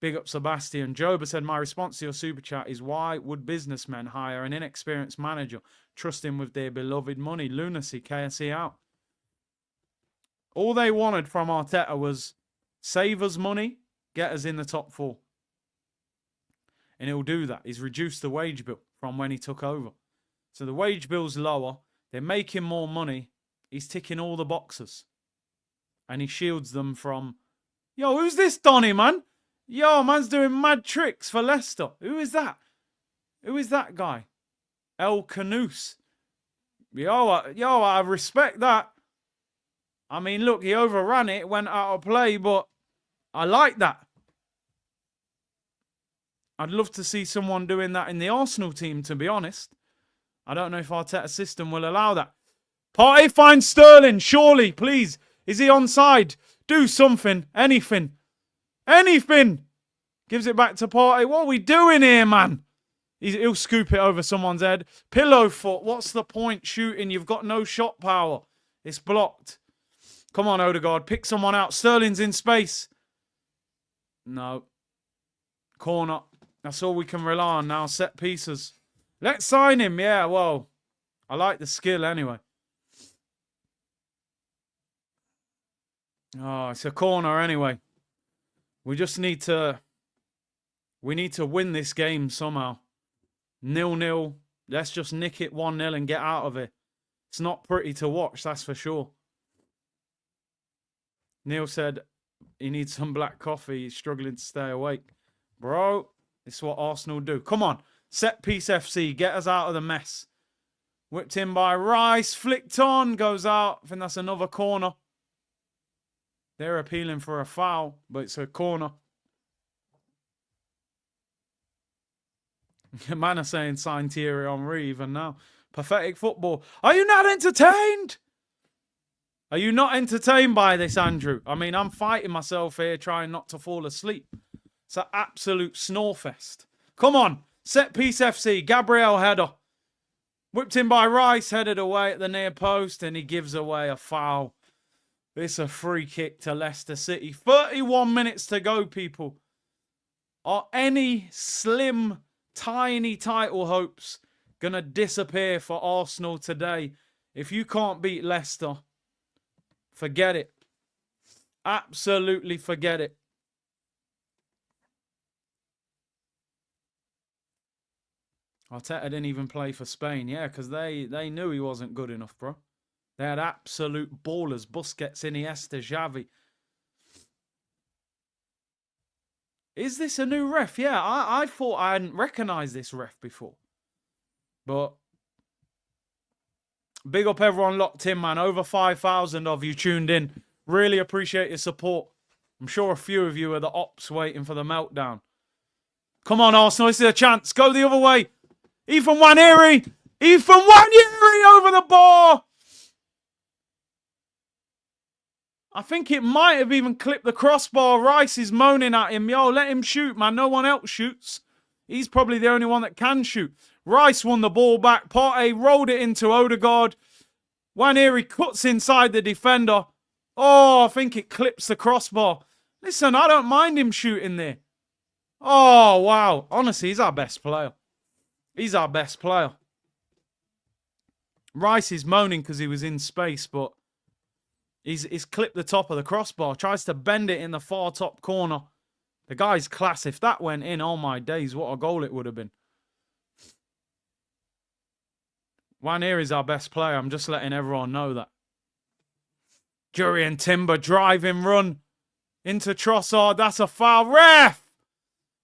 Big up Sebastian. Joba said, my response to your super chat is, why would businessmen hire an inexperienced manager, trust him with their beloved money? Lunacy, KSE out. All they wanted from Arteta was save us money, get us in the top 4. And he'll do that. He's reduced the wage bill from when he took over. So the wage bill's lower. They're making more money. He's ticking all the boxes. And he shields them from, yo, who's this Donny, man? Yo, man's doing mad tricks for Leicester. Who is that? Who is that guy? El Canoose. Yo, I respect that. I mean, look, he overran it, went out of play, but I like that. I'd love to see someone doing that in the Arsenal team, to be honest. I don't know if Arteta's system will allow that. Partey finds Sterling, surely, please. Is he onside? Do something, anything. Anything! Gives it back to Partey. What are we doing here, man? He'll scoop it over someone's head. Pillow foot. What's the point shooting? You've got no shot power. It's blocked. Come on, Odegaard. Pick someone out. Sterling's in space. No. Corner. That's all we can rely on now. Set pieces. Let's sign him. Yeah, well, I like the skill anyway. Oh, it's a corner anyway. We just need to We need to win this game somehow. 0-0. Let's just nick it 1-0 and get out of it. It's not pretty to watch, that's for sure. Neil said he needs some black coffee. He's struggling to stay awake. Bro, this is what Arsenal do. Come on. Set piece FC. Get us out of the mess. Whipped in by Rice. Flicked on. Goes out. I think that's another corner. They're appealing for a foul, but it's a corner. Man are saying sign Thierry Henry even now. Pathetic football. Are you not entertained? Are you not entertained by this, Andrew? I mean, I'm fighting myself here trying not to fall asleep. It's an absolute snore fest. Come on. Set piece FC. Gabriel header. Whipped in by Rice. Headed away at the near post. And he gives away a foul. It's a free kick to Leicester City. 31 minutes to go, people. Are any slim, tiny title hopes going to disappear for Arsenal today? If you can't beat Leicester, forget it. Absolutely forget it. Arteta didn't even play for Spain. Yeah, because they knew he wasn't good enough, bro. They had absolute ballers. Busquets, Iniesta, Xavi. Is this a new ref? Yeah, I thought I hadn't recognised this ref before. But big up everyone locked in, man. Over 5,000 of you tuned in. Really appreciate your support. I'm sure a few of you are the ops waiting for the meltdown. Come on, Arsenal. This is a chance. Go the other way. Ethan Nwaneri. Ethan Nwaneri over the bar. I think it might have even clipped the crossbar. Rice is moaning at him. Yo, let him shoot, man. No one else shoots. He's probably the only one that can shoot. Rice won the ball back. Partey rolled it into Odegaard. Nwaneri cuts inside the defender. Oh, I think it clips the crossbar. Listen, I don't mind him shooting there. Oh, wow. Honestly, he's our best player. He's our best player. Rice is moaning because he was in space, but he's clipped the top of the crossbar. Tries to bend it in the far top corner. The guy's class. If that went in, oh my days, what a goal it would have been. Nwaneri's our best player. I'm just letting everyone know that. Jurriën Timber driving run into Trossard. That's a foul. Ref!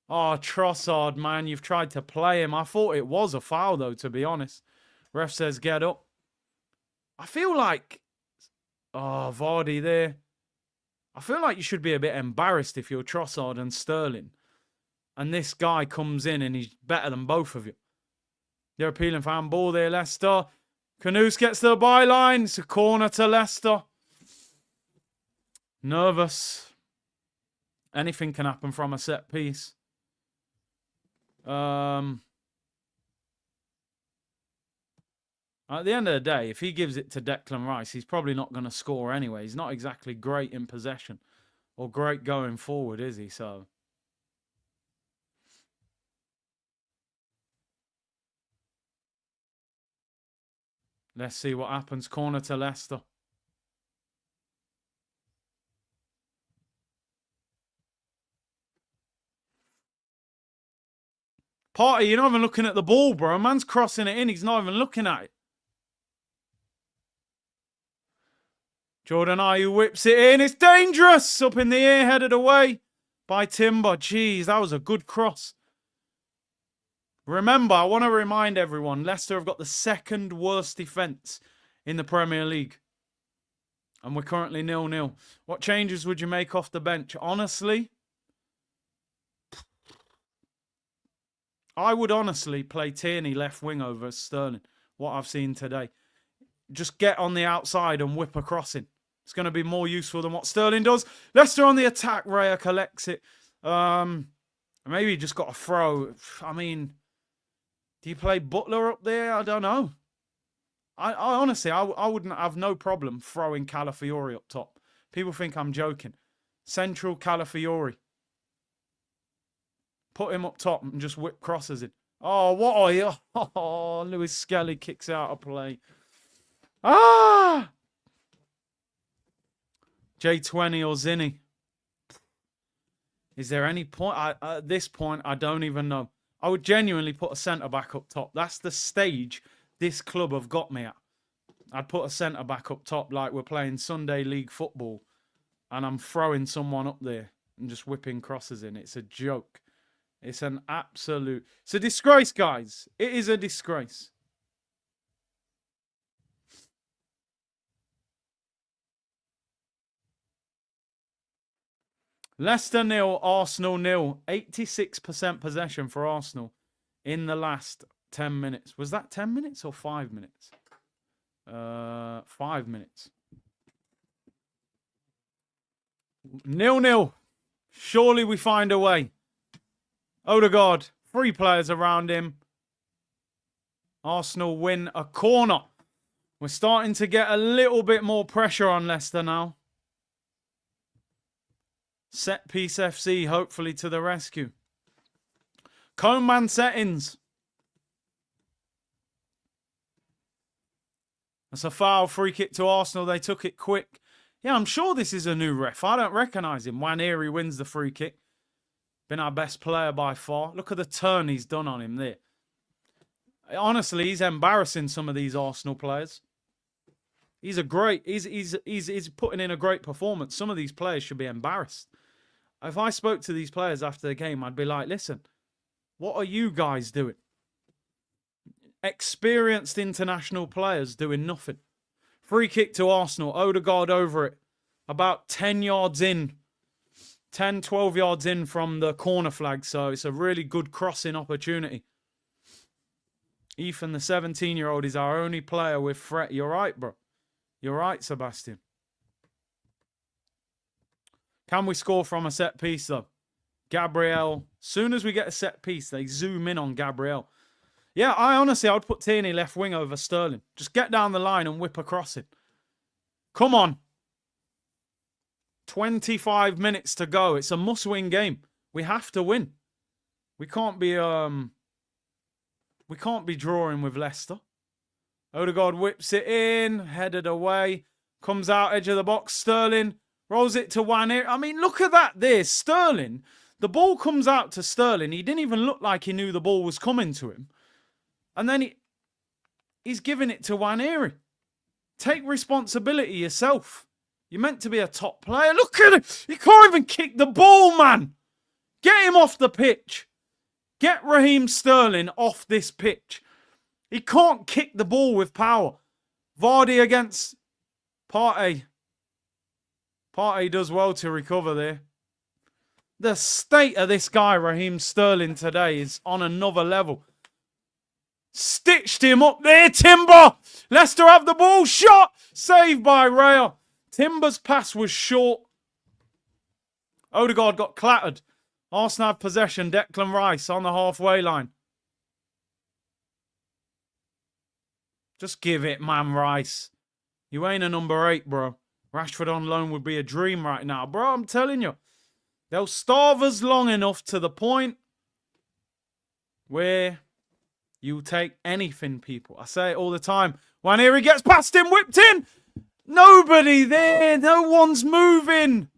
Oh, Trossard, man. You've tried to play him. I thought it was a foul, though, to be honest. Ref says get up. I feel like... Oh, Vardy there. I feel like you should be a bit embarrassed if you're Trossard and Sterling. And this guy comes in and he's better than both of you. They're appealing for handball there, Leicester. Karius gets to the byline. It's a corner to Leicester. Nervous. Anything can happen from a set piece. At the end of the day, if he gives it to Declan Rice, he's probably not going to score anyway. He's not exactly great in possession or great going forward, is he? So let's see what happens. Corner to Leicester. Partey, you're not even looking at the ball, bro. Man's crossing it in. He's not even looking at it. Jordan Ayew whips it in. It's dangerous. Up in the air, headed away by Timber. Jeez, that was a good cross. Remember, I want to remind everyone, Leicester have got the second worst defence in the Premier League. And we're currently 0-0. What changes would you make off the bench? Honestly, I would honestly play Tierney left wing over Sterling. What I've seen today. Just get on the outside and whip a crossing. It's going to be more useful than what Sterling does. Leicester on the attack. Raya collects it. Maybe he just got a throw. I mean, do you play Butler up there? I don't know. I honestly, I wouldn't have no problem throwing Calafiori up top. People think I'm joking. Central Calafiori. Put him up top and just whip crosses in. Oh, what are you? Oh, Lewis Skelly kicks out of play. Ah! J20 or Zinni. Is there any point? At this point, I don't even know. I would genuinely put a centre-back up top. That's the stage this club have got me at. I'd put a centre-back up top like we're playing Sunday League football and I'm throwing someone up there and just whipping crosses in. It's a joke. It's an absolute... It's a disgrace, guys. It is a disgrace. Leicester 0, Arsenal 0. 86% possession for Arsenal in the last 10 minutes. Was that 10 minutes or 5 minutes? 5 minutes. 0-0. Surely we find a way. Odegaard, 3 players around him. Arsenal win a corner. We're starting to get a little bit more pressure on Leicester now. Set piece FC, hopefully to the rescue. Coleman settings. That's a foul, free kick to Arsenal. They took it quick. Yeah, I'm sure this is a new ref. I don't recognise him. Waneri wins the free kick. Been our best player by far. Look at the turn he's done on him there. Honestly, he's embarrassing some of these Arsenal players. He's a great... He's putting in a great performance. Some of these players should be embarrassed. If I spoke to these players after the game, I'd be like, listen, what are you guys doing? Experienced international players doing nothing. Free kick to Arsenal. Odegaard over it. About 10 yards in. 10, 12 yards in from the corner flag. So it's a really good crossing opportunity. Ethan, the 17-year-old, is our only player with threat. You're right, bro. You're right, Sebastian. Can we score from a set piece, though? Gabriel. Soon as we get a set piece, they zoom in on Gabriel. Yeah, I would put Tierney left wing over Sterling. Just get down the line and whip across it. Come on. 25 minutes to go. It's a must-win game. We have to win. We can't be drawing with Leicester. Odegaard whips it in, headed away, comes out edge of the box. Sterling rolls it to Waneri. I mean, look at that there. Sterling, the ball comes out to Sterling. He didn't even look like he knew the ball was coming to him. And then he's giving it to Waneri. Take responsibility yourself. You're meant to be a top player. Look at it. He can't even kick the ball, man. Get him off the pitch. Get Raheem Sterling off this pitch. He can't kick the ball with power. Vardy against Partey. Partey does well to recover there. The state of this guy, Raheem Sterling, today is on another level. Stitched him up there, Timber. Leicester have the ball. Shot. Saved by Raya. Timber's pass was short. Odegaard got clattered. Arsenal have possession. Declan Rice on the halfway line. Just give it, man, Rice. You ain't a number 8, bro. Rashford on loan would be a dream right now. Bro, I'm telling you. They'll starve us long enough to the point where you take anything, people. I say it all the time. Waneri gets past him, whipped in. Nobody there. No one's moving.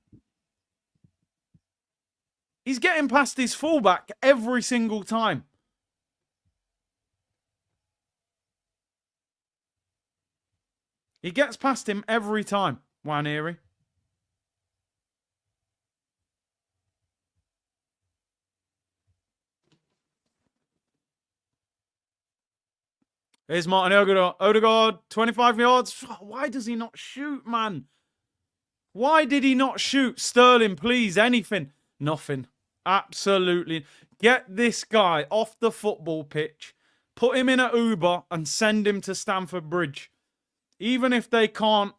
He's getting past his fullback every single time. He gets past him every time, Waneri. Here's Martin Odegaard. Odegaard, 25 yards. Why does he not shoot, man? Why did he not shoot? Sterling, please, anything. Nothing. Absolutely. Get this guy off the football pitch. Put him in an Uber and send him to Stamford Bridge. Even if they can't,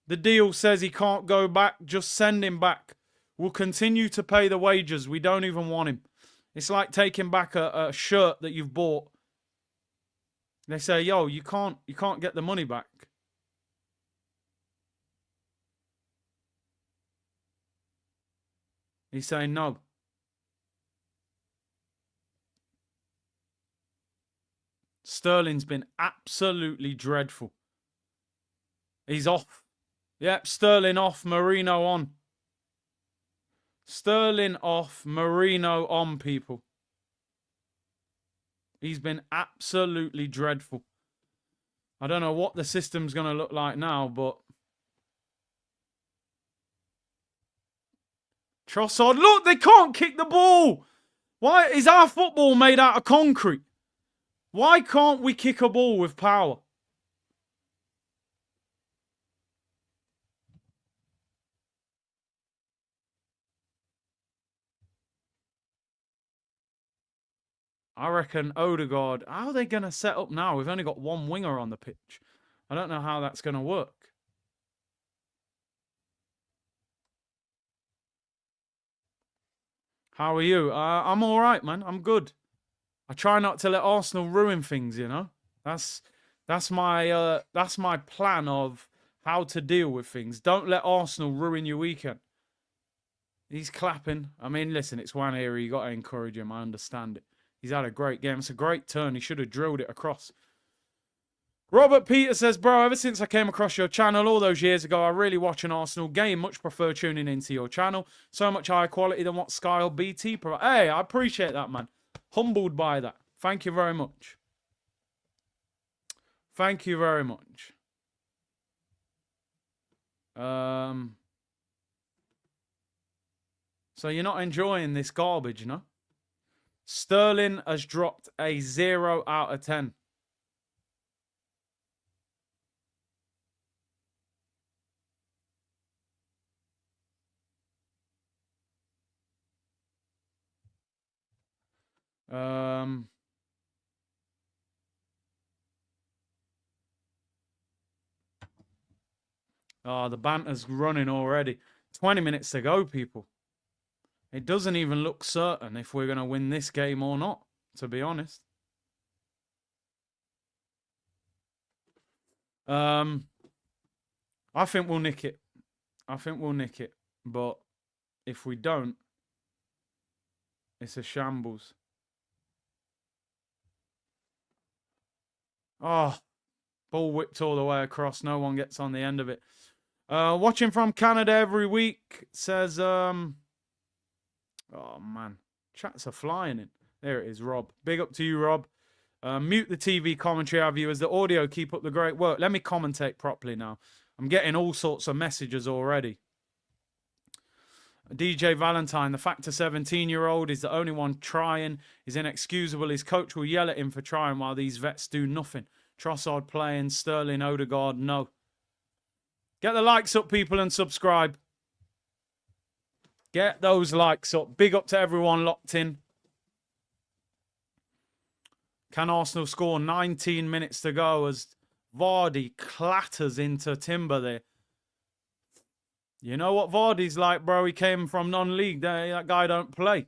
the deal says he can't go back, just send him back. We'll continue to pay the wages. We don't even want him. It's like taking back a shirt that you've bought. They say, yo, you can't get the money back. He's saying no. Sterling's been absolutely dreadful. He's off. Yep, Sterling off, Marino on. Sterling off, Marino on, people. He's been absolutely dreadful. I don't know what the system's going to look like now, but... Trossard, look, they can't kick the ball. Why is our football made out of concrete? Why can't we kick a ball with power? I reckon Odegaard, how are they going to set up now? We've only got one winger on the pitch. I don't know how that's going to work. How are you? I'm all right, man. I'm good. I try not to let Arsenal ruin things, you know. That's my plan of how to deal with things. Don't let Arsenal ruin your weekend. He's clapping. I mean, listen, it's one area you got to encourage him. I understand it. He's had a great game. It's a great turn. He should have drilled it across. Robert Peter says, bro, ever since I came across your channel all those years ago, I really watch an Arsenal game. Much prefer tuning into your channel. So much higher quality than what Sky or BT provide. Hey, I appreciate that, man. Humbled by that. Thank you very much. Thank you very much. So you're not enjoying this garbage, no? Sterling has dropped a 0 out of 10. Oh, the banter's running already. 20 minutes to go, people. It doesn't even look certain if we're going to win this game or not, to be honest. I think we'll nick it. I think we'll nick it. But if we don't, it's a shambles. Oh, ball whipped all the way across. No one gets on the end of it. Watching from Canada every week says, oh, man. Chats are flying in. There it is, Rob. Big up to you, Rob. Mute the TV commentary, our viewers. The audio, keep up the great work. Let me commentate properly now. I'm getting all sorts of messages already. DJ Valentine, the fact a 17-year-old is the only one trying is inexcusable. His coach will yell at him for trying while these vets do nothing. Trossard playing, Sterling, Odegaard, no. Get the likes up, people, and subscribe. Get those likes up. Big up to everyone locked in. Can Arsenal score? 19 minutes to go as Vardy clatters into Timber there. You know what Vardy's like, bro? He came from non-league. That guy don't play.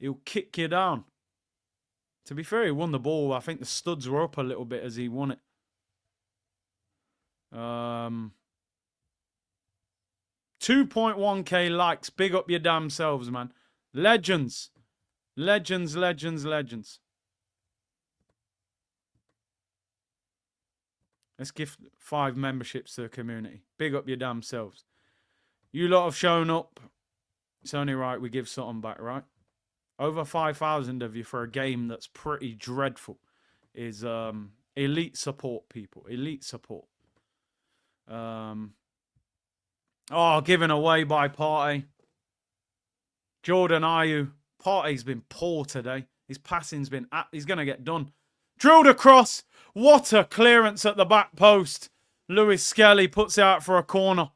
He'll kick you down. To be fair, he won the ball. I think the studs were up a little bit as he won it. 2.1k likes. Big up your damn selves, man. Legends. Legends, legends, legends. Let's give 5 memberships to the community. Big up your damn selves. You lot have shown up. It's only right we give something back, right? Over 5,000 of you for a game that's pretty dreadful is elite support, people. Elite support. Oh, given away by Partey. Jordan Ayew. Partey's been poor today. His passing's been... He's going to get done. Drilled across. What a clearance at the back post. Lewis Skelly puts it out for a corner.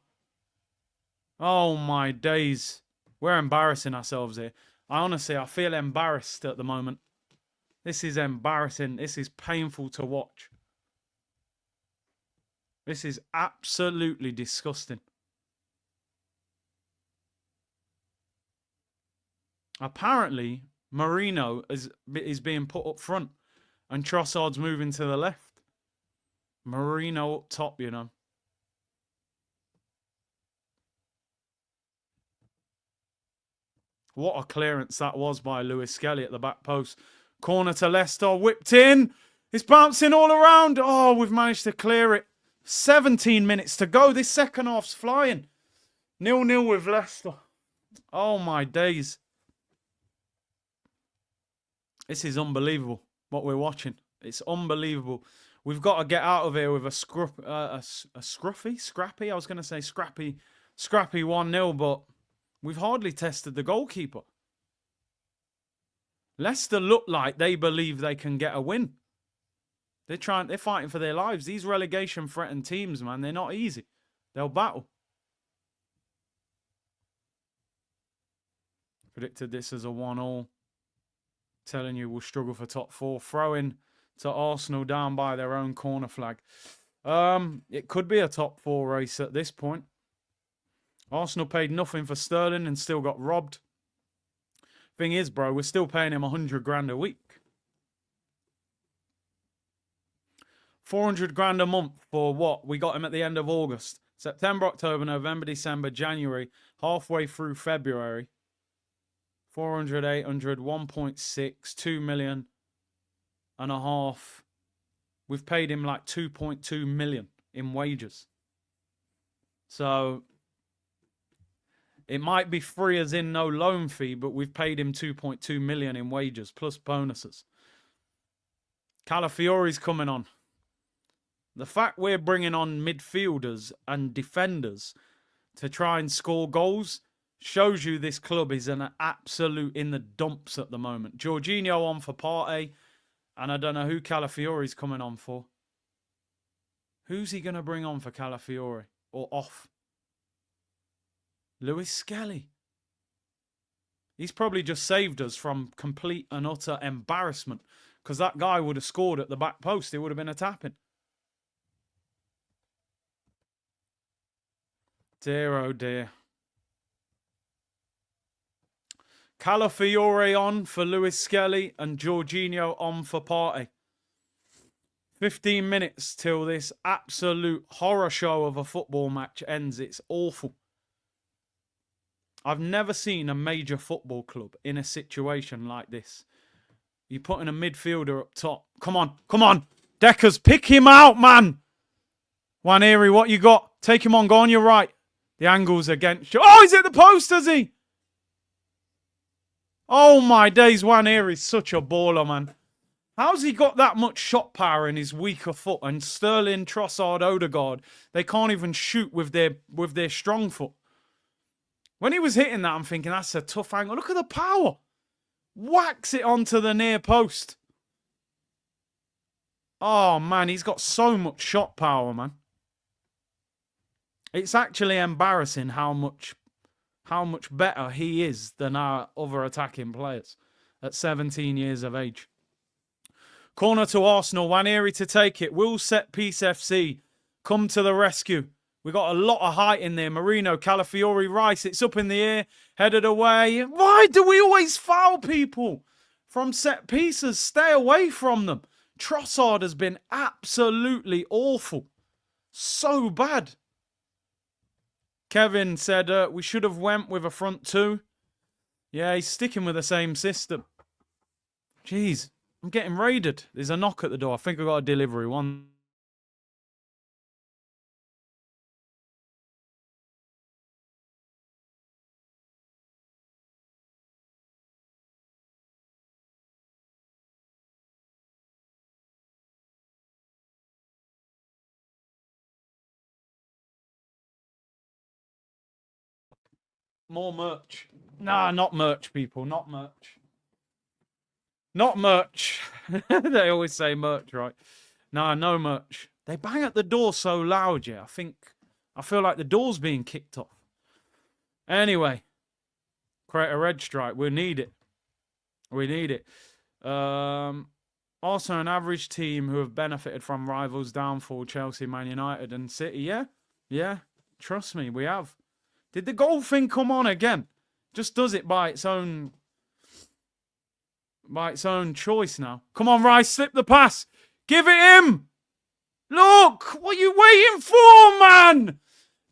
Oh, my days. We're embarrassing ourselves here. I feel embarrassed at the moment. This is embarrassing. This is painful to watch. This is absolutely disgusting. Apparently, Marino is being put up front and Trossard's moving to the left. Marino up top, you know. What a clearance that was by Lewis Skelly at the back post. Corner to Leicester, whipped in. It's bouncing all around. Oh, we've managed to clear it. 17 minutes to go. This second half's flying. 0-0 with Leicester. Oh, my days. This is unbelievable, what we're watching. It's unbelievable. We've got to get out of here with a scrappy. I was going to say scrappy 1-0, but we've hardly tested the goalkeeper. Leicester look like they believe they can get a win. They're fighting for their lives. These relegation threatened teams, man, they're not easy. They'll battle. Predicted this as a 1-1. Telling you we'll struggle for top 4. Throwing to Arsenal down by their own corner flag. It could be a top 4 race at this point. Arsenal paid nothing for Sterling and still got robbed. Thing is, bro, we're still paying him 100 grand a week. 400 grand a month for what? We got him at the end of August. September, October, November, December, January. Halfway through February. 400, 800, 1.6, 2 million and a half. We've paid him like 2.2 million in wages. So it might be free as in no loan fee, but we've paid him 2.2 million in wages plus bonuses. Calafiori's coming on. The fact we're bringing on midfielders and defenders to try and score goals shows you this club is an absolute in the dumps at the moment. Jorginho on for Partey. And I don't know who Calafiori's coming on for. Who's he going to bring on for Calafiori? Or off? Lewis Skelly. He's probably just saved us from complete and utter embarrassment. Because that guy would have scored at the back post. It would have been a tapping. Dear, oh dear. Calafiori on for Lewis Skelly and Jorginho on for Partey. 15 minutes till this absolute horror show of a football match ends. It's awful. I've never seen a major football club in a situation like this. You're putting a midfielder up top. Come on, come on. Deckers, pick him out, man. Waneri, what you got? Take him on, go on your right. The angle's against you. Oh, he's at the post, has he? Oh my days, Waneri's such a baller, man. How's he got that much shot power in his weaker foot? And Sterling, Trossard, Odegaard, they can't even shoot with their strong foot. When he was hitting that, I'm thinking, that's a tough angle. Look at the power. Whacks it onto the near post. Oh, man, he's got so much shot power, man. It's actually embarrassing how much better he is than our other attacking players at 17 years of age. Corner to Arsenal. Waneri to take it. Will set piece FC come to the rescue. We got a lot of height in there. Marino, Calafiori, Rice. It's up in the air. Headed away. Why do we always foul people from set pieces? Stay away from them. Trossard has been absolutely awful. So bad. Kevin said we should have went with a front 2. Yeah, he's sticking with the same system. Jeez, I'm getting raided. There's a knock at the door. I think I got a delivery. One. More merch. Nah, not merch, people. Not merch. Not merch. They always say merch, right? Nah, no merch. They bang at the door so loud, yeah. I feel like the door's being kicked off. Anyway. Create a red strike. We need it. We need it. Also an average team who have benefited from rivals' downfall, Chelsea, Man United and City. Yeah? Yeah. Trust me, we have. Did the goal thing come on again? Just does it by its own choice now. Come on, Rice, slip the pass. Give it him. Look, what are you waiting for, man?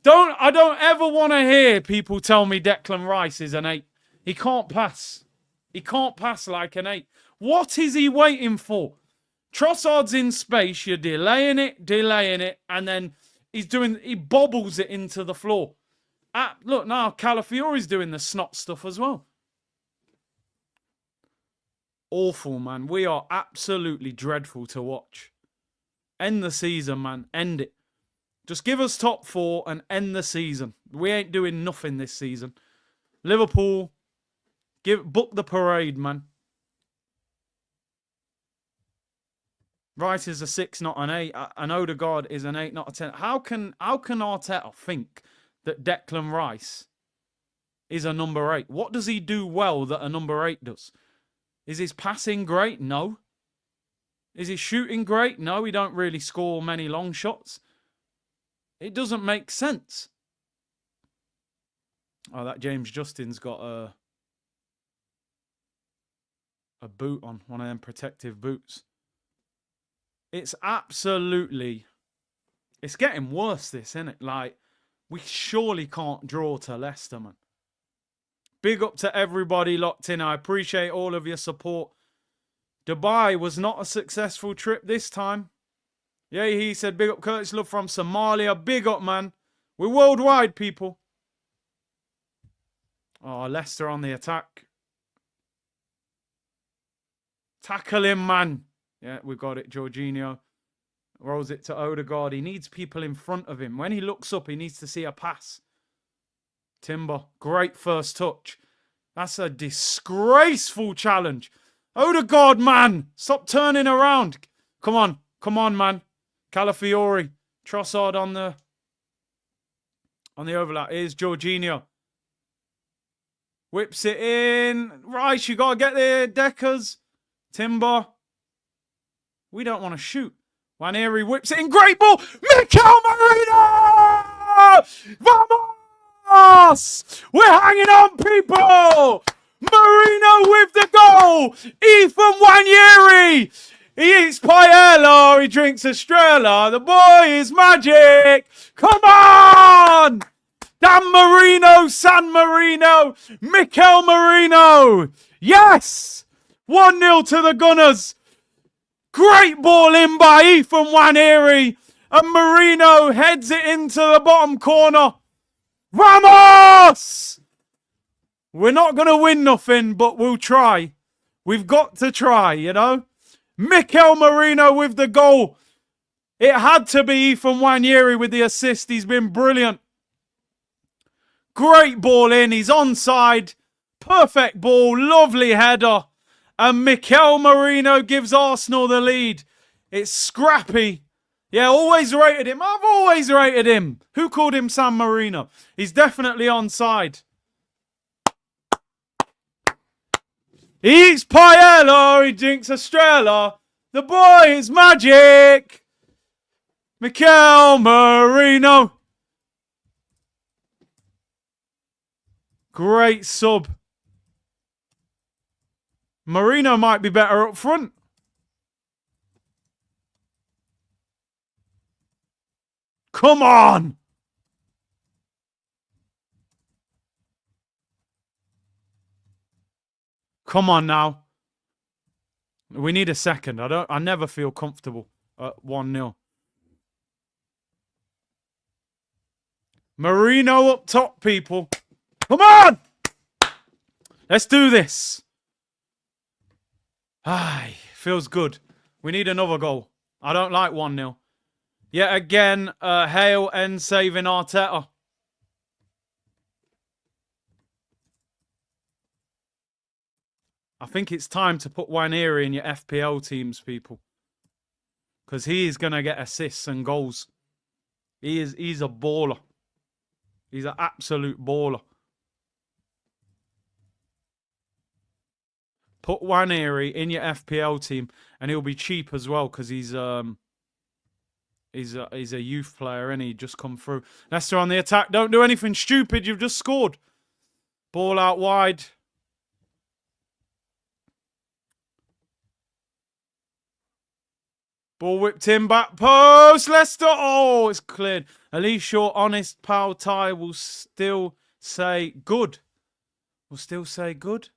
I don't ever want to hear people tell me Declan Rice is an 8. He can't pass. He can't pass like an 8. What is he waiting for? Trossard's in space. You're delaying it, and then he bobbles it into the floor. Look, now Calafiori's doing the snot stuff as well. Awful, man. We are absolutely dreadful to watch. End the season, man. End it. Just give us top 4 and end the season. We ain't doing nothing this season. Liverpool, book the parade, man. Rice is a 6, not an 8. And Odegaard is an 8, not a 10. How can Arteta think that Declan Rice is a number 8? What does he do well that a number 8 does? Is his passing great? No. Is his shooting great? No, he don't really score many long shots. It doesn't make sense. Oh, that James Justin's got a boot on, one of them protective boots. It's absolutely... It's getting worse, this, isn't it? Like, we surely can't draw to Leicester, man. Big up to everybody locked in. I appreciate all of your support. Dubai was not a successful trip this time. Yeah, he said, big up Curtis Love from Somalia. Big up, man. We're worldwide, people. Oh, Leicester on the attack. Tackle him, man. Yeah, we got it, Jorginho. Rolls it to Odegaard. He needs people in front of him. When he looks up, he needs to see a pass. Timber, great first touch. That's a disgraceful challenge. Odegaard, man. Stop turning around. Come on. Come on, man. Calafiori. Trossard on the overlap. Here's Jorginho. Whips it in. Rice, you got to get there, Deckers. Timber. We don't want to shoot. Waneri whips it in. Great ball. Mikel Merino! Vamos! We're hanging on, people! Merino with the goal! Ethan Waneri! He eats paella, he drinks Estrella. The boy is magic! Come on! Dan Marino, San Marino, Mikel Merino! Yes! 1-0 to the Gunners. Great ball in by Ethan Waneri. And Merino heads it into the bottom corner. Vamos! We're not going to win nothing, but we'll try. We've got to try, you know. Mikel Merino with the goal. It had to be Ethan Waneri with the assist. He's been brilliant. Great ball in. He's onside. Perfect ball. Lovely header. And Mikel Merino gives Arsenal the lead. It's scrappy. Yeah, always rated him. I've always rated him. Who called him San Marino? He's definitely onside. He eats paella. He drinks Estrella. The boy is magic. Mikel Merino. Great sub. Merino might be better up front. Come on! Come on now. We need a second. I never feel comfortable at 1-0. Merino up top, people. Come on! Let's do this. Aye, feels good. We need another goal. I don't like 1-0. Yet again, Hale ends saving Arteta. I think it's time to put Waneri in your FPL teams, people. Because he is going to get assists and goals. He's a baller. He's an absolute baller. Put Waneri in your FPL team, and he'll be cheap as well because he's a youth player and he just come through. Leicester on the attack. Don't do anything stupid. You've just scored. Ball out wide. Ball whipped in, back post. Leicester. Oh, it's cleared. At least your honest pal Ty will still say good. Will still say good.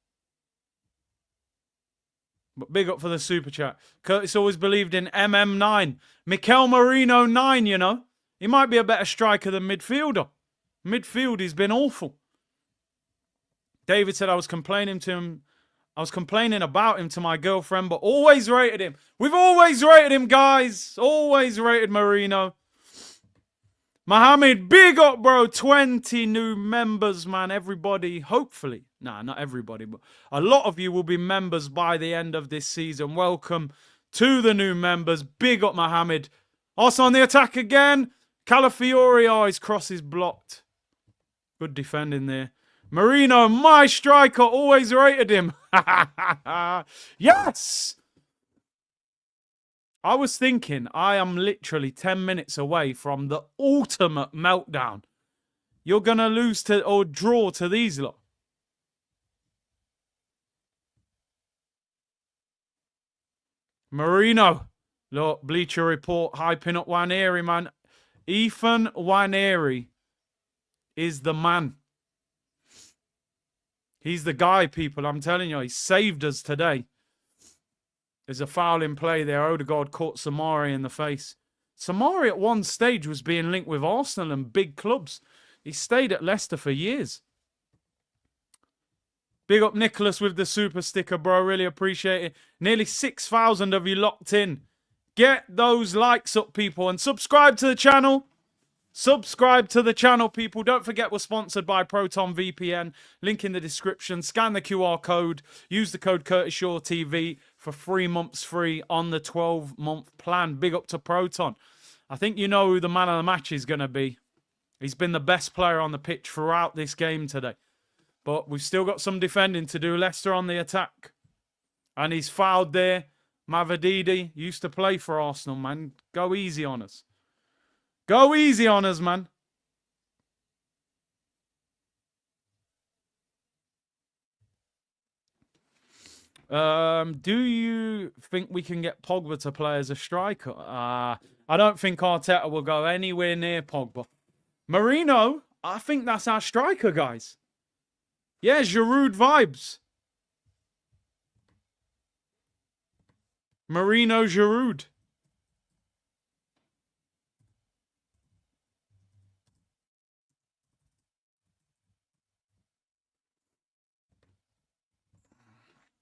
But big up for the super chat. Curtis always believed in MM9. Mikel Merino 9, you know. He might be a better striker than midfielder. Midfield, he's been awful. David said I was complaining about him to my girlfriend, but always rated him. We've always rated him, guys. Always rated Marino. Mohammed, big up, bro. 20 new members, man. Everybody, hopefully. Nah, not everybody, but a lot of you will be members by the end of this season. Welcome to the new members. Big up, Mohammed. Also on the attack again. Calafiori, oh, his cross is blocked. Good defending there. Marino, my striker, always rated him. Yes! I was thinking, I am literally 10 minutes away from the ultimate meltdown. You're going to lose to or draw to these lot. Marino. Look, Bleacher Report hyping up Nwaneri, man. Ethan Nwaneri is the man. He's the guy, people. I'm telling you, he saved us today. There's a foul in play there. Odegaard caught Samari in the face. Samari at one stage was being linked with Arsenal and big clubs. He stayed at Leicester for years. Big up Nicholas with the super sticker, bro. Really appreciate it. Nearly 6,000 of you locked in. Get those likes up, people, and subscribe to the channel. Subscribe to the channel, people. Don't forget we're sponsored by Proton VPN. Link in the description. Scan the QR code. Use the code CurtisShawTV for 3 months free on the 12-month plan. Big up to Proton. I think you know who the man of the match is going to be. He's been the best player on the pitch throughout this game today. But we've still got some defending to do. Leicester on the attack. And he's fouled there. Mavididi used to play for Arsenal, man. Go easy on us. Go easy on us, man. Do you think we can get Pogba to play as a striker? I don't think Arteta will go anywhere near Pogba. Marino, I think that's our striker, guys. Yeah, Giroud vibes. Marino Giroud.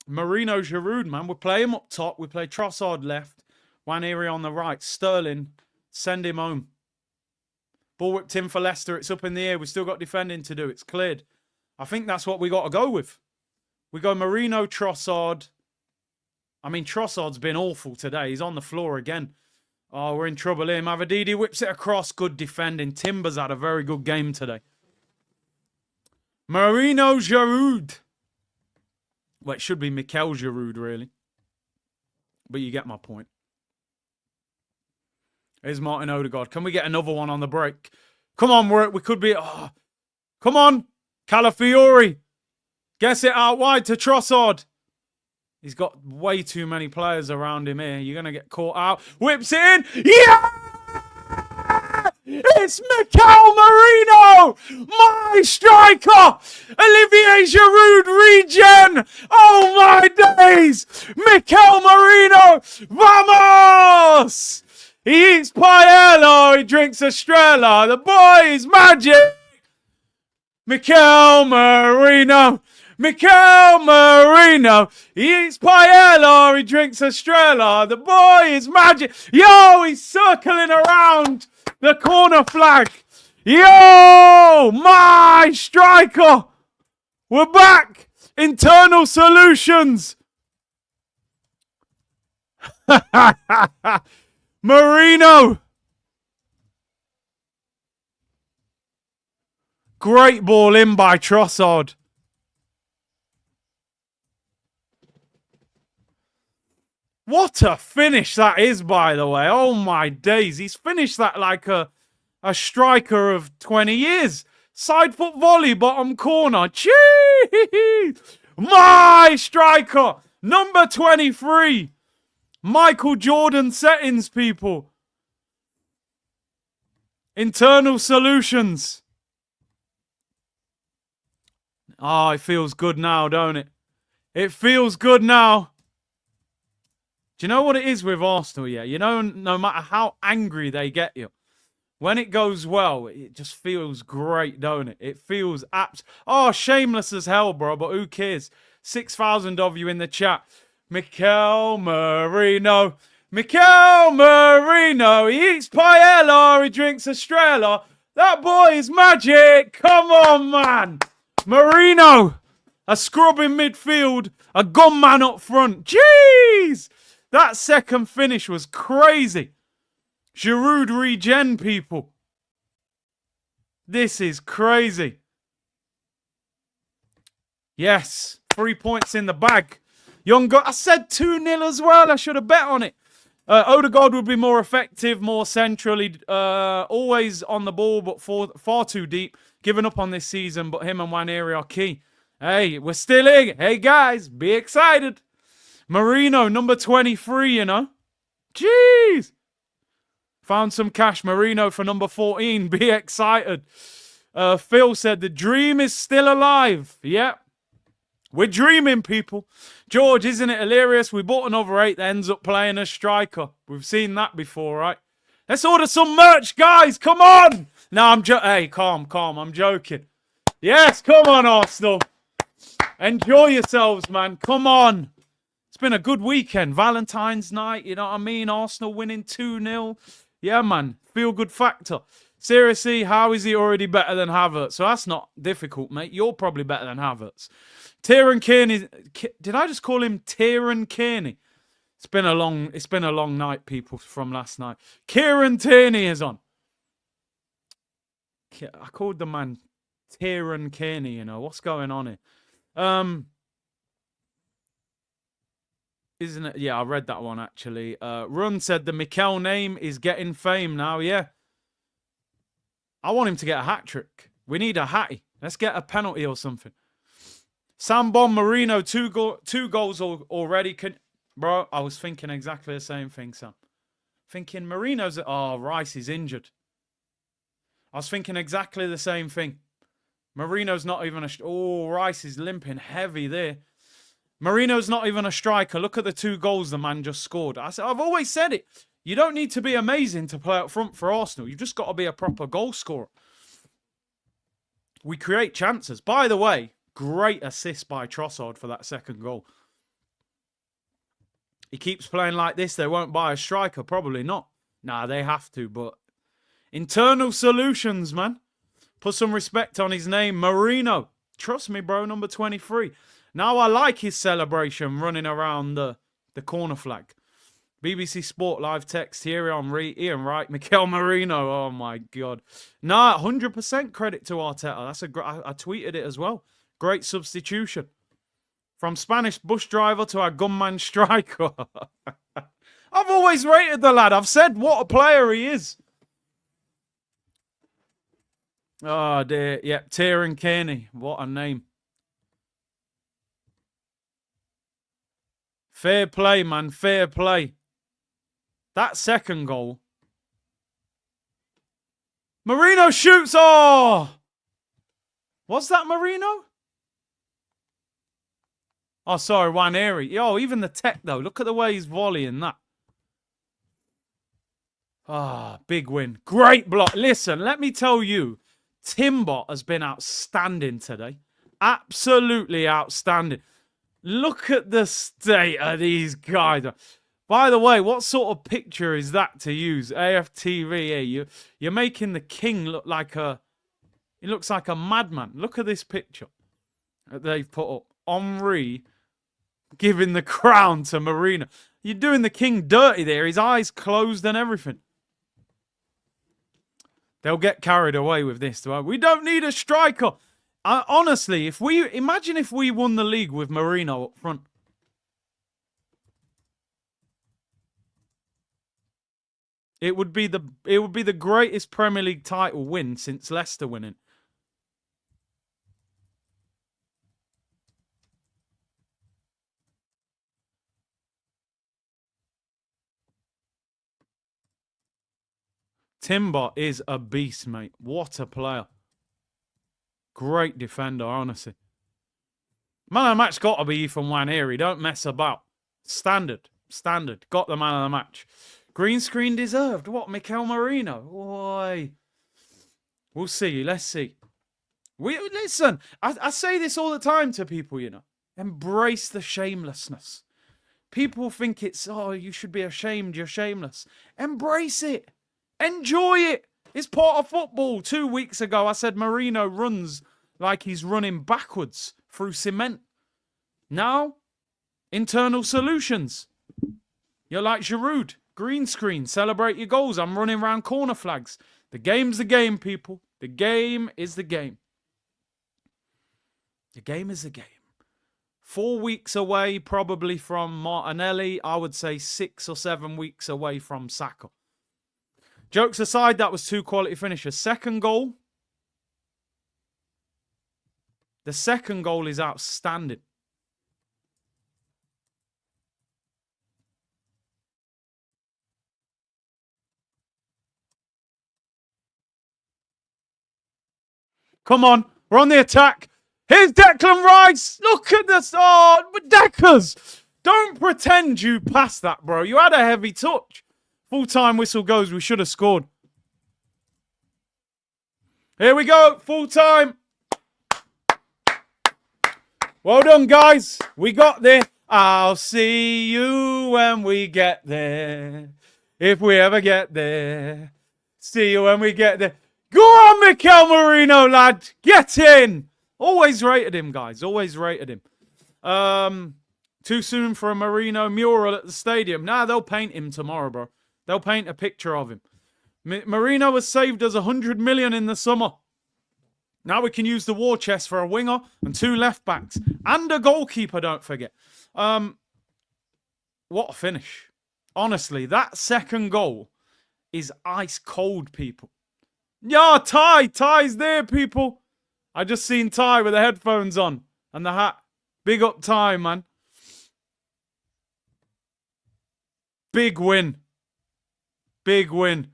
Marino Giroud, man. We play him up top. We play Trossard left. Nwaneri on the right. Sterling. Send him home. Ball whipped in for Leicester. It's up in the air. We've still got defending to do. It's cleared. I think that's what we got to go with. We go Marino, Trossard. I mean, Trossard's been awful today. He's on the floor again. Oh, we're in trouble here. Mavididi whips it across. Good defending. Timber's had a very good game today. Marino Giroud. Well, it should be Mikel Giroud, really. But you get my point. Here's Martin Odegaard. Can we get another one on the break? Come on, we could be... Oh, come on. Calafiori. Gets it out wide to Trossard. He's got way too many players around him here. You're going to get caught out. Whips it in. Yeah! It's Mikel Marino, my striker. Olivier Giroud regen. Oh my days. Mikel Marino. Vamos. He eats paella. He drinks Estrella. The boy is magic. Mikel Marino. Mikel Marino. He eats paella. He drinks Estrella. The boy is magic. Yo, he's circling around the corner flag. Yo, my striker. We're back. Internal solutions. Marino. Great ball in by Trossard. What a finish that is, by the way. Oh, my days. He's finished that like a striker of 20 years. Side foot volley, bottom corner. Jeez! My striker. Number 23. Michael Jordan settings, people. Internal solutions. Oh, it feels good now, don't it? It feels good now. Do you know what it is with Arsenal, yeah? You know, no matter how angry they get you, When it goes well, it just feels great, don't it? It feels shameless as hell, bro, but who cares? 6,000 of you in the chat. Mikel Merino. Mikel Merino. He eats paella, he drinks Estrella. That boy is magic. Come on, man. Merino. A scrub in midfield. A gunman up front. Jeez. That second finish was crazy. Giroud regen, people. This is crazy. Yes. 3 points in the bag. I said 2-0 as well. I should have bet on it. Odegaard would be more effective, more centrally, always on the ball, but far too deep. Giving up on this season, but him and Nwaneri are key. Hey, we're still in. Hey, guys, be excited. Merino, number 23, you know. Jeez. Found some cash. Merino for number 14. Be excited. Phil said, the dream is still alive. Yep. We're dreaming, people. George, isn't it hilarious? We bought another 8 that ends up playing as striker. We've seen that before, right? Let's order some merch, guys. Come on. No, hey, calm. I'm joking. Yes, come on, Arsenal. Enjoy yourselves, man. Come on. It's been a good weekend. Valentine's night, you know what I mean? Arsenal winning 2-0. Yeah, man. Feel good factor. Seriously, how is he already better than Havertz? So that's not difficult, mate. You're probably better than Havertz. Tieran Kearney. Did I just call him Tieran Kearney? It's been a long night, people, from last night. Kieran Tierney is on. I called the man Tieran Kearney, you know. What's going on here? Isn't it? Yeah, I read that one, actually. Run said the Mikel name is getting fame now. Yeah. I want him to get a hat-trick. We need a hattie. Let's get a penalty or something. Sam Bon Marino, two goals already. Bro, I was thinking exactly the same thing, Sam. Thinking Marino's... Oh, Rice is injured. I was thinking exactly the same thing. Marino's not even a... Oh, Rice is limping heavy there. Marino's not even a striker. Look at the 2 goals the man just scored. I've always said it. You don't need to be amazing to play up front for Arsenal. You've just got to be a proper goal scorer. We create chances. By the way, great assist by Trossard for that second goal. He keeps playing like this. They won't buy a striker. Probably not. Nah, they have to. But internal solutions, man. Put some respect on his name. Marino. Trust me, bro. Number 23. Now I like his celebration running around the corner flag. BBC Sport live text here on Ian Wright, Mikel Merino. Oh my God. Nah, 100% credit to Arteta. I tweeted it as well. Great substitution. From Spanish bus driver to our gunman striker. I've always rated the lad. I've said what a player he is. Oh dear. Yep, Tieran Kearney. What a name. Fair play, man. Fair play. That second goal. Marino shoots. Oh! Was that Marino? Oh, sorry, Nwaneri. Yo, even the tech, though. Look at the way he's volleying that. Ah, big win. Great block. Listen, let me tell you, Timber has been outstanding today. Absolutely outstanding. Look at the state of these guys. By the way, what sort of picture is that to use? AFTV, you're making the king look like a... He looks like a madman. Look at this picture that they've put up. Henri giving the crown to Marino. You're doing the king dirty there. His eyes closed and everything. They'll get carried away with this. We don't need a striker. Honestly, imagine if we won the league with Marino up front. It would be the greatest Premier League title win since Leicester winning. Timber is a beast, mate. What a player. Great defender, honestly. Man of the match got to be from Nwaneri. Don't mess about. Standard. Got the man of the match. Green screen deserved. What, Mikel Merino? Oi. We'll see. Let's see. Listen, I say this all the time to people, you know. Embrace the shamelessness. People think it's, oh, you should be ashamed, you're shameless. Embrace it. Enjoy it. It's part of football. 2 weeks ago, I said Merino runs like he's running backwards through cement. Now, internal solutions. You're like Giroud. Green screen. Celebrate your goals. I'm running around corner flags. The game's the game, people. The game is the game. The game is the game. 4 weeks away probably from Martinelli. I would say 6 or 7 weeks away from Saka. Jokes aside, that was 2 quality finishes. Second goal. The second goal is outstanding. Come on. We're on the attack. Here's Declan Rice. Look at this. Oh, Deckers. Don't pretend you passed that, bro. You had a heavy touch. Full-time whistle goes. We should have scored. Here we go. Full-time. Well done, guys. We got there. I'll see you when we get there. If we ever get there. See you when we get there. Go on, Mikel Merino, lad. Get in. Always rated him, guys. Always rated him. Too soon for a Merino mural at the stadium. Nah, they'll paint him tomorrow, bro. They'll paint a picture of him. Merino was saved as 100 million in the summer. Now we can use the war chest for a winger and 2 left backs. And a goalkeeper, don't forget. What a finish. Honestly, that second goal is ice cold, people. Yeah, Ty's there, people. I just seen Ty with the headphones on and the hat. Big up Ty, man. Big win. Big win.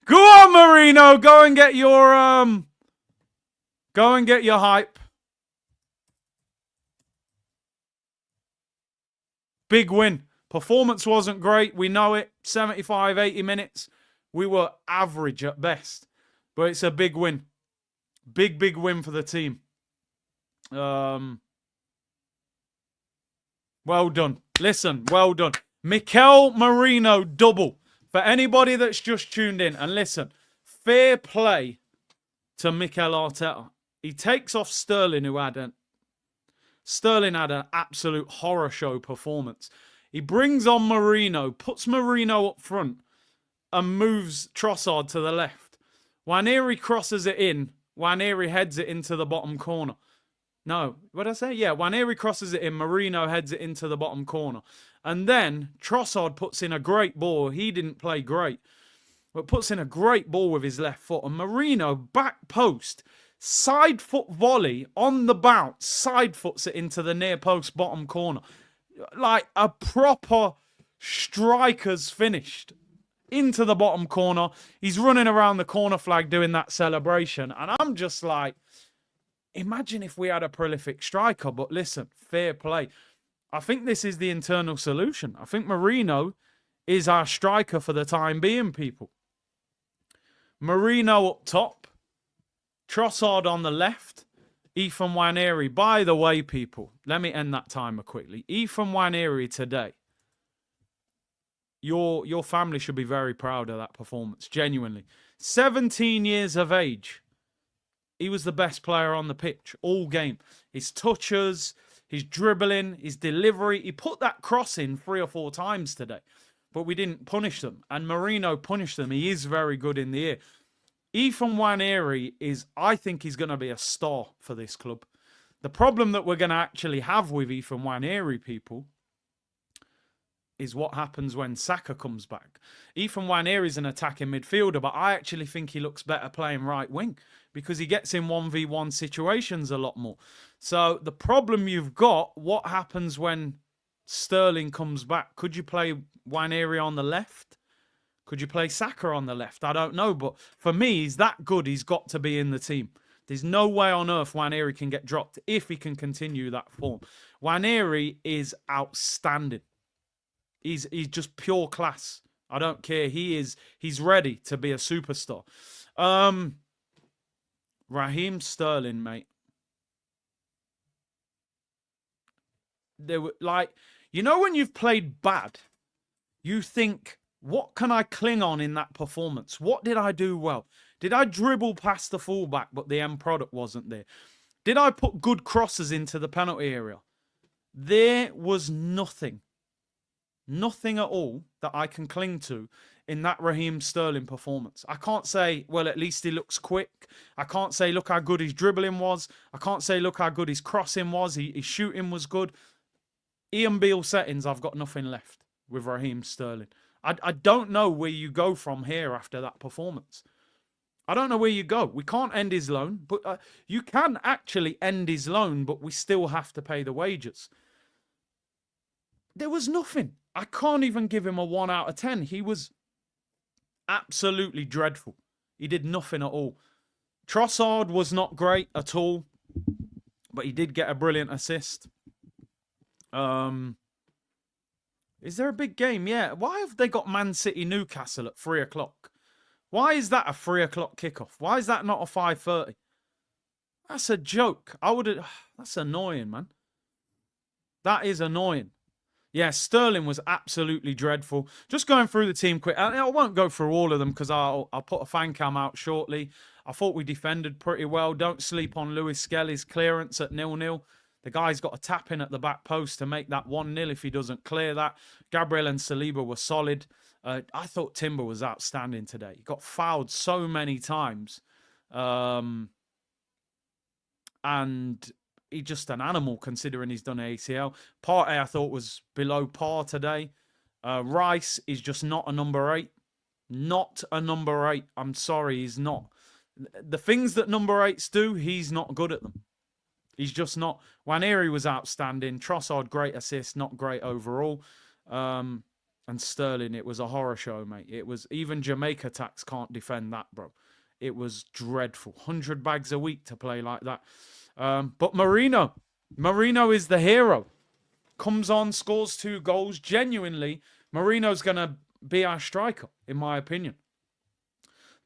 Go on, Merino. Go and get your hype. Big win. Performance wasn't great. We know it. 75, 80 minutes. We were average at best. But it's a big win. Big win for the team. Well done. Listen, well done. Mikel Merino double. For anybody that's just tuned in. And listen, fair play to Mikel Arteta. He takes off Sterling, who had an absolute horror show performance. He brings on Merino, puts Merino up front, and moves Trossard to the left. Nwaneri crosses it in. Nwaneri heads it into the bottom corner. No, what did I say? Yeah, Nwaneri crosses it in. Merino heads it into the bottom corner. And then Trossard puts in a great ball. He didn't play great, but puts in a great ball with his left foot. And Merino, back post, side foot volley on the bounce, side foots it into the near post bottom corner. Like a proper striker's finished. Into the bottom corner. He's running around the corner flag doing that celebration. And I'm just like, imagine if we had a prolific striker. But listen, fair play. I think this is the internal solution. I think Merino is our striker for the time being, people. Merino up top. Trossard on the left. Ethan Nwaneri. By the way, people, let me end that timer quickly. Ethan Nwaneri today. Your family should be very proud of that performance, genuinely. 17 years of age. He was the best player on the pitch all game. His touches, his dribbling, his delivery. He put that cross in 3 or 4 times today, but we didn't punish them. And Merino punished them. He is very good in the air. Ethan Nwaneri is, I think he's going to be a star for this club. The problem that we're going to actually have with Ethan Nwaneri, people, is what happens when Saka comes back. Ethan Nwaneri is an attacking midfielder, but I actually think he looks better playing right wing because he gets in 1v1 situations a lot more. So the problem you've got, what happens when Sterling comes back? Could you play Nwaneri on the left? Could you play Saka on the left? I don't know, but for me, he's that good. He's got to be in the team. There's no way on earth Nwaneri can get dropped if he can continue that form. Nwaneri is outstanding. He's just pure class. I don't care. He's ready to be a superstar. Raheem Sterling, mate. There were like, you know, when you've played bad, you think, what can I cling on in that performance? What did I do well? Did I dribble past the fullback, but the end product wasn't there? Did I put good crosses into the penalty area? There was nothing. Nothing at all that I can cling to in that Raheem Sterling performance. I can't say, well, at least he looks quick. I can't say, look how good his dribbling was. I can't say, look how good his crossing was. His shooting was good. Ian Beale settings, I've got nothing left with Raheem Sterling. I don't know where you go from here after that performance. I don't know where you go. We can't end his loan, but you can actually end his loan, but we still have to pay the wages. There was nothing. I can't even give him a 1 out of 10. He was absolutely dreadful. He did nothing at all. Trossard was not great at all, but he did get a brilliant assist. Is there a big game? Yeah. Why have they got Man City Newcastle at 3 o'clock? Why is that a 3 o'clock kickoff? Why is that not a 5:30? That's a joke. That's annoying, man. That is annoying. Yeah, Sterling was absolutely dreadful. Just going through the team quick. I won't go through all of them because I'll put a fan cam out shortly. I thought we defended pretty well. Don't sleep on Lewis Skelly's clearance at 0-0. The guy's got a tap in at the back post to make that 1-0 if he doesn't clear that. Gabriel and Saliba were solid. I thought Timber was outstanding today. He got fouled so many times. And he's just an animal considering he's done ACL. Partey, I thought, was below par today. Rice is just not a number 8. Not a number 8. I'm sorry, he's not. The things that number 8s do, he's not good at them. He's just not. Nwaneri was outstanding. Trossard, great assist, not great overall. And Sterling, it was a horror show, mate. It was, even Jamaica Tax can't defend that, bro. It was dreadful. 100 bags a week to play like that. But Marino is the hero. Comes on, scores 2 goals. Genuinely, Marino's going to be our striker, in my opinion.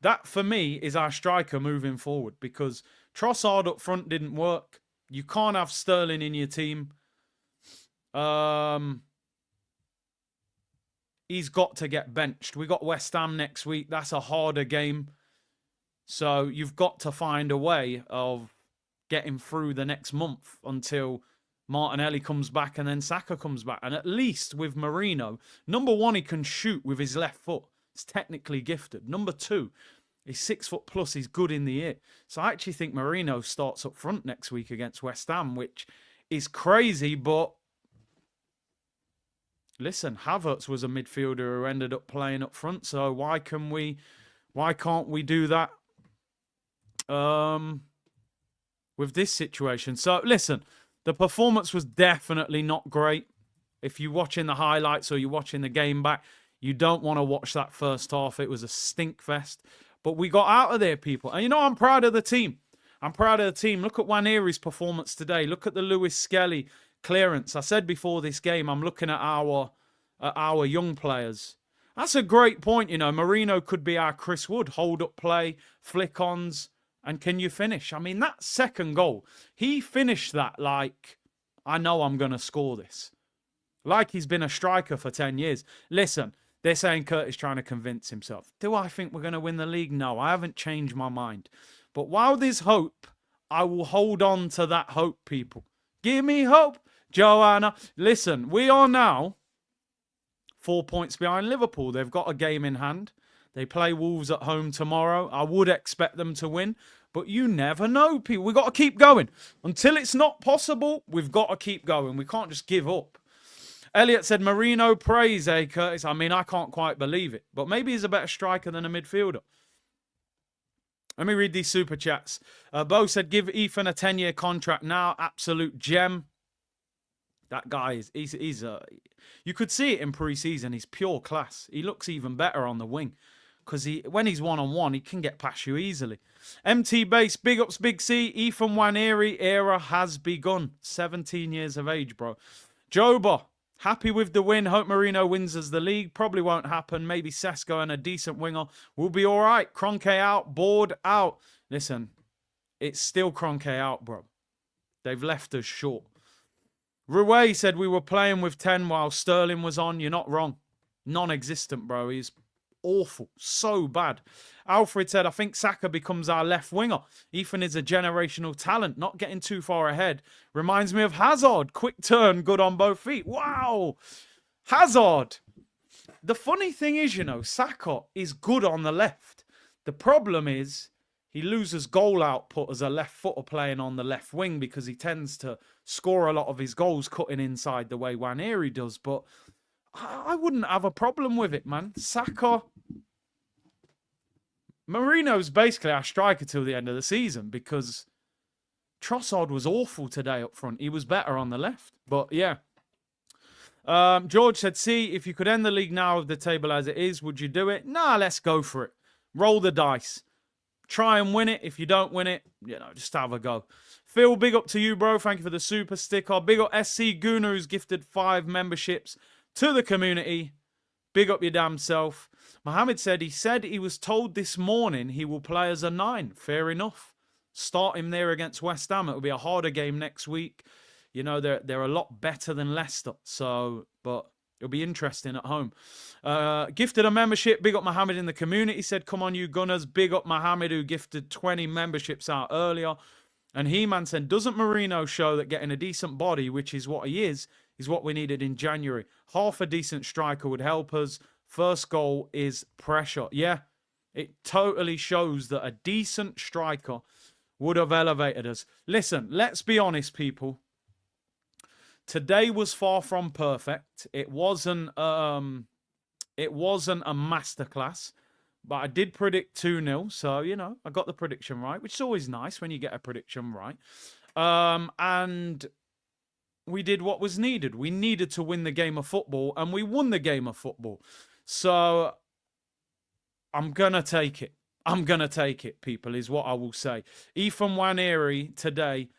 That, for me, is our striker moving forward because Trossard up front didn't work. You can't have Sterling in your team. He's got to get benched. We got West Ham next week. That's a harder game. So you've got to find a way of getting through the next month until Martinelli comes back and then Saka comes back. And at least with Marino, number 1, he can shoot with his left foot. It's technically gifted. Number 2, he's 6 foot plus. He's good in the air. So I actually think Marino starts up front next week against West Ham, which is crazy. But listen, Havertz was a midfielder who ended up playing up front. So why can't we do that with this situation? So listen, the performance was definitely not great. If you're watching the highlights or you're watching the game back, you don't want to watch that first half. It was a stink fest. But we got out of there, people. And you know, I'm proud of the team. I'm proud of the team. Look at Nwaneri's performance today. Look at the Lewis Skelly clearance. I said before this game, I'm looking at our young players. That's a great point, you know. Marino could be our Chris Wood. Hold up play, flick-ons, and can you finish? I mean, that second goal, he finished that like, I know I'm going to score this. Like he's been a striker for 10 years. Listen, they're saying Curtis trying to convince himself. Do I think we're going to win the league? No, I haven't changed my mind. But while there's hope, I will hold on to that hope, people. Give me hope, Joanna. Listen, we are now 4 points behind Liverpool. They've got a game in hand. They play Wolves at home tomorrow. I would expect them to win. But you never know, people. We've got to keep going. Until it's not possible, we've got to keep going. We can't just give up. Elliot said, Marino praise, Curtis? I mean, I can't quite believe it. But maybe he's a better striker than a midfielder. Let me read these super chats. Bo said, give Ethan a 10-year contract now. Absolute gem. That guy is, you could see it in pre-season. He's pure class. He looks even better on the wing. Because when he's one-on-one, he can get past you easily. MT Base, big ups, Big C. Ethan Nwaneri era has begun. 17 years of age, bro. Joba, Happy with the win. Hope Marino wins as the league. Probably won't happen. Maybe Sesko and a decent winger will be all right. Kroenke out. Board out. Listen, it's still Kroenke out, bro. They've left us short. Rouet said we were playing with 10 while Sterling was on. You're not wrong. Non-existent, bro. He's awful. So bad. Alfred said, I think Saka becomes our left winger. Ethan is a generational talent. Not getting too far ahead. Reminds me of Hazard. Quick turn. Good on both feet. Wow. Hazard. The funny thing is, you know, Saka is good on the left. The problem is he loses goal output as a left footer playing on the left wing because he tends to score a lot of his goals cutting inside the way Nwaneri does. But I wouldn't have a problem with it, man. Saka. Marino's basically our striker till the end of the season because Trossard was awful today up front. He was better on the left. But yeah. George said, see, if you could end the league now with the table as it is, would you do it? Nah, let's go for it. Roll the dice. Try and win it. If you don't win it, you know, just have a go. Phil, big up to you, bro. Thank you for the super sticker. Big up SC Guna, who's gifted 5 memberships to the community. Big up your damn self. Mohammed said he was told this morning he will play as a 9. Fair enough. Start him there against West Ham. It will be a harder game next week. You know, they're a lot better than Leicester. So, but it'll be interesting at home. Gifted a membership. Big up Mohammed in the community. Said, come on, you Gunners. Big up Mohammed, who gifted 20 memberships out earlier. And He-Man said, doesn't Marino show that getting a decent body, which is what he is what we needed in January? Half a decent striker would help us. First goal is pressure. Yeah, it totally shows that a decent striker would have elevated us. Listen, let's be honest, people. Today was far from perfect. It wasn't a masterclass, but I did predict 2-0. So, you know, I got the prediction right, which is always nice when you get a prediction right. And we did what was needed. We needed to win the game of football, and we won the game of football. So I'm going to take it. I'm going to take it, people, is what I will say. Ethan Nwaneri today,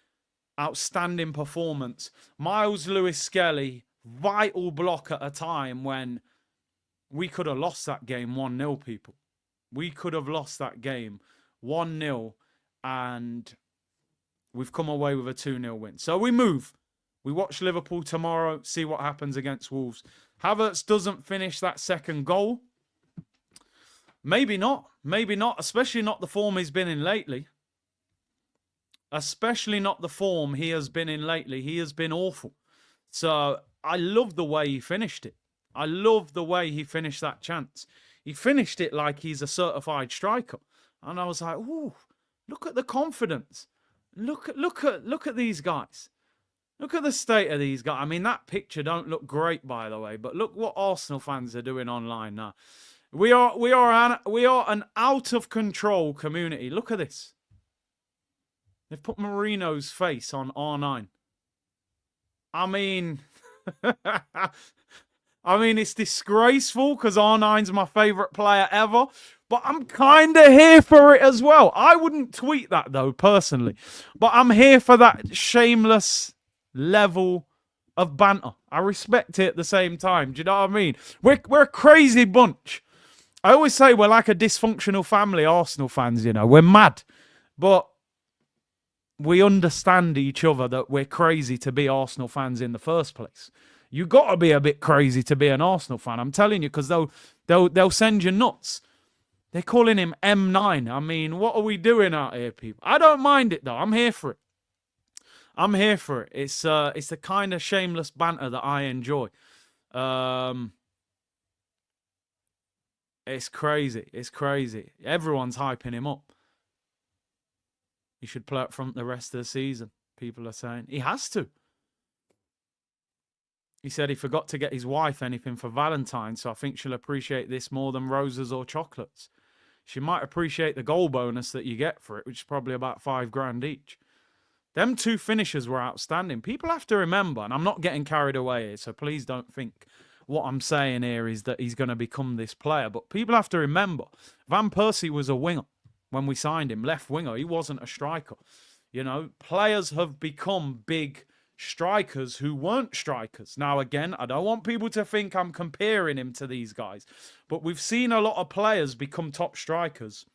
outstanding performance. Miles Lewis-Skelly, vital block at a time when we could have lost that game 1-0, people. We could have lost that game 1-0, and we've come away with a 2-0 win. So we move. We watch Liverpool tomorrow, see what happens against Wolves. Havertz doesn't finish that second goal. Maybe not. Maybe not. Especially not the form he's been in lately. Especially not the form he has been in lately. He has been awful. So I love the way he finished it. I love the way he finished that chance. He finished it like he's a certified striker. And I was like, ooh, look at the confidence. Look at these guys. Look at the state of these guys. I mean, that picture don't look great, by the way. But look what Arsenal fans are doing online now. We are an out of control community. Look at this. They've put Marino's face on R9. I mean, it's disgraceful because R9's my favourite player ever. But I'm kind of here for it as well. I wouldn't tweet that, though, personally. But I'm here for that shameless level of banter. I respect it at the same time. Do you know what I mean? We're a crazy bunch. I always say we're like a dysfunctional family, Arsenal fans, you know. We're mad. But we understand each other that we're crazy to be Arsenal fans in the first place. You got to be a bit crazy to be an Arsenal fan. I'm telling you, because they'll send you nuts. They're calling him M9. I mean, what are we doing out here, people? I don't mind it, though. I'm here for it. I'm here for it. It's the kind of shameless banter that I enjoy. It's crazy. It's crazy. Everyone's hyping him up. He should play up front the rest of the season. People are saying he has to. He said he forgot to get his wife anything for Valentine's, so I think she'll appreciate this more than roses or chocolates. She might appreciate the goal bonus that you get for it, which is probably about $5,000 each. Them 2 finishers were outstanding. People have to remember, and I'm not getting carried away here, so please don't think what I'm saying here is that he's going to become this player. But people have to remember, Van Persie was a winger when we signed him, left winger. He wasn't a striker. You know, players have become big strikers who weren't strikers. Now, again, I don't want people to think I'm comparing him to these guys, but we've seen a lot of players become top strikers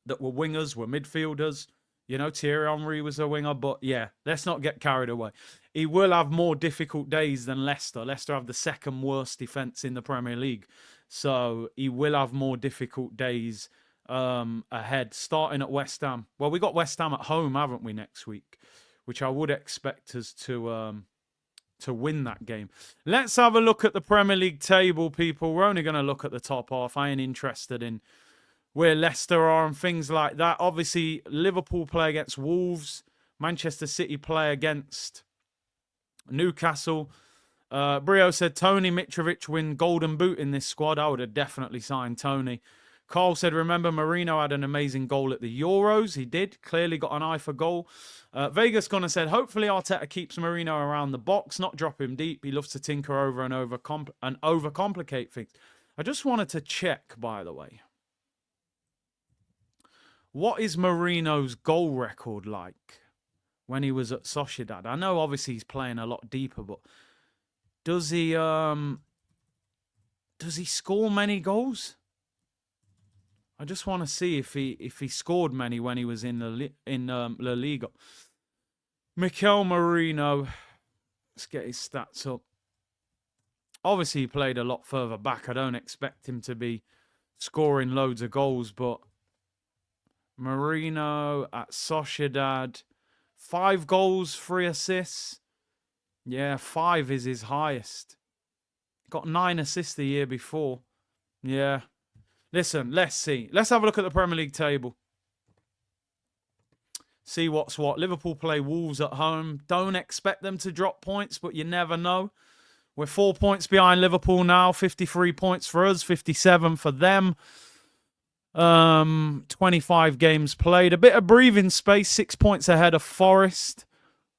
that were wingers, were midfielders. You know, Thierry Henry was a winger, but yeah, let's not get carried away. He will have more difficult days than Leicester. Leicester have the second worst defence in the Premier League. So he will have more difficult days ahead, starting at West Ham. Well, we got West Ham at home, haven't we, next week? Which I would expect us to win that game. Let's have a look at the Premier League table, people. We're only going to look at the top half. I ain't interested in where Leicester are and things like that. Obviously, Liverpool play against Wolves. Manchester City play against Newcastle. Brio said, Tony Mitrovic win Golden Boot in this squad. I would have definitely signed Tony. Carl said, remember, Mourinho had an amazing goal at the Euros. He did. Clearly got an eye for goal. Vegas Connor said, hopefully Arteta keeps Mourinho around the box, not drop him deep. He loves to tinker over and overcomplicate things. I just wanted to check, by the way. What is Mourinho's goal record like when he was at Sociedad? I know obviously he's playing a lot deeper, but does he score many goals? I just want to see if he scored many when he was in La Liga. Mikel Merino, let's get his stats up. Obviously, he played a lot further back. I don't expect him to be scoring loads of goals, but Merino at Sociedad, 5 goals, 3 assists. Yeah, 5 is his highest. Got 9 assists the year before. Yeah. Listen, let's see. Let's have a look at the Premier League table. See what's what. Liverpool play Wolves at home. Don't expect them to drop points, but you never know. We're 4 points behind Liverpool now. 53 points for us, 57 for them. 25 games played. A bit of breathing space. 6 points ahead of Forest.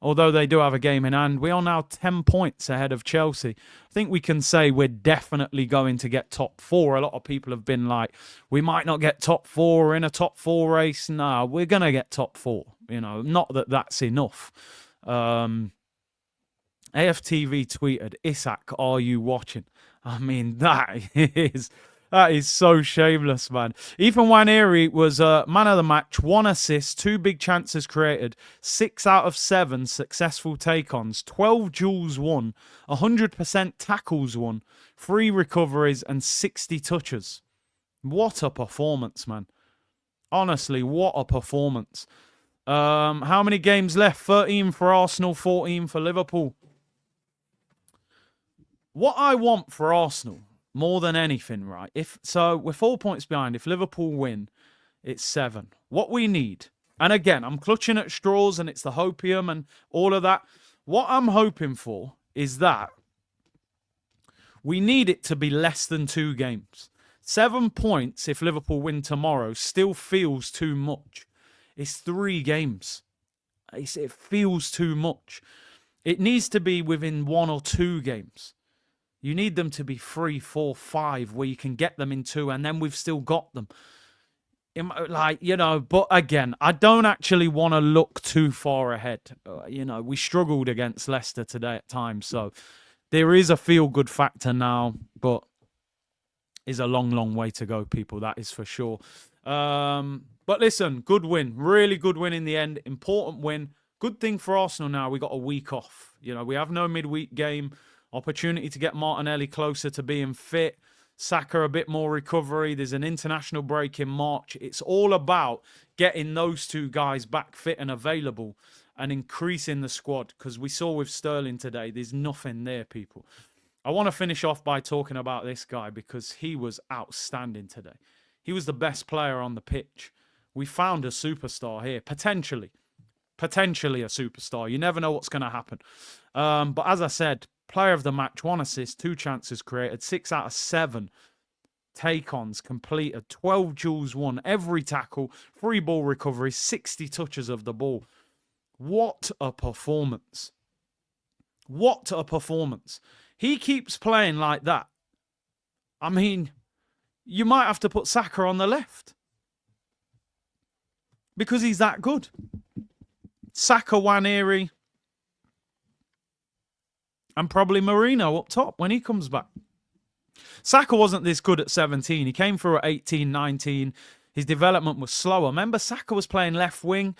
Although they do have a game in hand. We are now 10 points ahead of Chelsea. I think we can say we're definitely going to get top 4. A lot of people have been like, we might not get top 4. We're in a top 4 race. No, we're going to get top 4. You know, not that that's enough. AFTV tweeted, Isak, are you watching? I mean, that is so shameless, man. Ethan Nwaneri was man of the match, 1 assist, 2 big chances created, 6 out of 7 successful take-ons, 12 duels won, 100% tackles won, 3 recoveries and 60 touches. What a performance, man. Honestly, what a performance. How many games left? 13 for Arsenal, 14 for Liverpool. What I want for Arsenal, more than anything, right? So we're 4 points behind. If Liverpool win, it's 7. What we need, and again, I'm clutching at straws and it's the hopium and all of that. What I'm hoping for is that we need it to be less than 2 games. 7 points, if Liverpool win tomorrow, still feels too much. It's 3 games. It feels too much. It needs to be within 1 or 2 games. You need them to be 3, 4, 5, where you can get them in 2, and then we've still got them. Like, you know, but again, I don't actually want to look too far ahead. You know, we struggled against Leicester today at times, so there is a feel-good factor now, but is a long, long way to go, people. That is for sure. But listen, good win. Really good win in the end. Important win. Good thing for Arsenal now, we got a week off. You know, we have no midweek game. Opportunity to get Martinelli closer to being fit. Saka a bit more recovery. There's an international break in March. It's all about getting those 2 guys back fit and available and increasing the squad. Because we saw with Sterling today, there's nothing there, people. I want to finish off by talking about this guy because he was outstanding today. He was the best player on the pitch. We found a superstar here, potentially a superstar. You never know what's going to happen. But as I said, player of the match, 1 assist, 2 chances created, 6 out of 7 take-ons completed, 12 duels won, every tackle, 3 ball recoveries, 60 touches of the ball. What a performance. What a performance. He keeps playing like that. I mean, you might have to put Saka on the left. Because he's that good. Saka, Nwaneri, And probably Marino up top when he comes back. Saka wasn't this good at 17. He came through at 18, 19. His development was slower. Remember, Saka was playing left wing.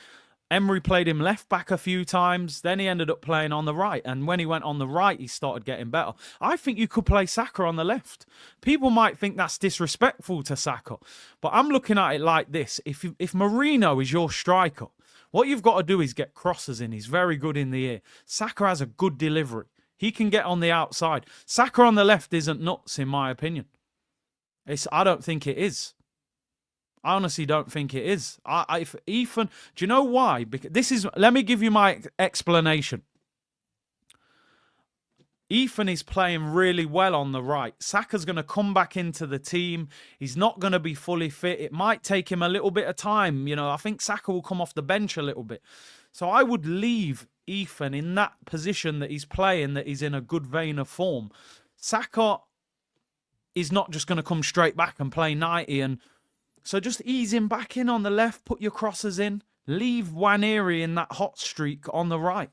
Emery played him left back a few times. Then he ended up playing on the right. And when he went on the right, he started getting better. I think you could play Saka on the left. People might think that's disrespectful to Saka. But I'm looking at it like this. If Marino is your striker, what you've got to do is get crosses in. He's very good in the air. Saka has a good delivery. He can get on the outside. Saka on the left isn't nuts, in my opinion. I don't think it is. I honestly don't think it is. If Ethan, do you know why? Because let me give you my explanation. Ethan is playing really well on the right. Saka's going to come back into the team. He's not going to be fully fit. It might take him a little bit of time. You know, I think Saka will come off the bench a little bit. So I would leave Ethan in that position that he's playing, that he's in a good vein of form. Saka is not just going to come straight back and play 90. And so just ease him back in on the left, put your crosses in, leave Nwaneri in that hot streak on the right.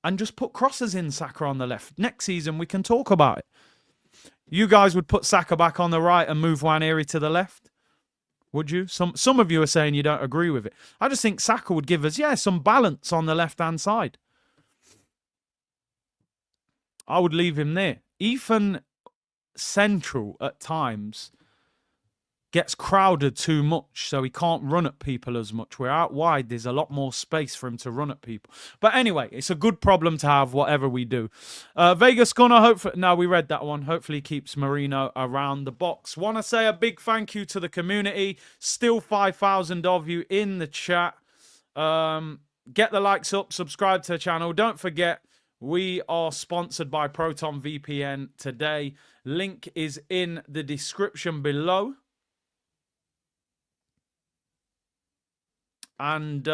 And just put crosses in Saka on the left. Next season, we can talk about it. You guys would put Saka back on the right and move Nwaneri to the left? Would you? Some of you are saying you don't agree with it. I just think Saka would give us, some balance on the left-hand side. I would leave him there. Ethan central at times gets crowded too much, so he can't run at people as much. Where out wide, there's a lot more space for him to run at people. But anyway, it's a good problem to have, whatever we do. Vegas Gunner, hopefully... No, we read that one. Hopefully keeps Marino around the box. Want to say a big thank you to the community. Still 5,000 of you in the chat. Get the likes up, subscribe to the channel. Don't forget, we are sponsored by Proton VPN today. Link is in the description below. And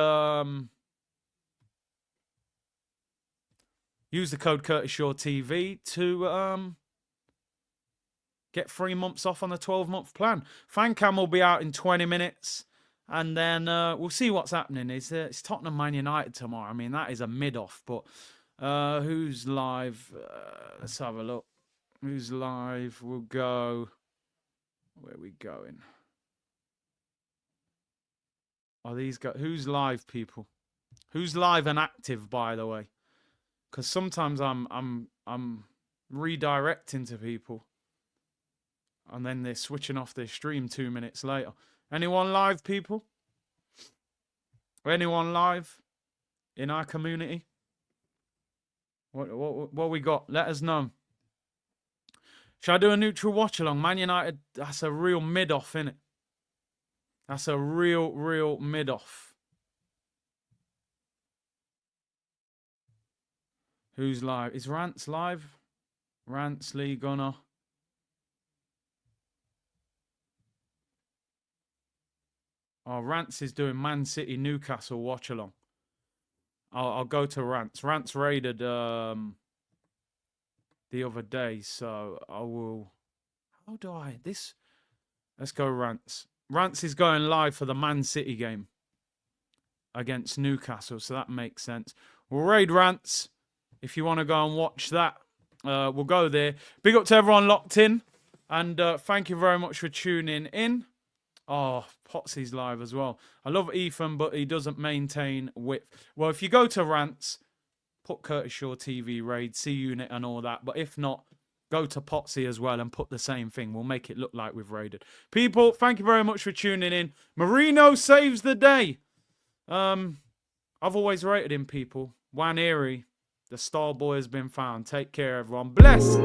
use the code CurtisShawTV to get 3 months off on the 12-month plan. Fancam will be out in 20 minutes. And then we'll see what's happening. It's Tottenham Man United tomorrow. I mean, that is a mid-off. But who's live? Let's have a look. Who's live? We'll go... Where are we going? Are these guys? Who's live, people? Who's live and active, by the way? Because sometimes I'm redirecting to people, and then they're switching off their stream 2 minutes later. Anyone live, people? Anyone live in our community? What we got? Let us know. Should I do a neutral watch along? Man United. That's a real mid off, innit? That's a real mid-off. Who's live? Is Rants live? Rants, Lee, Gunner. Oh, Rants is doing Man City, Newcastle, Watchalong. I'll go to Rants. Rants raided the other day, so I will... How do I... This... Let's go Rants. Rants is going live for the Man City game against Newcastle, so that makes sense. We'll raid Rants if you want to go and watch that. We'll go there. Big up to everyone locked in, and thank you very much for tuning in. Oh, Potsy's live as well. I love Ethan, but he doesn't maintain width. Well, if you go to Rants, put Curtis Shaw TV raid, C unit and all that, but if not, go to Potsy as well and put the same thing. We'll make it look like we've raided. People, thank you very much for tuning in. Marino saves the day. I've always rated him, people. Nwaneri, the star boy has been found. Take care, everyone. Bless.